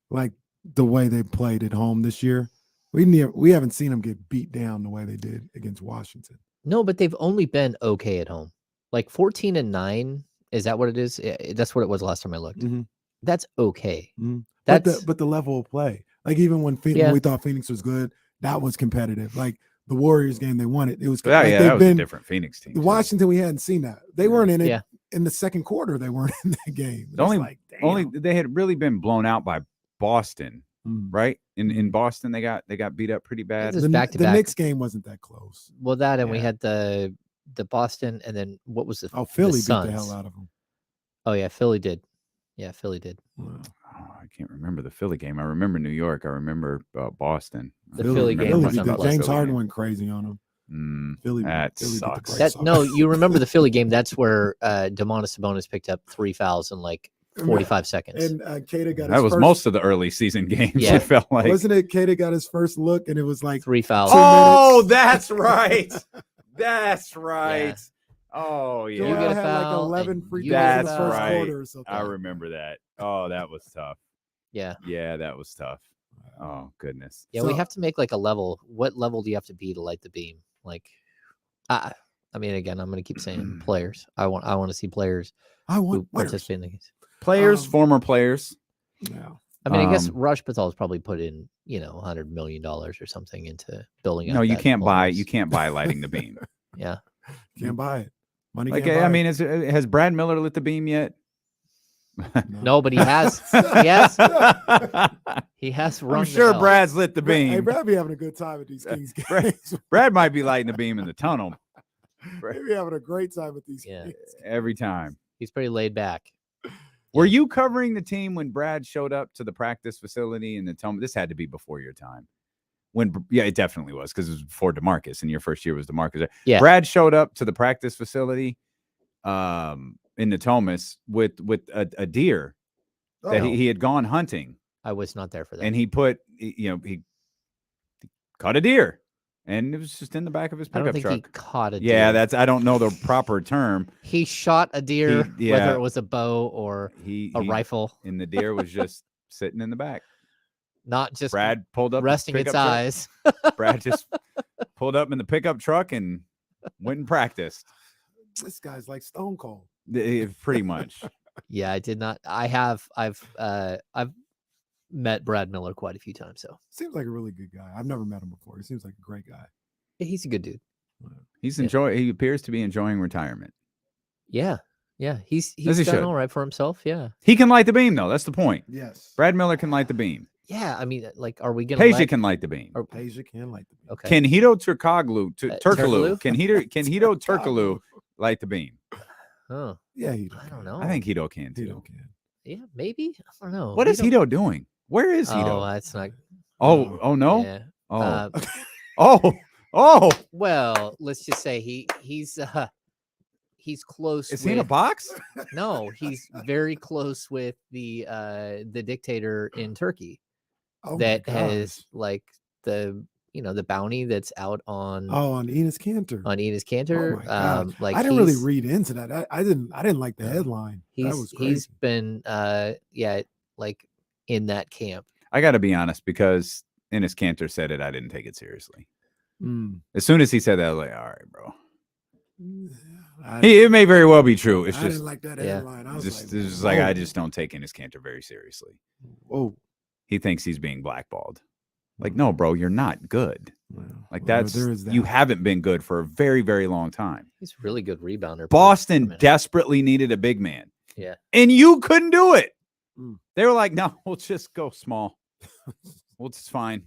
The way they played at home this year. We haven't seen them get beat down the way they did against Washington. No, but they've only been okay at home. 14-9, is that what it is? That's what it was last time I looked. Mm-hmm. That's okay. Mm-hmm. That's but the level of play, even when we thought Phoenix was good, that was competitive. The Warriors game, they won it. It was that was a different Phoenix team. Washington, we hadn't seen that. They weren't in it in the second quarter. They weren't in that game. Only they had really been blown out by Boston. Right in Boston, they got beat up pretty bad. The Knicks game wasn't that close. Well, we had the Boston, and then what was the Philly the beat the hell out of them. Oh yeah, Philly did. Yeah, Philly did. I can't remember the Philly game. I remember New York. I remember Boston. The Philly game. James Harden went crazy on them. Philly sucks. You remember the Philly game? That's where Domantas Sabonis picked up 3 fouls in 45 seconds. And Kata got that was most of the early season games. Yeah. It felt like, wasn't it? Kata got his first look, and it was 3 fouls. Oh, that's right. That's right. Yeah. Oh yeah. You get a foul. 11 free throws in the first quarter or something. I remember that. Oh, that was tough. Yeah. Yeah, that was tough. Oh goodness. Yeah, we have to make a level. What level do you have to be to light the beam? I mean, again, I'm going to keep saying players. I want to see players I who want winners. participate in the games. Players, Um, former players. Yeah. I mean, I guess Um, Rush Patel's probably put in, $100 million or something into building up. No, you that can't buy. bonus. You can't buy lighting the beam. Yeah. Can't buy it. Money Like, can't buy I it. mean, has Brad Miller lit the beam yet? No, but he has. He has. He has rung I'm the sure bell. Brad's lit the beam. Hey, Brad be having a good time at these Kings Brad- games. Brad might be lighting the beam in the tunnel Brad be having a great time at these Yeah. games. every time. He's pretty laid back. Were you covering the team when Brad showed up to the practice facility in the Toma? This had to be before your time. Yeah, it definitely was because it was before DeMarcus, and your first year was DeMarcus. Yeah. Brad showed up to the practice facility in the Thomas with a deer that Oh, he had gone hunting, I was not there for that. and he caught a deer, and it was just in the back of his I don't pickup think he truck. caught a Yeah, deer. I don't know the proper term. He shot a deer, yeah. whether it was a bow or He a rifle, and the deer was just sitting in the back. not just Brad pulled up his resting its pickup truck. eyes. Brad just pulled up in the pickup truck and went and practiced. this guy's like Stone Cold. Pretty much. Yeah, I did not. I've met Brad Miller quite a few times, so Seems like a really good guy. I've never met him before. He seems like a great guy. he's a good dude. He appears to be enjoying retirement. Yeah, he's As he done should. all right for himself. Yeah, He can light the beam, though. That's the point. Yes. Brad Miller can light the beam. yeah. I mean, like, are we gonna? Peja can light the beam. Or- Peja can like the beam. Okay. Can Hito Turkoglu, Turkoglu? can Hito Turkoglu light the beam? Oh, Yeah, he I don't know. I think Hito can He too. don't can. Yeah, maybe. I don't know. What is Hito doing? Where is Oh, Hito? that's not. Oh no. Yeah. Oh. Uh, Oh. well, let's just say he's close. Is he in a with- box? No, he's very close with the dictator in Turkey Oh my that gosh. has like the bounty that's out on on Enos Cantor. Enos Cantor. Oh my God. Like I didn't really he's- read into that. I didn't like the headline. That was crazy. He's been like in that camp. I got to be honest, because Enes Kanter said it, I didn't take it seriously. Mm. As soon as he said that, I was like, all right, bro. I, It may very well be true. It's I just, didn't like that yeah. headline. I was it's like, just like I whoa, just don't take Enes Kanter very seriously. whoa. He thinks he's being blackballed. Like, no, bro, you're not good. Well, Like well, that's there is you that. haven't been good for a very, very long time. He's a really good rebounder. for a Boston minute. desperately needed a big man. Yeah. And you couldn't do it. Mm. They were like, no, we'll just go small. It's fine.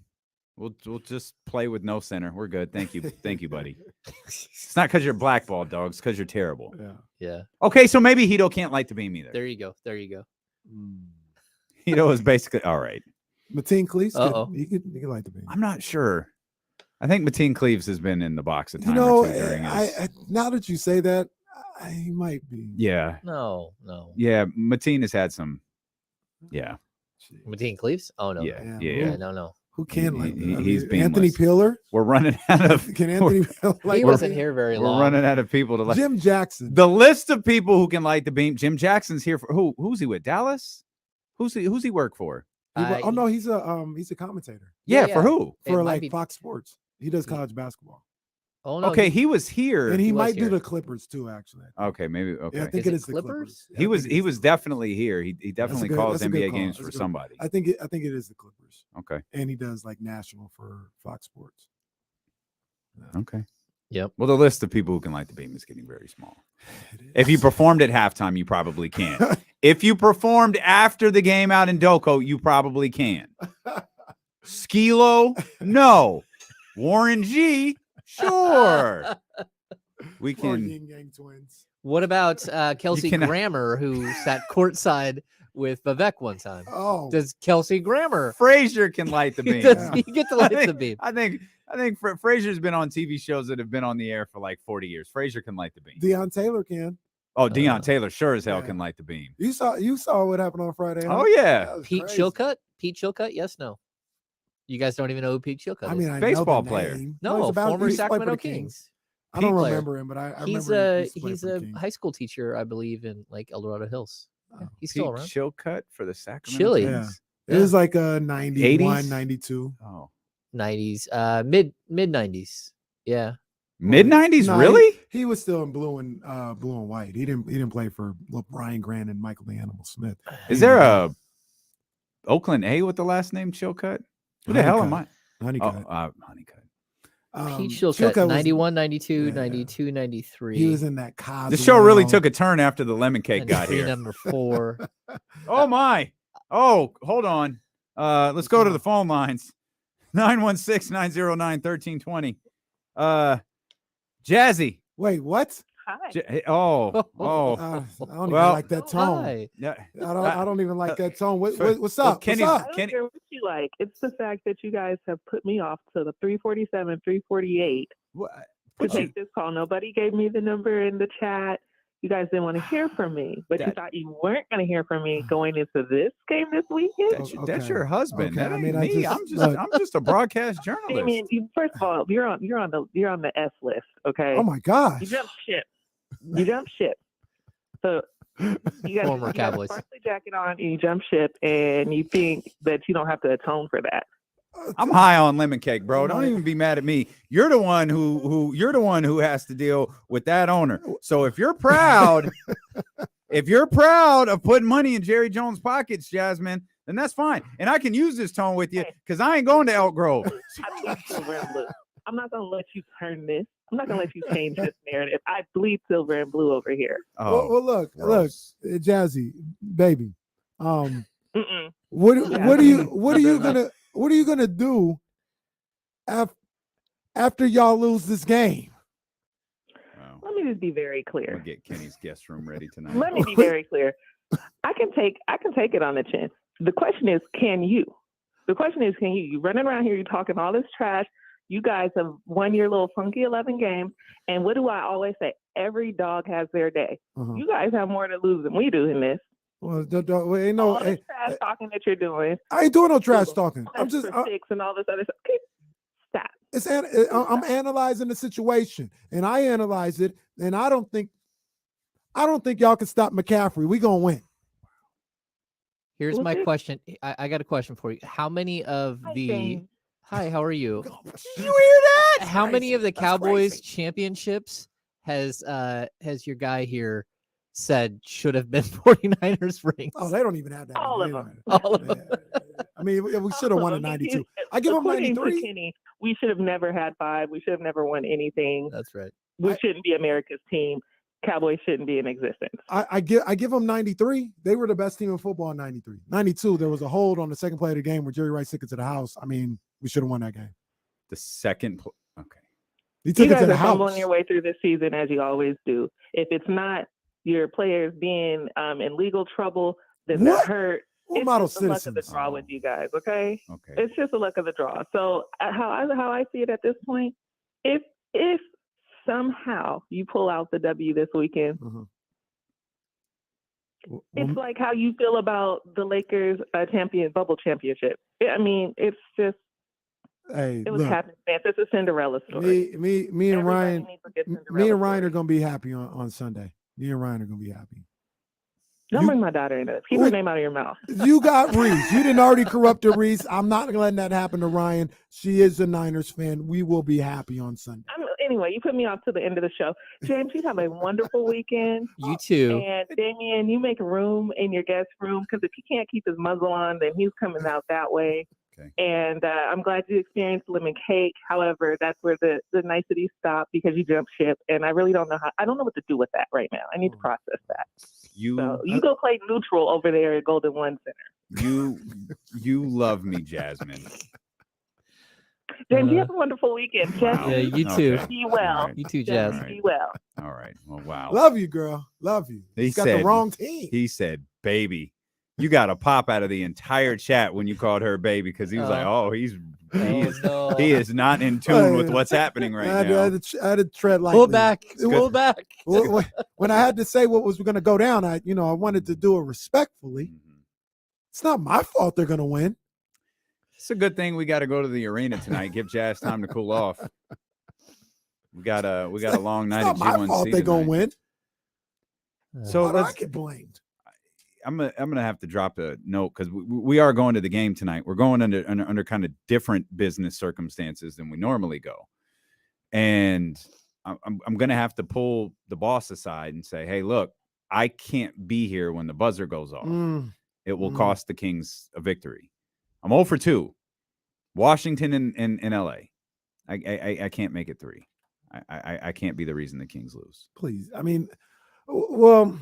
We'll just play with no center. We're good. Thank you. Thank you, buddy. It's not because you're blackballed, dog. It's because you're terrible. Yeah. Yeah. Okay, so maybe Hito can't light the beam either. There you go. There you go. Mm. Hito is basically all right. Mateen Cleese, Uh-oh. he could like the beam. I'm not sure. I think Mateen Cleaves has been in the box a You time know, or two during his. I now that you say that, he might be. Yeah. No. Yeah. Mateen has had some. Yeah. Gee. Mateen Cleaves? Oh no. Yeah. Yeah, Yeah. Yeah. No. Who can like that? I He's mean, Anthony beamless. Pillar. We're running out of. Can Anthony Pillar like He the wasn't beam? here very We're long. running out of people to light. Jim Jackson. The list of people who can light the beam. Jim Jackson's here for who? Who's he with? Dallas? Who's he work for? Oh no, he's a commentator Yeah, Yeah, for yeah. who? It for might like be- Fox Sports. He does college basketball, Oh no. Okay, he was here. and he was might do here. the Clippers too. Actually, Okay, maybe. Okay. yeah, I think Is it it is the Clippers? Clippers. Yeah, he I was think he it's was the- definitely here. He definitely good- calls that's a good NBA call. games That's for a good- somebody. I think it is the Clippers, Okay. and he does like national for Fox Sports. Okay. Yep. Well, the list of people who can light the beam is getting very small. It If you is. performed at halftime, you probably can. If you performed after the game out in Doko, you probably can. Skilo, no. Warren G, sure. We Poor can. Yin Yang twins. What about Kelsey cannot- Grammer, who sat courtside with Vivek one time? Oh, Does Kelsey Grammer? Frazier can light the beam. Does he get to I light think- the beam? I think Frazier's been on TV shows that have been on the air for like 40 years. Frazier can light the beam. Deion Taylor can. Oh, Deion Taylor sure as hell yeah. can light the beam. You saw what happened on Friday. huh? Oh yeah. That was Pete crazy. Chilcutt? Pete Chilcutt? Yes, no. You guys don't even know who Pete Chilcutt I is. mean, I Baseball know the player. name. No, he's about- former he used to play for Sacramento the Kings. I don't Pete player. remember him, but I He's remember he a used to play he's for the a Kings. high school teacher, I believe, in like El Dorado Hills. Yeah, Oh. he's still Pete around. Chilcutt for the Sacramento Chili. Kings. It was like 91, 80s? 92. Oh, 90s, mid 90s. Yeah. Mid-90s, No, really? He was still in blue and white. He didn't play for Brian Grant and Michael the Animal Smith. Is there a Oakland A with the last name Chilcutt? Who the hell am I? Honeycutt. Honeycutt. Pete Chilcutt, 91, 92, 92, 93. He was in that Coswell. The show really took a turn after the lemon cake got here. Number 4. Oh my. Oh, hold on. Let's go to the phone lines. 916-909-1320. Jazzy. Wait, what? Hi. I don't even like that tone. Hi. Yeah. I don't even like that tone. What's up? Kenny's- What's up? I don't care what you like. It's the fact that you guys have put me off to the 347, 348 to take this call. Nobody gave me the number in the chat. You guys didn't want to hear from me, but you thought you weren't going to hear from me going into this game this weekend. That's your husband. Okay. That ain't me. I'm just a broadcast journalist. I mean, first of all, you're on the S list, okay? Oh my gosh. You jumped ship. So you got Former a Cowboys. sparkly jacket on, and you jump ship, and you think that you don't have to atone for that. I'm high on lemon cake, bro. Don't even be mad at me. You're the one who has to deal with that owner. So if you're proud, of putting money in Jerry Jones' pockets, Jasmine, then that's fine. And I can use this tone with you because I ain't going to Elk Grove. I'm not gonna let you turn this. I'm not gonna let you change this narrative. I bleed silver and blue over here. Oh, well, look, Jazzy, baby. Mm-mm. What are you gonna do after y'all lose this game? wow. Let me just be very clear. We'll get Kenny's guest room ready tonight. Let me be very clear. I can take it on the chin. The question is, can you? The question is, can you? You running around here, you talking all this trash. You guys have won your little funky 11 games. And what do I always say? Every dog has their day. You guys have more to lose than we do in this. Well, ain't no all this trash talking that you're doing. I ain't doing no trash talking. I'm just six and all this other stuff. Okay, stop. I'm analyzing the situation, and I analyze it, and I don't think y'all can stop McCaffrey. We gonna win. Here's my question. I got a question for you. How many of Hi, how are you? You hear that? How many of the Cowboys championships has your guy here said should have been 49ers rings? Oh, they don't even have that. All of them. All of them. I mean, we should have won in 92. I give them 93. Kenny, we should have never had 5. We should have never won anything. That's right. We shouldn't be America's team. Cowboys shouldn't be in existence. I give them 93. They were the best team in football in 93. 92, there was a hold on the second play of the game where Jerry Rice took it to the house. I mean, we should have won that game. The second, okay. He took you it to guys the are house. fumbling your way through this season as you always do. If it's not your players being in legal trouble, then they're hurt. What it's model just the luck of the citizens? draw with you guys, okay? Okay. It's just the luck of the draw. So how I see it at this point, if somehow you pull out the W this weekend, it's like how you feel about the Lakers bubble championship. I mean, it's just it was happenstance. It's a Cinderella story. Me and Ryan needs to get Cinderella are gonna be happy on Sunday. Me and Ryan are gonna be happy. Don't bring my daughter into this. Keep her name out of your mouth. You got Reese. You didn't already corrupted Reese. I'm not letting that happen to Ryan. She is a Niners fan. We will be happy on Sunday. Anyway, you put me off to the end of the show. James, you have a wonderful weekend. You too. And Damien, you make room in your guest room because if he can't keep his muzzle on, then he's coming out that way. Okay. And I'm glad you experienced lemon cake. However, that's where the niceties stop because you jumped ship. And I really don't know what to do with that right now. I need to process that. You go play neutral over there at Golden One Center. You love me, Jasmine. James, you have a wonderful weekend. Wow. Yeah, you too. Be well. You too, Jazz. All right. Be well. All right. Well, wow. Love you, girl. Love you. He got said the wrong team. He said, "Baby." You got a pop out of the entire chat when you called her baby because he was like, "Oh, he is not in tune with what's happening right now." I had to tread lightly. Pull back. Pull back. When I had to say what was going to go down, I wanted to do it respectfully. It's not my fault they're going to win. It's a good thing we got to go to the arena tonight. Give Jazz time to cool off. We got a long night at G1C. It's not my fault they're going to win. So let's get blamed. I'm gonna have to drop a note because we are going to the game tonight. We're going under kind of different business circumstances than we normally go, and I'm going to have to pull the boss aside and say, hey, look, I can't be here when the buzzer goes off. It will cost the Kings a victory. I'm 0 for 2. Washington and LA. I can't make it 3. I can't be the reason the Kings lose. Please. I mean, well,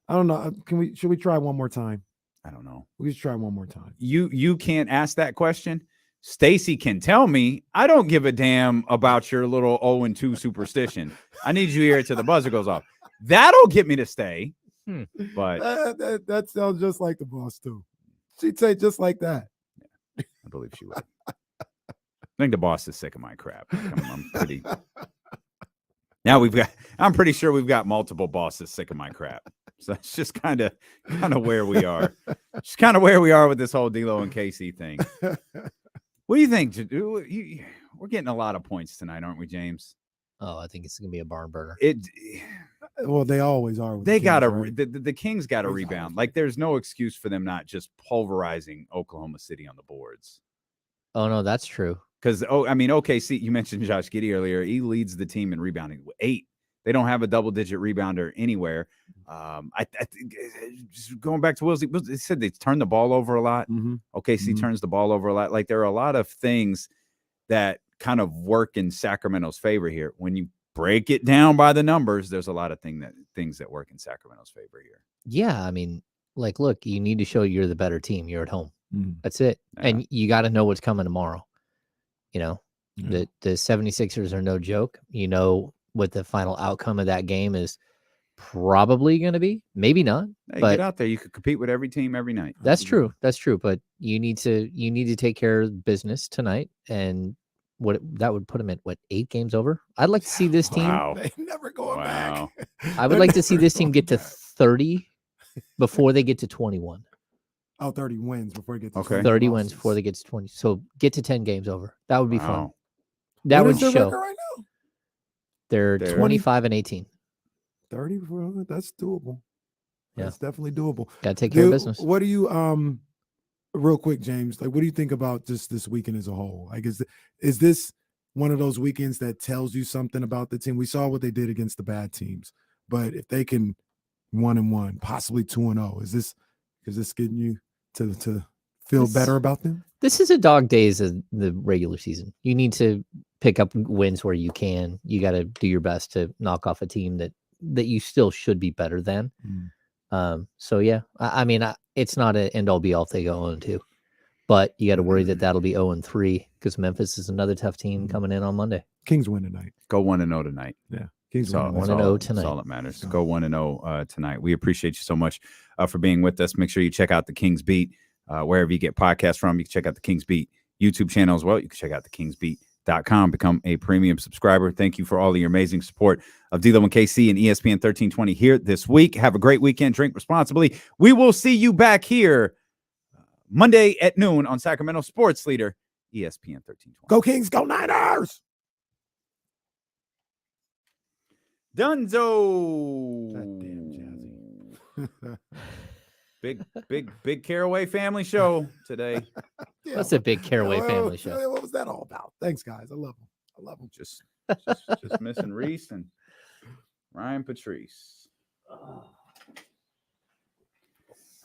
I don't know. Should we try one more time? I don't know. We should try one more time. You can't ask that question. Stacy can tell me. I don't give a damn about your little 0-2 superstition. I need you here till the buzzer goes off. That'll get me to stay. But that sounds just like the boss too. She'd say just like that. Yeah, I believe she would. I think the boss is sick of my crap. I'm pretty. Now I'm pretty sure we've got multiple bosses sick of my crap. So it's just kind of where we are. Just kind of where we are with this whole D'Lo and KC thing. What do you think? We're getting a lot of points tonight, aren't we, James? Oh, I think it's gonna be a barn burner. Well, they always are. They got to the Kings got to rebound. Like, there's no excuse for them not just pulverizing Oklahoma City on the boards. Oh no, that's true. Because OKC. You mentioned Josh Giddey earlier. He leads the team in rebounding with 8. They don't have a double-digit rebounder anywhere. I think just going back to Will's, they said they turn the ball over a lot. OKC turns the ball over a lot. Like, there are a lot of things that kind of work in Sacramento's favor here. When you break it down by the numbers, there's a lot of things that work in Sacramento's favor here. Yeah, I mean, like, look, you need to show you're the better team. You're at home. That's it. Yeah. And you got to know what's coming tomorrow. You know, the 76ers are no joke. You know what the final outcome of that game is probably going to be. Maybe not. Hey, but get out there. You could compete with every team every night. That's true. That's true. But you need to take care of business tonight. And that would put them at 8 games over. I'd like to see this team. Wow. They never going back. I would like to see this team get to 30 before they get to 21. Oh, 30 wins before they get to 30 wins before they get to 20. So get to 10 games over. That would be fun. That what would is their show. record right now? They're 25 and 18. 30, that's doable. Yeah. That's definitely doable. Got to take care of business. What do you real quick, James, like, what do you think about just this weekend as a whole? Like, is this one of those weekends that tells you something about the team? We saw what they did against the bad teams, but if they can 1-1, possibly 2-0, is this getting you to feel better about them? This is a dog days of the regular season. You need to pick up wins where you can. You got to do your best to knock off a team that you still should be better than. So yeah, I mean, it's not an end all be all if they go 0-2, but you got to worry that'll be 0-3 because Memphis is another tough team coming in on Monday. Kings win tonight. Go 1-0 tonight. Yeah. Kings 1-0 tonight. That's all that matters. Go 1-0 tonight. We appreciate you so much for being with us. Make sure you check out the Kings Beat wherever you get podcasts from. You can check out the Kings Beat YouTube channel as well. You can check out the kingsbeat.com. Become a premium subscriber. Thank you for all of your amazing support of D'Lo and KC and ESPN 1320 here this week. Have a great weekend. Drink responsibly. We will see you back here Monday at noon on Sacramento Sports Leader, ESPN 1320. Go Kings, go Niners! Dunzo. Jazzy. big Caraway family show today. Yeah, That's a big Caraway family show. What was that all about? Thanks, guys. I love them. Just missing Reese and Ryan Patrice.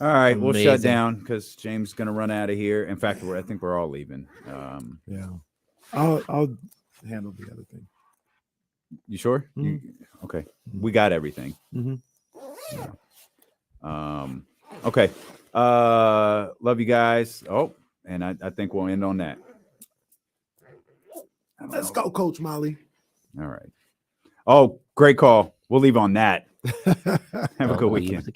All right, we'll shut down because James is going to run out of here. In fact, I think we're all leaving. Yeah, I'll handle the other thing. You sure? Okay, we got everything. Okay. Love you guys. Oh, and I think we'll end on that. Let's go, Coach Molly. All right. Oh, great call. We'll leave on that. Have a good weekend.